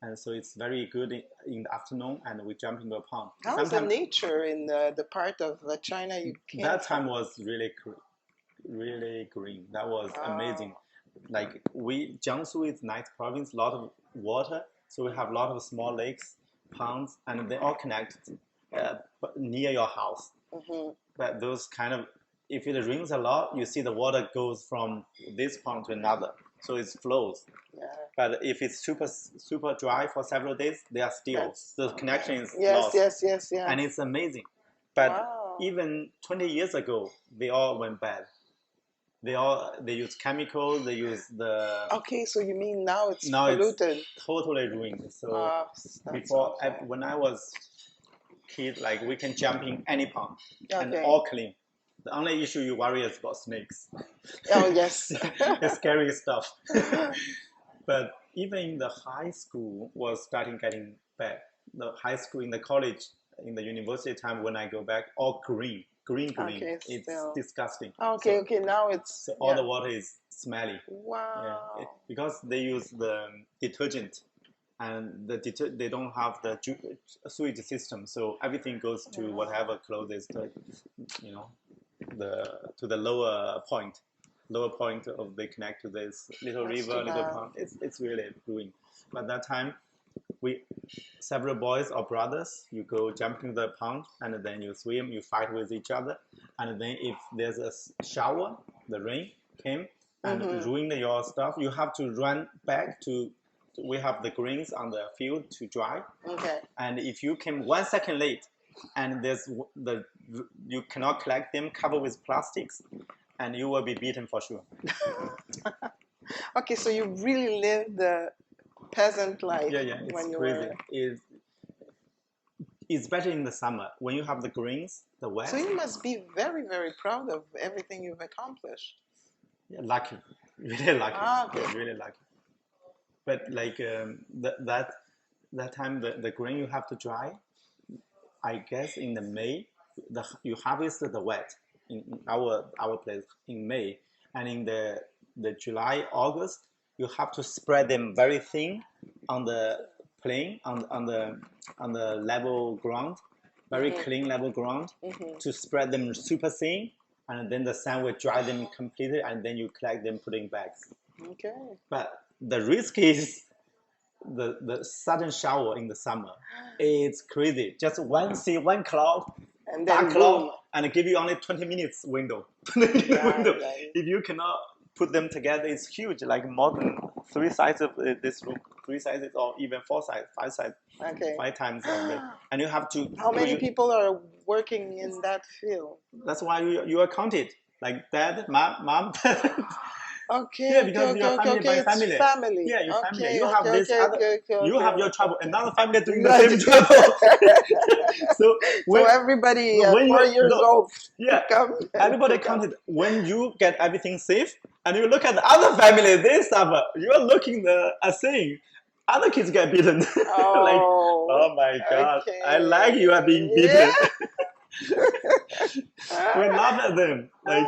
and so it's very good in the afternoon, and we jump into a pond. how's the nature in the part of China you came That from? time was really green. That was Wow. amazing. Like Jiangsu is nice province, lot of water, so we have a lot of small lakes, ponds, and they all connect near your house. But those kind of, if it rains a lot, you see the water goes from this pond to another, so it flows. Yeah. But if it's super dry for several days, they are still the connection is lost. Yes. And it's amazing. But Wow. even 20 years ago, they all went bad. They use chemicals. They use the Okay, so you mean now it's now polluted? it's totally ruined. So That's before awful. when I was kid, like we can jump in any pond and Okay. all clean. The only issue you worry is about snakes. Oh yes. It's scary stuff. But even in the high school was starting getting bad. The high school, in the college, in the university time when I go back, all green. Okay, It's still. disgusting. Okay, now it's So all the water is smelly. wow. Yeah, because they use the detergent, and they don't have the sewage system, so everything goes to whatever closest, you know, to the lower point of they connect to this little That's river, too little bad. pond. It's really ruined. But that time, we several boys or brothers, you go jump into the pond and then you swim, you fight with each other, and then if there's a shower, the rain came and ruined your stuff, you have to run back to. We have the greens on the field to dry. Okay. And if you came 1 second late, and you cannot collect them, covered with plastics, and you will be beaten for sure. Okay, so you really lived the peasant life. Yeah, it's when you crazy. were. It's better in the summer when you have the greens, the wet. So you must be very, very proud of everything you've accomplished. Yeah, lucky, really lucky. Okay. Yeah, really lucky. But like that time, the grain you have to dry. I guess in the May, you harvest the wet in our place in May, and in the July, August, you have to spread them very thin on the plain on the level ground, very clean level ground, to spread them super thin, and then the sun will dry them completely, and then you collect them, put in bags. Okay. But the risk is the sudden shower in the summer. It's crazy. Just one cloud, And dark then cloud, boom. and give you only 20 minutes window. 20 minute window. Right. If you cannot put them together, it's huge. Like more than 3 sides of this room, 3 sizes, or even 4 sides, 5 sides, Okay. 5 times of it. And you have to. How many people are working in that field? That's why you are counted. Like dad, mom. Okay. Yeah, because you're family by family. It's family. Yeah, your family. Okay, You have this other. You have your okay. trouble. Another family doing the same trouble. So everybody when 4 years old. yeah, come. everybody counted. When you get everything safe, and you look at the other family, they suffer. You are looking saying, other kids get beaten. Like, oh my God, okay. I like you are being beaten. We laugh at them. Like,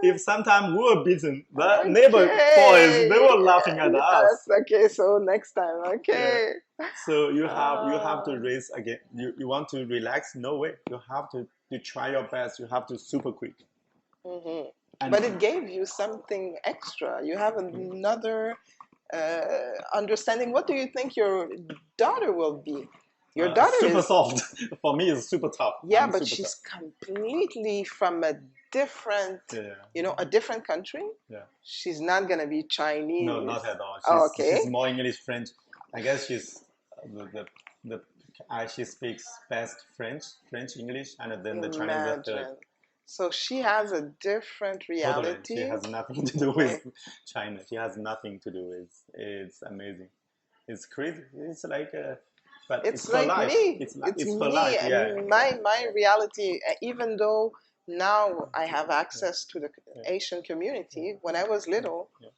if sometimes we were beaten, the neighbor boys, they were laughing at us. Okay, so next time, okay. Yeah. So you have to race again. You want to relax? No way. You have to try your best. You have to super quick. But it gave you something extra. You have another understanding. What do you think your daughter will be? Your daughter super is soft. For me, it's super tough. Yeah, but she's completely from a different, a different country. Yeah. She's not gonna be Chinese. No, not at all. She's more English, French. I guess she's she speaks best French, English, and then the Chinese the third. So she has a different Totally, she reality. has nothing to do Okay. with China. She has nothing to do with. It's amazing. It's crazy. It's like, but it's It's her like life. me. It's It's it's her me life. Yeah, and my reality. Even though now I have access to the yeah, Asian yeah, community, when I was little, yeah.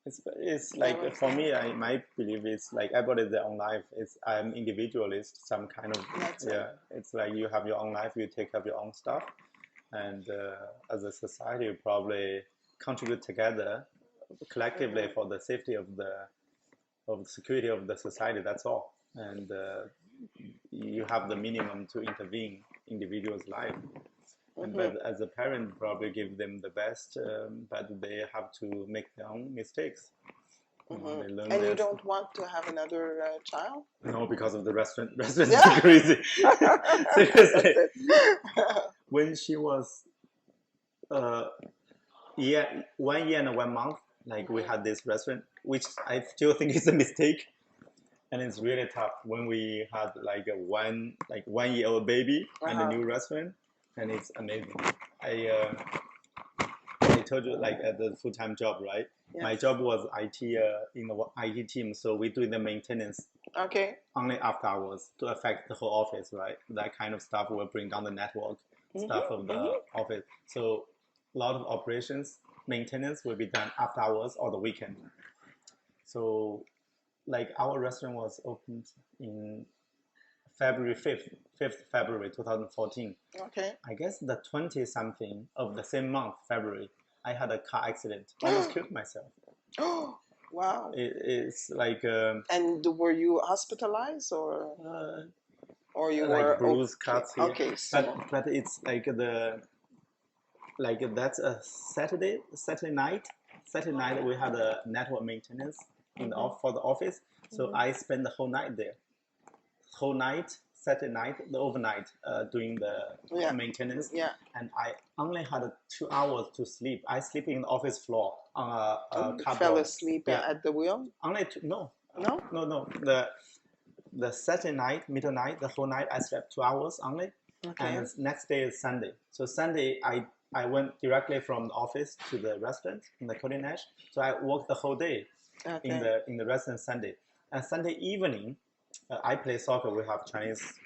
It's I like was for me, my belief is like everybody their own life. It's I'm individualist. Some kind of that's it. yeah. It's like you have your own life. You take care of your own stuff, and as a society, you probably contribute together collectively for the safety of the security of the society. That's all. And you have the minimum to intervene individual's life. And Mm-hmm. but as a parent, probably give them the best, but they have to make their own mistakes. Mm-hmm. They learn And you this. don't want to have another child? No, because of the restaurant. Restaurant is Yeah, crazy. that's Seriously, it. when she was uh, yeah 1 year and 1 month, like we Mm-hmm. had this restaurant, which I still think is a mistake, and it's really tough when we had like a 1 year old baby and a Uh-huh. new restaurant, and it's amazing. I told you like at the full time job, right? My Yes. job was IT in the IT team, so we do the maintenance Okay. only after hours to affect the whole office, right? That kind of stuff will bring down the network stuff of Mm-hmm. the Mm-hmm. office. So a lot of operations maintenance will be done after hours or the weekend. So like our restaurant was opened in February 5th February 2014. Okay. I guess the 20 something of the same month, February, I had a car accident, almost killed myself. Oh, wow. It's like And were you hospitalized or you like were bruise okay? cuts here, Okay, so but it's like that's a Saturday night we had a network maintenance in the mm-hmm. for the office, so Mm-hmm. I spent the whole night there, whole night, Saturday night, the overnight, doing the Yeah, maintenance, yeah. and I only had 2 hours to sleep. I sleep in the office floor on a Fell cardboard. asleep Yeah, at the wheel? only no, No? no. The Saturday night, middle night, the whole night I slept 2 hours only, and Okay. the next day is Sunday. So Sunday I went directly from the office to the restaurant in the Coding Ash. So I worked the whole day Okay. in the restaurant Sunday. And Sunday evening, I play soccer. We have Chinese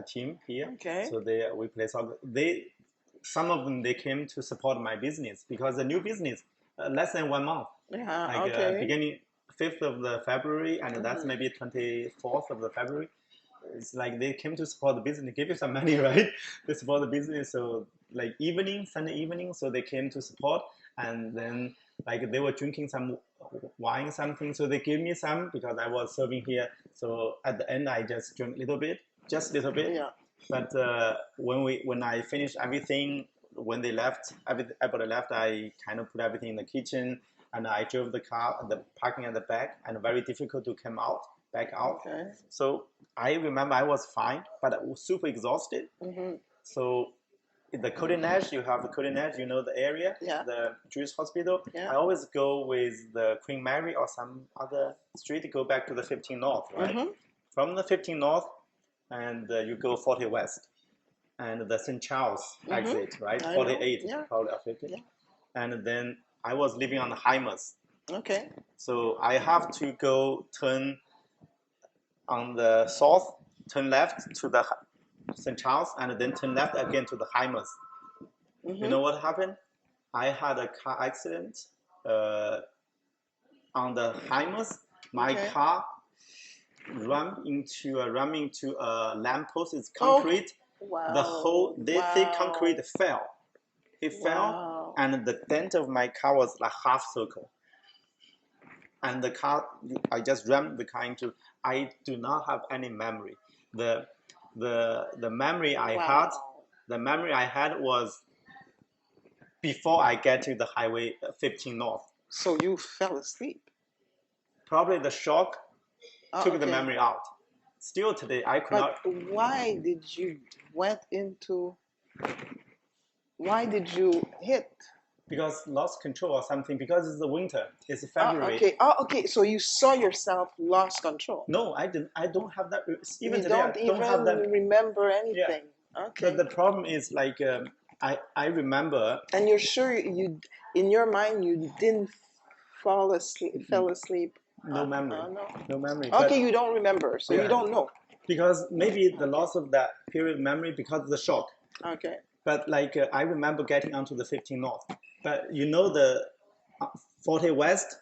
team here, Okay. so we play soccer. Some of them they came to support my business because the new business less than 1 month, Yeah, like okay. beginning 5th of the February, and that's Mm-hmm. maybe 24th of the February. It's like they came to support the business, give you some money, right? They support the business. So like evening, Sunday evening, so they came to support, and then like they were drinking some wine, something, so they gave me some because I was serving here. So at the end, I just drank a little bit, just a little bit. Yeah. But when I finished everything, when they left, everybody left, I kind of put everything in the kitchen, and I drove the car, the parking at the back, and very difficult to come out, back out. Okay. So I remember I was fine, but I was super exhausted. Mm-hmm. So in the Coding you have the Coding you know the area, Yeah. the Jewish hospital. Yeah. I always go with the Queen Mary or some other street to go back to the 15 North, right? Mm-hmm. From the 15 North, and you go 40 West, and the St. Charles Mm-hmm. exit, right? I know. 48, Yeah. probably or 50. Yeah. And then I was living on the Hymas. Okay. So I have to go turn on the south, turn left to the St. Charles, and then turn left again to the Hymas. You Mm-hmm. know what happened? I had a car accident uh, on the Hymas. My Okay. car rammed into a lamppost. It's Oh, concrete. The wow. whole this thick Wow. concrete fell. It fell, Wow. and the dent of my car was like half circle. And the car, I just rammed the car into. I do not have any memory. The the memory I had, Wow. the memory I had was before I get to the highway 15 north. So you fell asleep. Probably the shock Oh, took the okay. memory out. Still today, I could But not. why did you went into? Why did you hit? Because lost control or something, because it's the winter, it's Oh, February. okay. Oh, okay. So you saw yourself lost control. No, I don't have that. Even You today, I don't don't have even that. remember Yeah. anything. But Okay. the problem is like I remember. And you're sure in your mind, you didn't fell asleep? No memory. No. No memory. Okay, But you don't remember, so you don't know. because maybe the loss of that period memory because of the shock. Okay. But like I remember getting onto the 15 North. But you know the 40 West,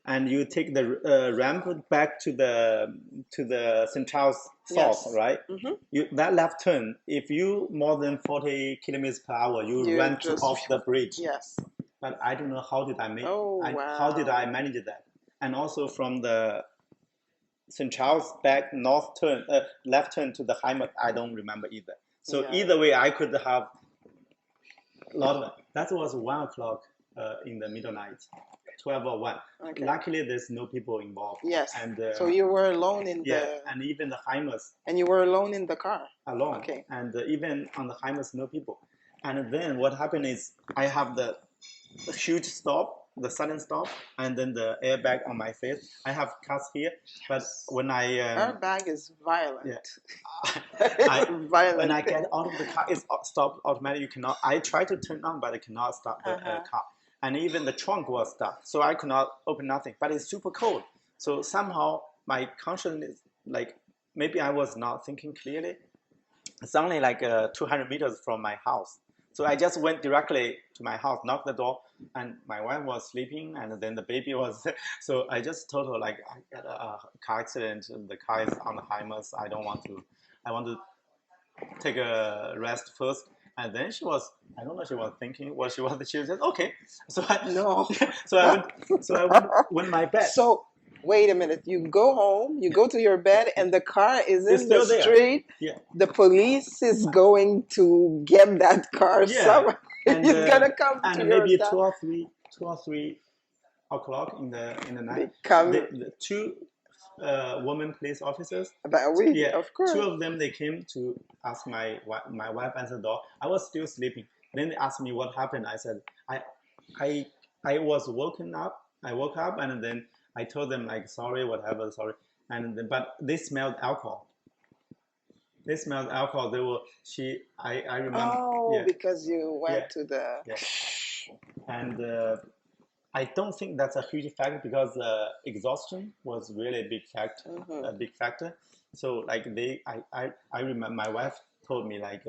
and you take the ramp back to the St. Charles South, Yes. right? Mm-hmm. That left turn, if you more than 40 kilometers per hour, you run off the bridge. Yes. But I don't know how did I make. Wow. How did I manage that? And also from the St. Charles back north turn, left turn to the Heimat, I don't remember either. So either way, I could have a lot of. That was 1 o'clock in the middle night, 12 or 1. Okay. Luckily, there's no people involved. Yes. And so you were alone in the. And even the Heimas. And you were alone in the car. Alone. Okay. And even on the Heimas, no people. And then what happened is I have the huge stop, the sudden stop, and then the airbag on my face. I have cuts here, but when I airbag is violent. Yeah. Violent. When I get out of the car, it's stopped automatically. You cannot. I try to turn on, but I cannot stop the car. And even the trunk was stuck, so I could not open nothing. But it's super cold, so somehow my consciousness, like maybe I was not thinking clearly. It's only like 200 meters from my house. So I just went directly to my house, knocked the door, and my wife was sleeping, and then the baby was. So I just told her, like, I got a car accident. The car is on the Heimas. I want to take a rest first. And then she was, I don't know, she was thinking what she was. She was just okay. So I went my bed. So wait a minute. You go home. You go to your bed, and the car is in the street. Yeah. The police is going to get that car. Yeah. And he's gonna come and to maybe your 2 or 3 o'clock in the night. The 2 women police officers. Of course. 2 of them, they came to ask my wife answered the door. I was still sleeping. Then they asked me what happened. I said I was woken up. I woke up, and then I told them, like, sorry, whatever, sorry. And then, but they smelled alcohol. They smelled alcohol. They were I remember. Oh, because you went to the. Yeah. And I don't think that's a huge factor because exhaustion was really a big factor. A big factor. So like I remember my wife told me, like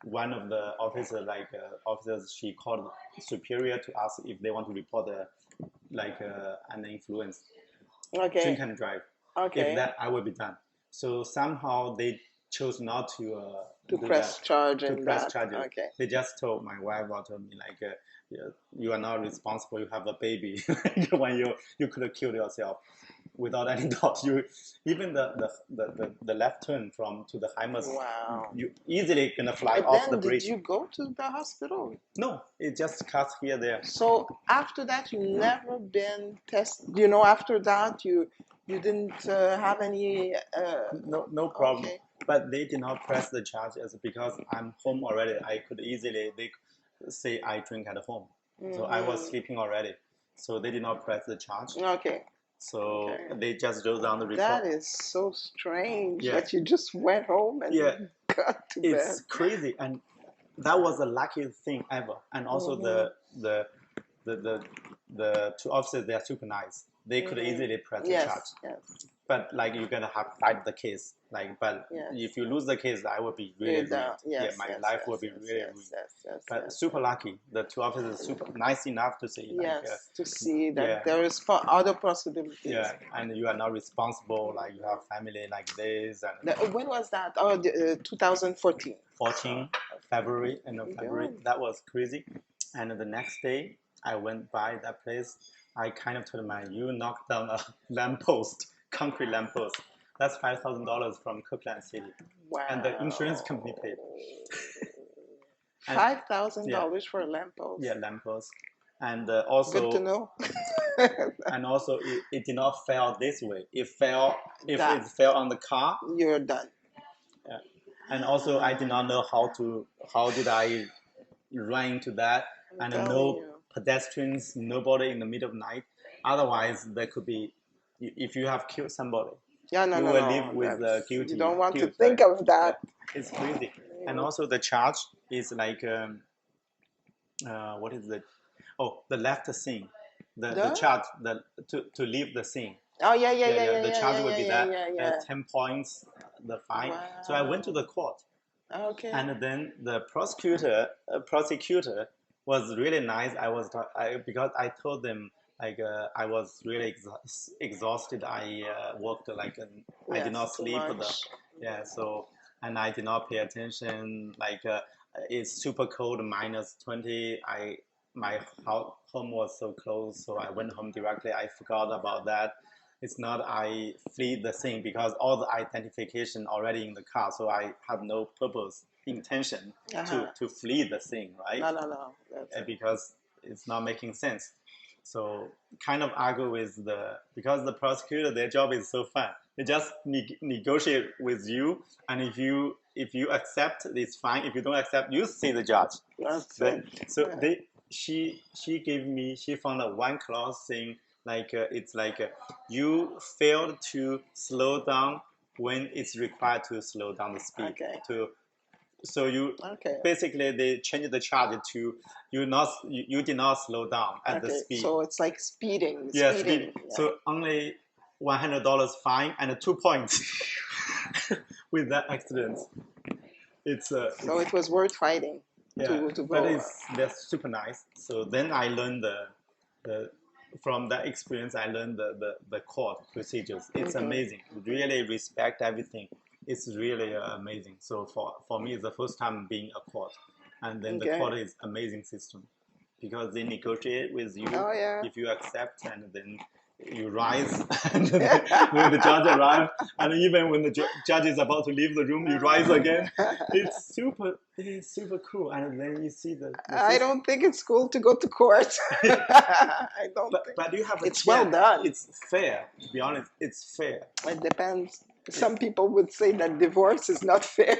one of the officers, she called superior to ask if they want to report an influence. Okay. Drink and drive. Okay. If that, I will be done. So somehow they chose not to press charges. Okay. They just told my wife or told me, like, you are not responsible. You have a baby. When you could have killed yourself without any doubt. You even the left turn to the Heimas. Wow. You easily gonna fly off the bridge. Did you go to the hospital? No, it just cuts here there. So after that, you never been tested. After that you didn't have any. No problem. Okay. But they did not press the charges because I'm home already. I could easily, they say I drink at home. So I was sleeping already. So they did not press the charge. Okay. So they just wrote down the report. That is so strange that you just went home and got to bed. It's crazy. And that was the luckiest thing ever. And also the 2 officers, they are super nice. They could easily press the charge. Yes. But like you're gonna have to fight the case. If you lose the case, I will be really ruined. My life will be really ruined. But super lucky. The 2 officers super nice enough to say to see that there is other possibilities. Yeah, and you are not responsible. Like you have family like this. And when was that? 2014. 14 February, end of February. That was crazy. And the next day, I went by that place. I kind of told my, you knocked down a lamppost, concrete lamppost. That's $5,000 from Cookland City. Wow. And the insurance company paid. $5,000 for a lamppost? Yeah, lamppost. And also... Good to know. And also, it did not fail this way. It fell on the car. You're done. Yeah. And also, I did not know how did I run into that. And no pedestrians, nobody in the middle of the night. Otherwise, there could be, if you have killed somebody, you will live with the guilty. You don't want to think of that. It's crazy. And also the charge, is like what is it? Oh, the left scene, the The? chart, the to leave the scene. Oh, yeah, yeah, Yeah, yeah, yeah. yeah, The yeah, yeah, charge would yeah, be yeah, that yeah, yeah. 10 points, the fine. So I went to Wow. the court, Okay. and then the prosecutor was really nice. Because I told them like I was really exhausted. I worked like I did not Yes, too sleep. much. Yeah, so and I did not pay attention. Like it's super cold, -20. My home was so close, so I went home directly. I forgot about that. It's not I flee the scene because all the identification already in the car, so I have no purpose intention Uh-huh. to flee the scene, right? No, no, no. That's it. Because it's not making sense. So kind of argue with because the prosecutor, their job is so fun. They just negotiate with you, and if you accept, it's fine. If you don't accept, you see the judge. That's Then it. so Yeah. she found a one clause saying like it's like you failed to slow down when it's required to slow down the speed Okay. to so you Okay. basically they changed the charge to you did not slow down at the Okay. speed. So it's like speeding. Yeah, Speeding. speed. So only $100 fine and 2 points with that accident. So It's it was worth fighting yeah, to but go. they're super nice. So then I learned the from that experience I learned the court procedures. It's amazing. Really respect everything. It's really amazing. So for me, it's the first time being a court, and then the Okay. court is amazing system because they negotiate with you Oh, yeah. if you accept, and then you rise, and then when the judge arrives, and even when the judge is about to leave the room, you rise again. It's super cool, and then you see the I system. don't think it's cool to go to court. I don't think But you have a it's well chance. done. It's fair. To be honest, it's fair. It depends. Some people would say that divorce is not fair.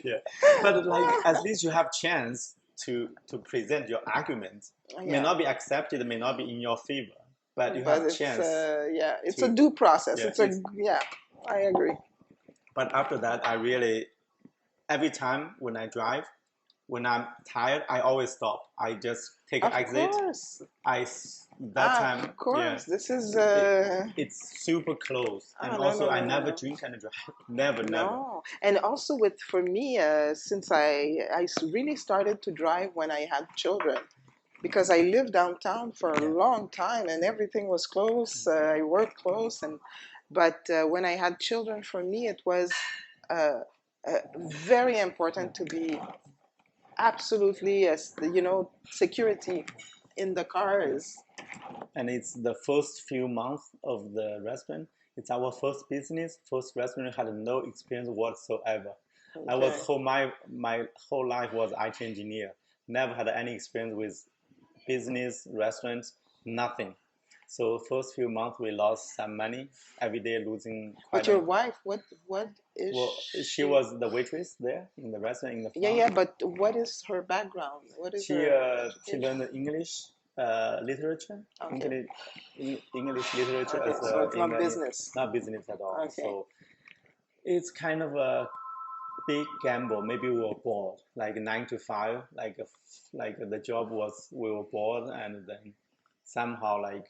Yeah, but like at least you have chance to present your argument. May Yeah. not be accepted, may not be in your favor, but you But have it's chance. yeah, it's to- a due process. Yeah, Yeah, I agree. but after that, I really every time when I drive, when I'm tired, I always stop. I just take an Of exit. course. That time, Of course. yeah, This is it's super close, and no, also no, I no, no, never no. drink and drive. Never. No. And also with for me, since I really started to drive when I had children, because I lived downtown for a Yeah. long time and everything was close. I worked close, but when I had children, for me it was uh, very important to be absolutely, security in the car is And it's the first few months of the restaurant. It's our first business. First restaurant had no experience whatsoever. I was okay. my whole life was IT engineer. Never had any experience with business, restaurants, nothing. So first few months we lost some money. Every day losing But quite your a. wife, what is Well, she she? was the waitress there in the restaurant in the Yeah, front. yeah. But what is her background? What is her She education? learned English literature, Okay. English literature Okay. as So it's in not business. not business at all. Okay. So it's kind of a big gamble. Maybe we were bored, like 9 to 5, like the job was we were bored, and then somehow like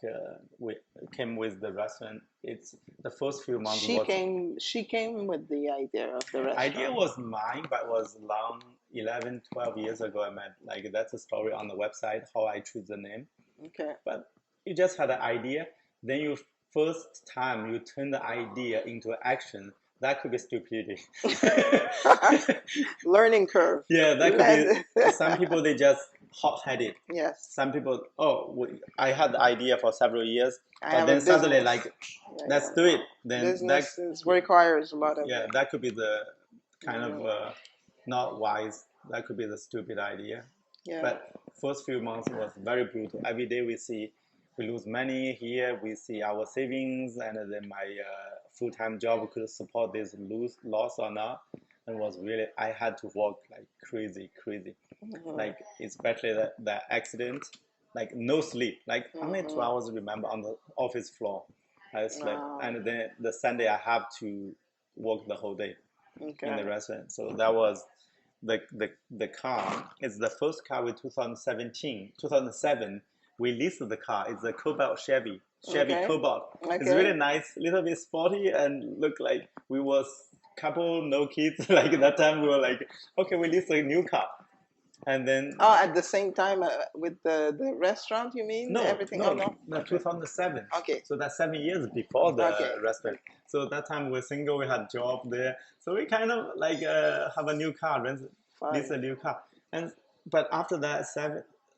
we came with the restaurant. It's the first few months She was came. She came with the idea of the idea restaurant. was mine, but was long 11, 12 years ago. I met like that's a story on the website how I choose the name. Okay. But you just had an idea, then you first time you turn the idea into action. That could be stupidity. Learning curve. Yeah, that could be. Some people they just hot-headed. Yes. Some people, I had the idea for several years, I but have a then suddenly business. like, Yeah, let's yeah. do it. Then Business requires a lot of. yeah, that could be the kind of not wise. That could be the stupid idea. Yeah. But first few months was very brutal. Every day we lose money here. We see our savings, and then my full-time job could support this loss or not. And was really I had to work like crazy, like especially the accident, like no sleep, like only 2 hours. Remember on the office floor, I slept, Wow. and then the Sunday I have to work the whole day in the Okay. restaurant. So that was the car is the first car with 2007. We leased the car. It's a Cobalt Chevy Okay. Cobalt. Okay. It's really nice, little bit sporty, and look like we was couple, no kids. Like that time we were like, okay, we lease a new car. And then Oh, at the same time with the restaurant, you mean? Everything? no, Oh, no. no, Okay. 2007. Okay. So that's 7 years before the Okay. restaurant. So that time we're single, we had job there. So we kind of like have a new car, lease a new car. And but after that,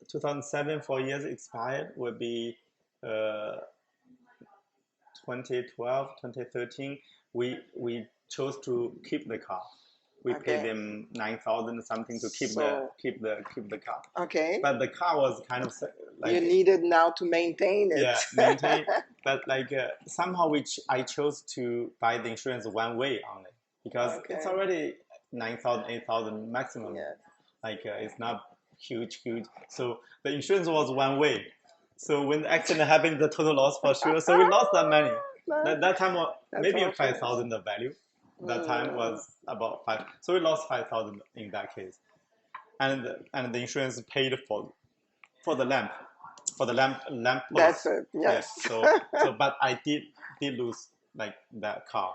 2007, 4 years expired, will be 2012, 2013. We chose to keep the car. We paid them 9,000 something to keep the car. Okay. But the car was kind of like you needed now to maintain it. Yeah, maintain. But like somehow I chose to buy the insurance one way only because it's already 9,000, 8,000 maximum. Yeah. Like it's not huge. So the insurance was one way. So when the accident happened, the total loss for sure. So we lost that money. That time was maybe 5,000 the value. That time was about 5. So we lost 5,000 in that case, and the insurance paid for the lamp, lamp post. That's it. Yes. Yeah, so but I did lose like that car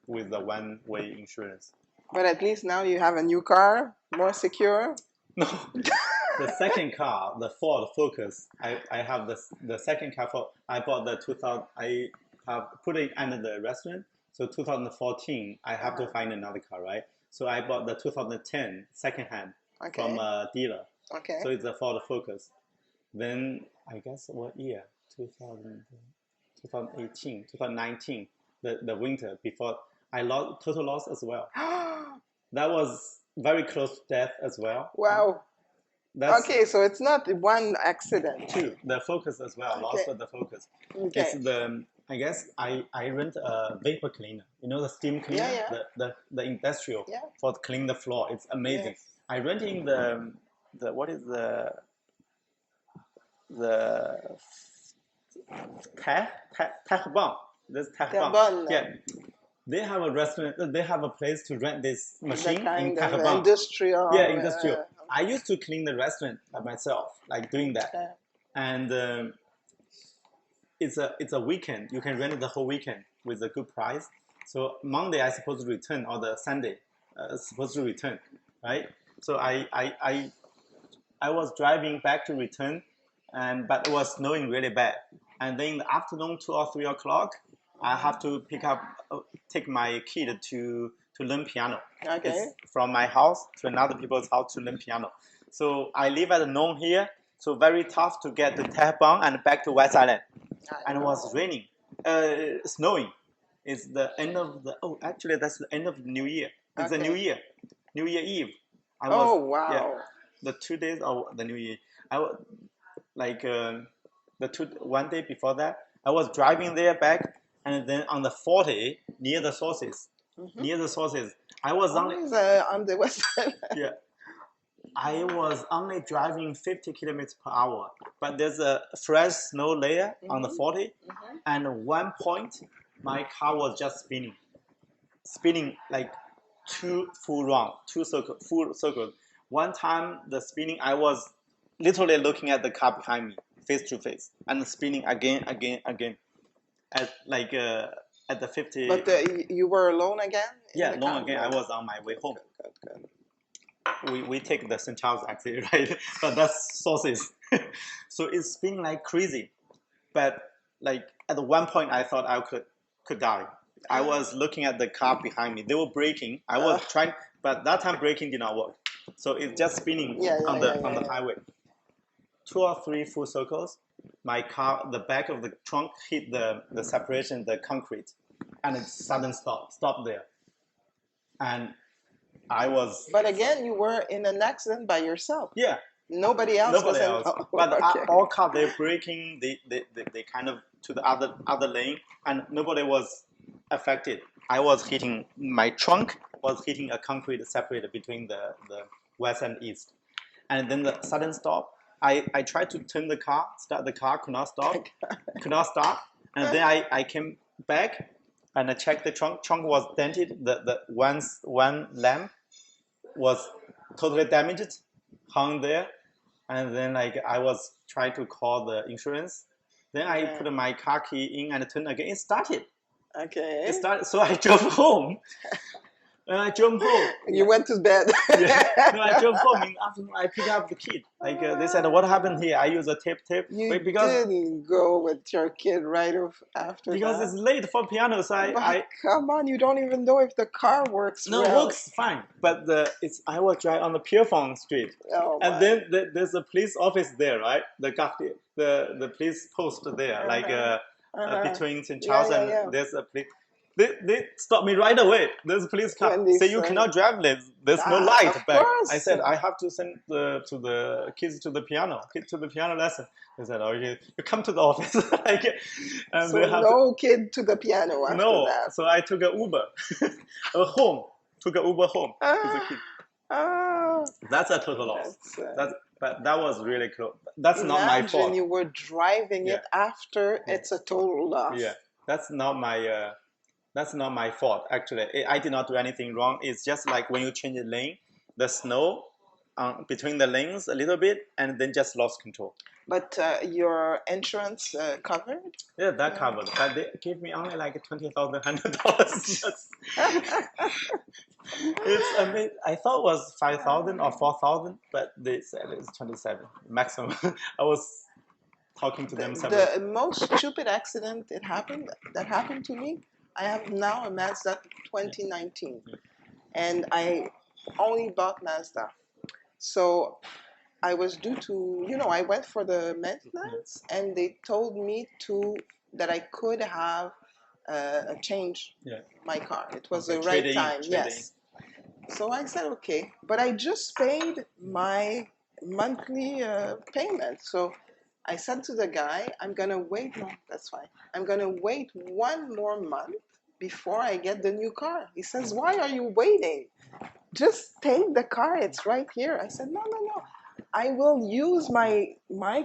with the one-way insurance. But at least now you have a new car, more secure. No, the second car, the Ford Focus. I have the second car for I bought the 2000. I have put it under the restaurant. So 2014, I have to find another car, right? So I bought the 2010 secondhand from a dealer. Okay. So it's a Ford Focus. Then I guess what year? 2018, 2019, the winter before I lost total loss as well. That was very close to death as well. Wow. Okay, so it's not one accident. Two, the Focus as well. Lost the Focus. Okay. It's I guess I rent a vapor cleaner. You know the steam cleaner, the industrial for clean the floor. It's amazing. Yes. I renting the what is the Tahban. This Tahban. Yeah. They have a restaurant. They have a place to rent this machine in Tahban. Industrial. Yeah, industrial. I used to clean the restaurant by myself, like doing that, and. It's a weekend. You can rent it the whole weekend with a good price. So Monday I supposed to return, or the Sunday supposed to return, right? So I was driving back to return, but it was snowing really bad. And then in the afternoon, 2 or 3 o'clock, I have to take my kid to learn piano. Okay. It's from my house to another people's house to learn piano. So I live at noon here, so very tough to get to Tahban and back to West Island. And it was raining, snowing. It's the end of actually that's the end of the New Year. It's the New Year Eve. Wow. The 2 days of the New Year. I was like one day before that. I was driving there back, and then on the 40 near the sources, I was on the west side. Yeah. I was only driving 50 kilometers per hour, but there's a fresh snow layer on the 40, and at one point, my car was just spinning like full circles. One time, the spinning, I was literally looking at the car behind me, face to face, and spinning again, at the 50. But you were alone again? Yeah, alone again. I was on my way home. Good. We take the St. Charles exit, right? But that's sources. So it's been like crazy. But like at one point I thought I could die. I was looking at the car behind me. They were braking. I was trying, but that time braking did not work. So it's just spinning on the highway. 2 or 3 full circles. My car, the back of the trunk hit the separation, the concrete, and it sudden stop there. And I was. But again, you were in an accident by yourself. Yeah. Nobody else. But all cars, they're braking. They kind of to the other lane, and nobody was affected. I was hitting, my trunk was hitting a concrete separator between the west and east, and then the sudden stop. I tried to turn the car, start the car, could not stop, and then I came back and I checked the trunk. Trunk was dented. The one lamp was totally damaged, hung there, and then like I was trying to call the insurance. Then I put my car key in and turned again. It started. Okay. It started. So I drove home. I drove home. You went to bed. Yeah. No, I drove home. In the afternoon, I picked up the kid. Like they said, what happened here? I use a tape. You because didn't go with your kid right after because that. it's late for piano. So But come on, you don't even know if the car works no, well. it works fine. But I was driving on the Pierrefonds Street, and then there's a police office there, right? The police post there, like between St. Charles and there's a police. They stopped me right away. There's a police car. Say you cannot drive this. There's no light back. I said I have to send the kids to the piano lesson. They said, "Oh, you come to the office." Like, and so no kid to the piano after that. So I took an Uber home. Took an Uber home to the kid. That's a total loss. But that was really close. That's not my fault. Imagine you were driving it after it's a total loss. Yeah, that's not my fault, actually. I did not do anything wrong. It's just like when you change the lane, the snow between the lanes a little bit, and then just lost control. But your insurance covered? Yeah, that covered. But they gave me only like $20,100. I thought it was 5,000 or 4,000, but they said it's 27 maximum. I was talking to them separately. The most stupid accident that happened to me. I have now a Mazda 2019, and I only bought Mazda. So I was due to, I went for the maintenance, and they told me that I could have change my car. It was the right time, yes. So I said, okay, but I just paid my monthly payment. So I said to the guy, I'm going to wait. No, that's fine. I'm going to wait 1 more month before I get the new car. He says, why are you waiting? Just take the car. It's right here. I said, no. I will use my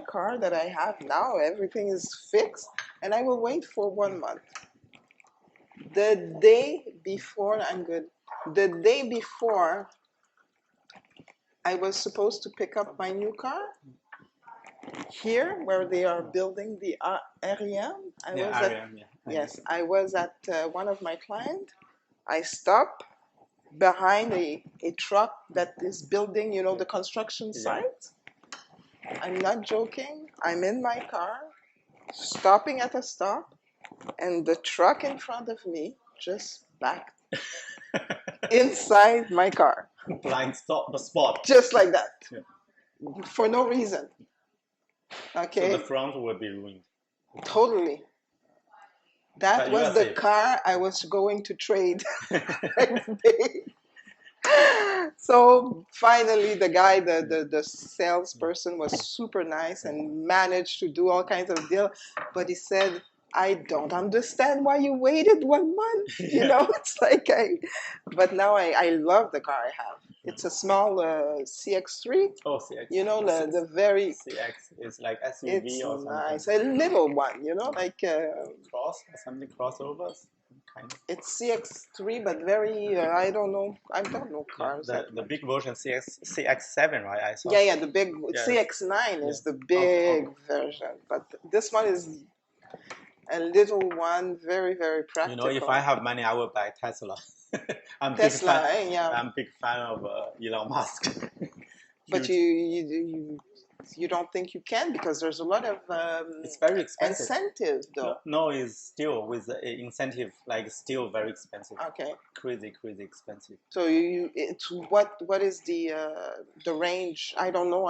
car that I have now. Everything is fixed. And I will wait for 1 month. The day before, I'm good. The day before, I was supposed to pick up my new car. Here, where they are building the REM, I was at one of my clients. I stopped behind a truck that is building, the construction site. I'm not joking. I'm in my car, stopping at a stop, and the truck in front of me just backed inside my car. Blind stop the spot. Just like that. Yeah. For no reason. Okay. So the front would be ruined. Totally. That was the car I was going to trade next day. So finally, the guy, the salesperson, was super nice and managed to do all kinds of deal. But he said, I don't understand why you waited 1 month. It's like but now I love the car I have. It's a small CX-3. Oh, CX. The very... CX is like SUV or something. Nice. A little one, like... something crossovers. Kind of. It's CX-3, but very, I don't know cars. The big version, CX-7, right? I saw. Yeah, the big... CX-9 is the big version. But this one is a little one, very, very practical. If I have money, I will buy Tesla. I'm a big fan of Elon Musk. But you don't think you can, because there's a lot of it's very expensive. Incentive, though. No, it's still with the incentive, like still very expensive. Okay. Crazy expensive. So it's what is the range? I don't know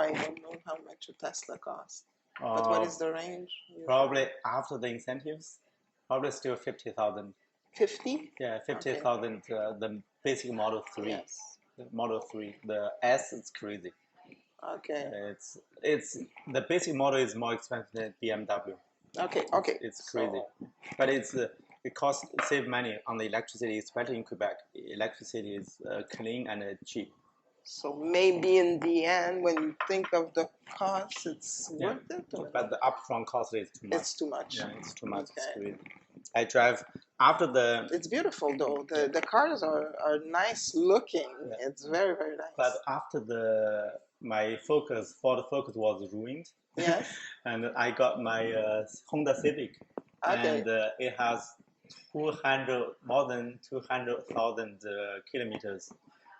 how much a Tesla costs. But what is the range? Probably after the incentives, probably still 50,000. 50? Yeah, 50,000. The basic Model 3. Yes. The Model 3. The S is crazy. Okay. It's the basic model is more expensive than BMW. Okay. It's crazy, but it save money on the electricity, especially in Quebec. Electricity is clean and cheap. So maybe in the end, when you think of the cost, it's worth it. But the upfront cost is too much. It's too much. Yeah, it's too much. Okay. It's crazy. I drive after the It's beautiful though. The cars are nice looking. yeah. It's very, very But nice. after my Ford Focus was ruined, Yes. and I got my Honda Civic, Okay. and it has 200 more than 200,000 kilometers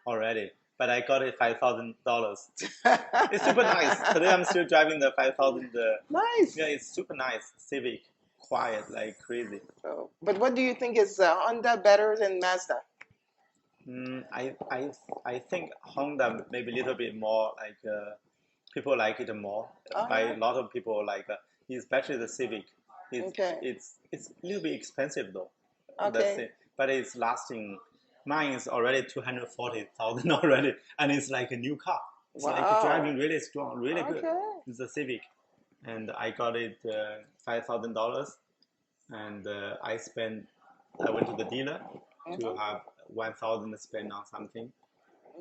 already. But I got it $5,000. It's super nice. Today I'm still driving the 5,000. Nice. Yeah, it's super nice Civic, quiet like crazy. So, but what do you think is Honda better than Mazda? I think Honda maybe a little bit more like people like it more. Oh By yeah. a lot of people like especially the Civic. Okay. It's a little bit expensive though. That's Okay. it. But it's lasting. Mine is already 240,000 already, and it's like a new car. It's like Wow. driving really strong, really good. Okay. It's a Civic, and I got it $5,000, and I went to the dealer to Mhm. have 1,000 spent on something,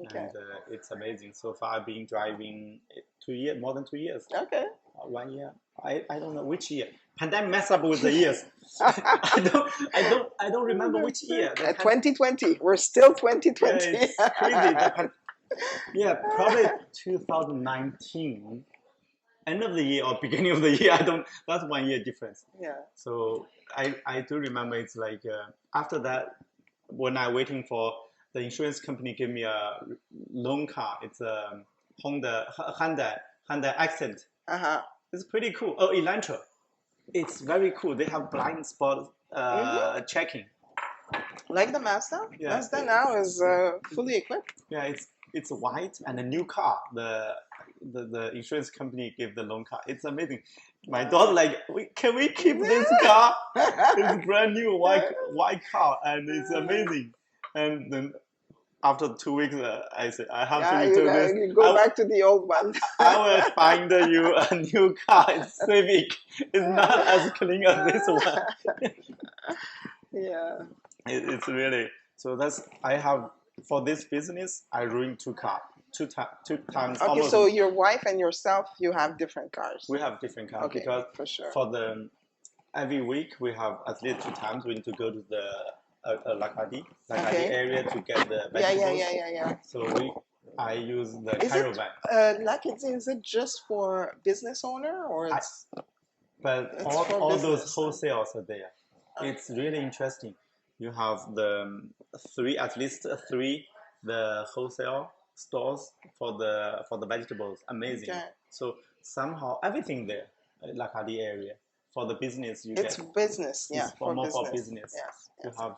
Okay. and it's amazing. So far, I've been driving 2 years, more than 2 years, Okay. 1 year. I don't know which year. Pandemic messed up with the years. I don't remember which year. At 2020, we're still Yeah, 2020. it's crazy. Yeah, probably 2019, end of the year or beginning of the year. I don't. That's 1 year difference. Yeah. So I do remember it's like after that, when I waiting for the insurance company give me a loan car. It's a Honda Accent. Uh-huh. It's pretty cool. Oh, Elantra. It's very cool. They have blind spot Mm-hmm. checking. Like the Mazda. Yeah, Mazda now is fully equipped. yeah. It's white and a new car. The insurance company gave the loan car. It's amazing. My daughter like, can we keep this car? It's brand new white car, and it's amazing. And then after 2 weeks, I said I have to Yeah, return this. you go back to the old one. I will find you a new car. It's Civic. It's not as clean as this one. Yeah. It's really so. I have for this business. I ruined two cars, two times Okay, almost. so your wife and yourself, you have different cars. We have different cars Okay, because for sure. for the every week we have at least 2 times we need to go to the Lakadi Okay. area to get the Yeah, vegetables. yeah. So I use the Is it caravan. like is it just for business owner or it's But it's all, for all those business? wholesales are there. It's really interesting. You have the at least three, the wholesale stores for the vegetables. Amazing. Okay. So somehow everything there, Lakadi area. For the business, It's business, yeah, it's for more business. for business. Yes, You yes. have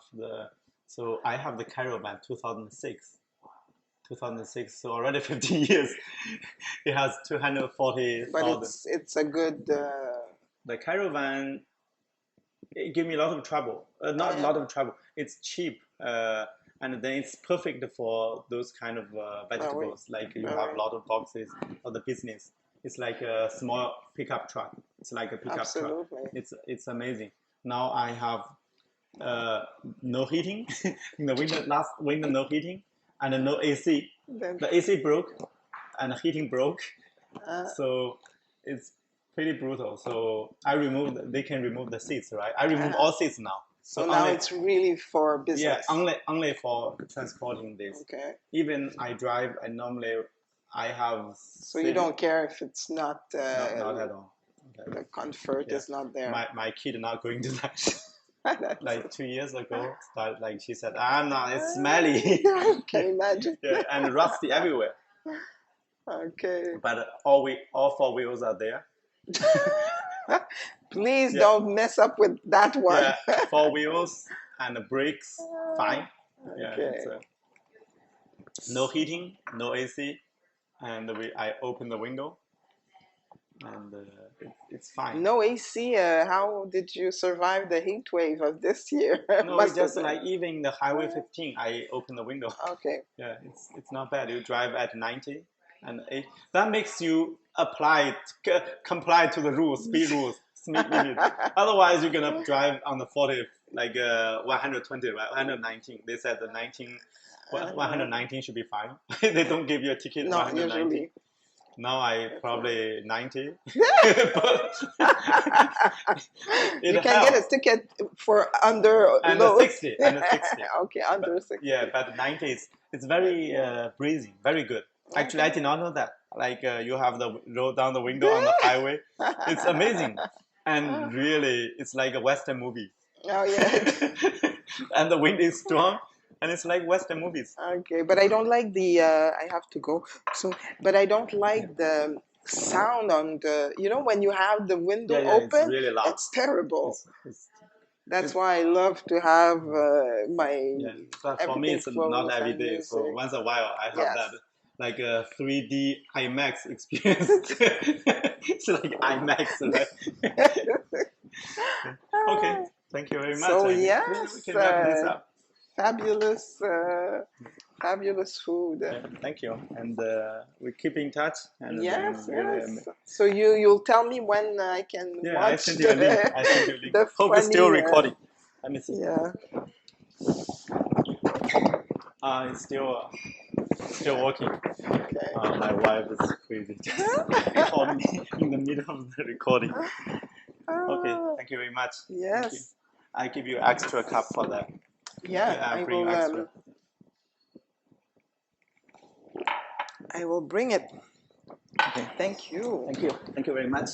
so I have the caravan 2006. So already 15 years. It has But 240,000. it's a good. The caravan, it gave me a lot of trouble. Not a Yeah. lot of trouble. It's cheap, and then it's perfect for those kind of vegetables. Like you have a lot of boxes for the business. It's like a small pickup truck. It's like a pickup truck. Absolutely. It's amazing. Now I have no heating in the winter. Last winter no heating and no AC. Then, The AC broke and the heating broke. uh, So it's pretty brutal. So they can remove the seats, right? I remove Uh-huh. all seats now. so now it's really for Yeah, business. only for transporting this. Okay. Even I drive, I normally I have. So you don't care if it's not not at all. the comfort Yeah. is not there. My kid not going to that. That's- Like 2 years ago, started like she said, no, it's smelly. Can you imagine? Yeah, and rusty everywhere. Okay. But all four wheels are there. Please Yeah. don't mess up with that one. Yeah, 4 wheels and the brakes, fine. Yeah, Okay. no heating, no AC, and I open the window, and it's fine. No AC. How did you survive the heat wave of this year? No, Must it's just have been. like even the Highway 15, I open the window. Okay. Yeah, it's not bad. You drive at 90, and that makes you comply to the rules, speed limit. Otherwise, you're gonna drive on the 40, like 120, right? 119. They said the 119 should be fine. They don't give you a ticket. No, 119. usually. Now I probably 90. But it You can get a helps. ticket for under And the low. 60, and the 60. Okay, under But 60. yeah, but 90 is it's very breezy, very good. Actually, I Okay. did not know that. Like you have the roll down the window on the highway. It's amazing, and really, it's like a Western movie. Oh yeah. And the wind is strong, and it's like Western movies. Okay, but I don't like the. I have to go. So, but I don't like the sound on the. You know, when you have the window Yeah, yeah, it's open, really loud. it's terrible. It's That's why I love to have my yeah, but for me everything it's full not with every my day. So music. once a while I have Yes. that like a 3D IMAX experience. It's like IMAX, right? Okay, thank you very much. So I think we yes, can wrap this up. fabulous, fabulous food. Yeah, thank you, and we keep in touch. And then Yes, really, yes. So you'll tell me when I can yeah, I watch sent you a link. I sent you a link. the Hope it's still funny. recording. Let me see. Yeah. It's still working. Okay. My wife is crazy. Just called me in the middle of the recording. Okay, Ah, thank you very much. Thank you. yes. I give you extra cup for that. Yeah. Yeah, I bring extra. I will bring it. Okay, Thank you. thank you. Thank you very much.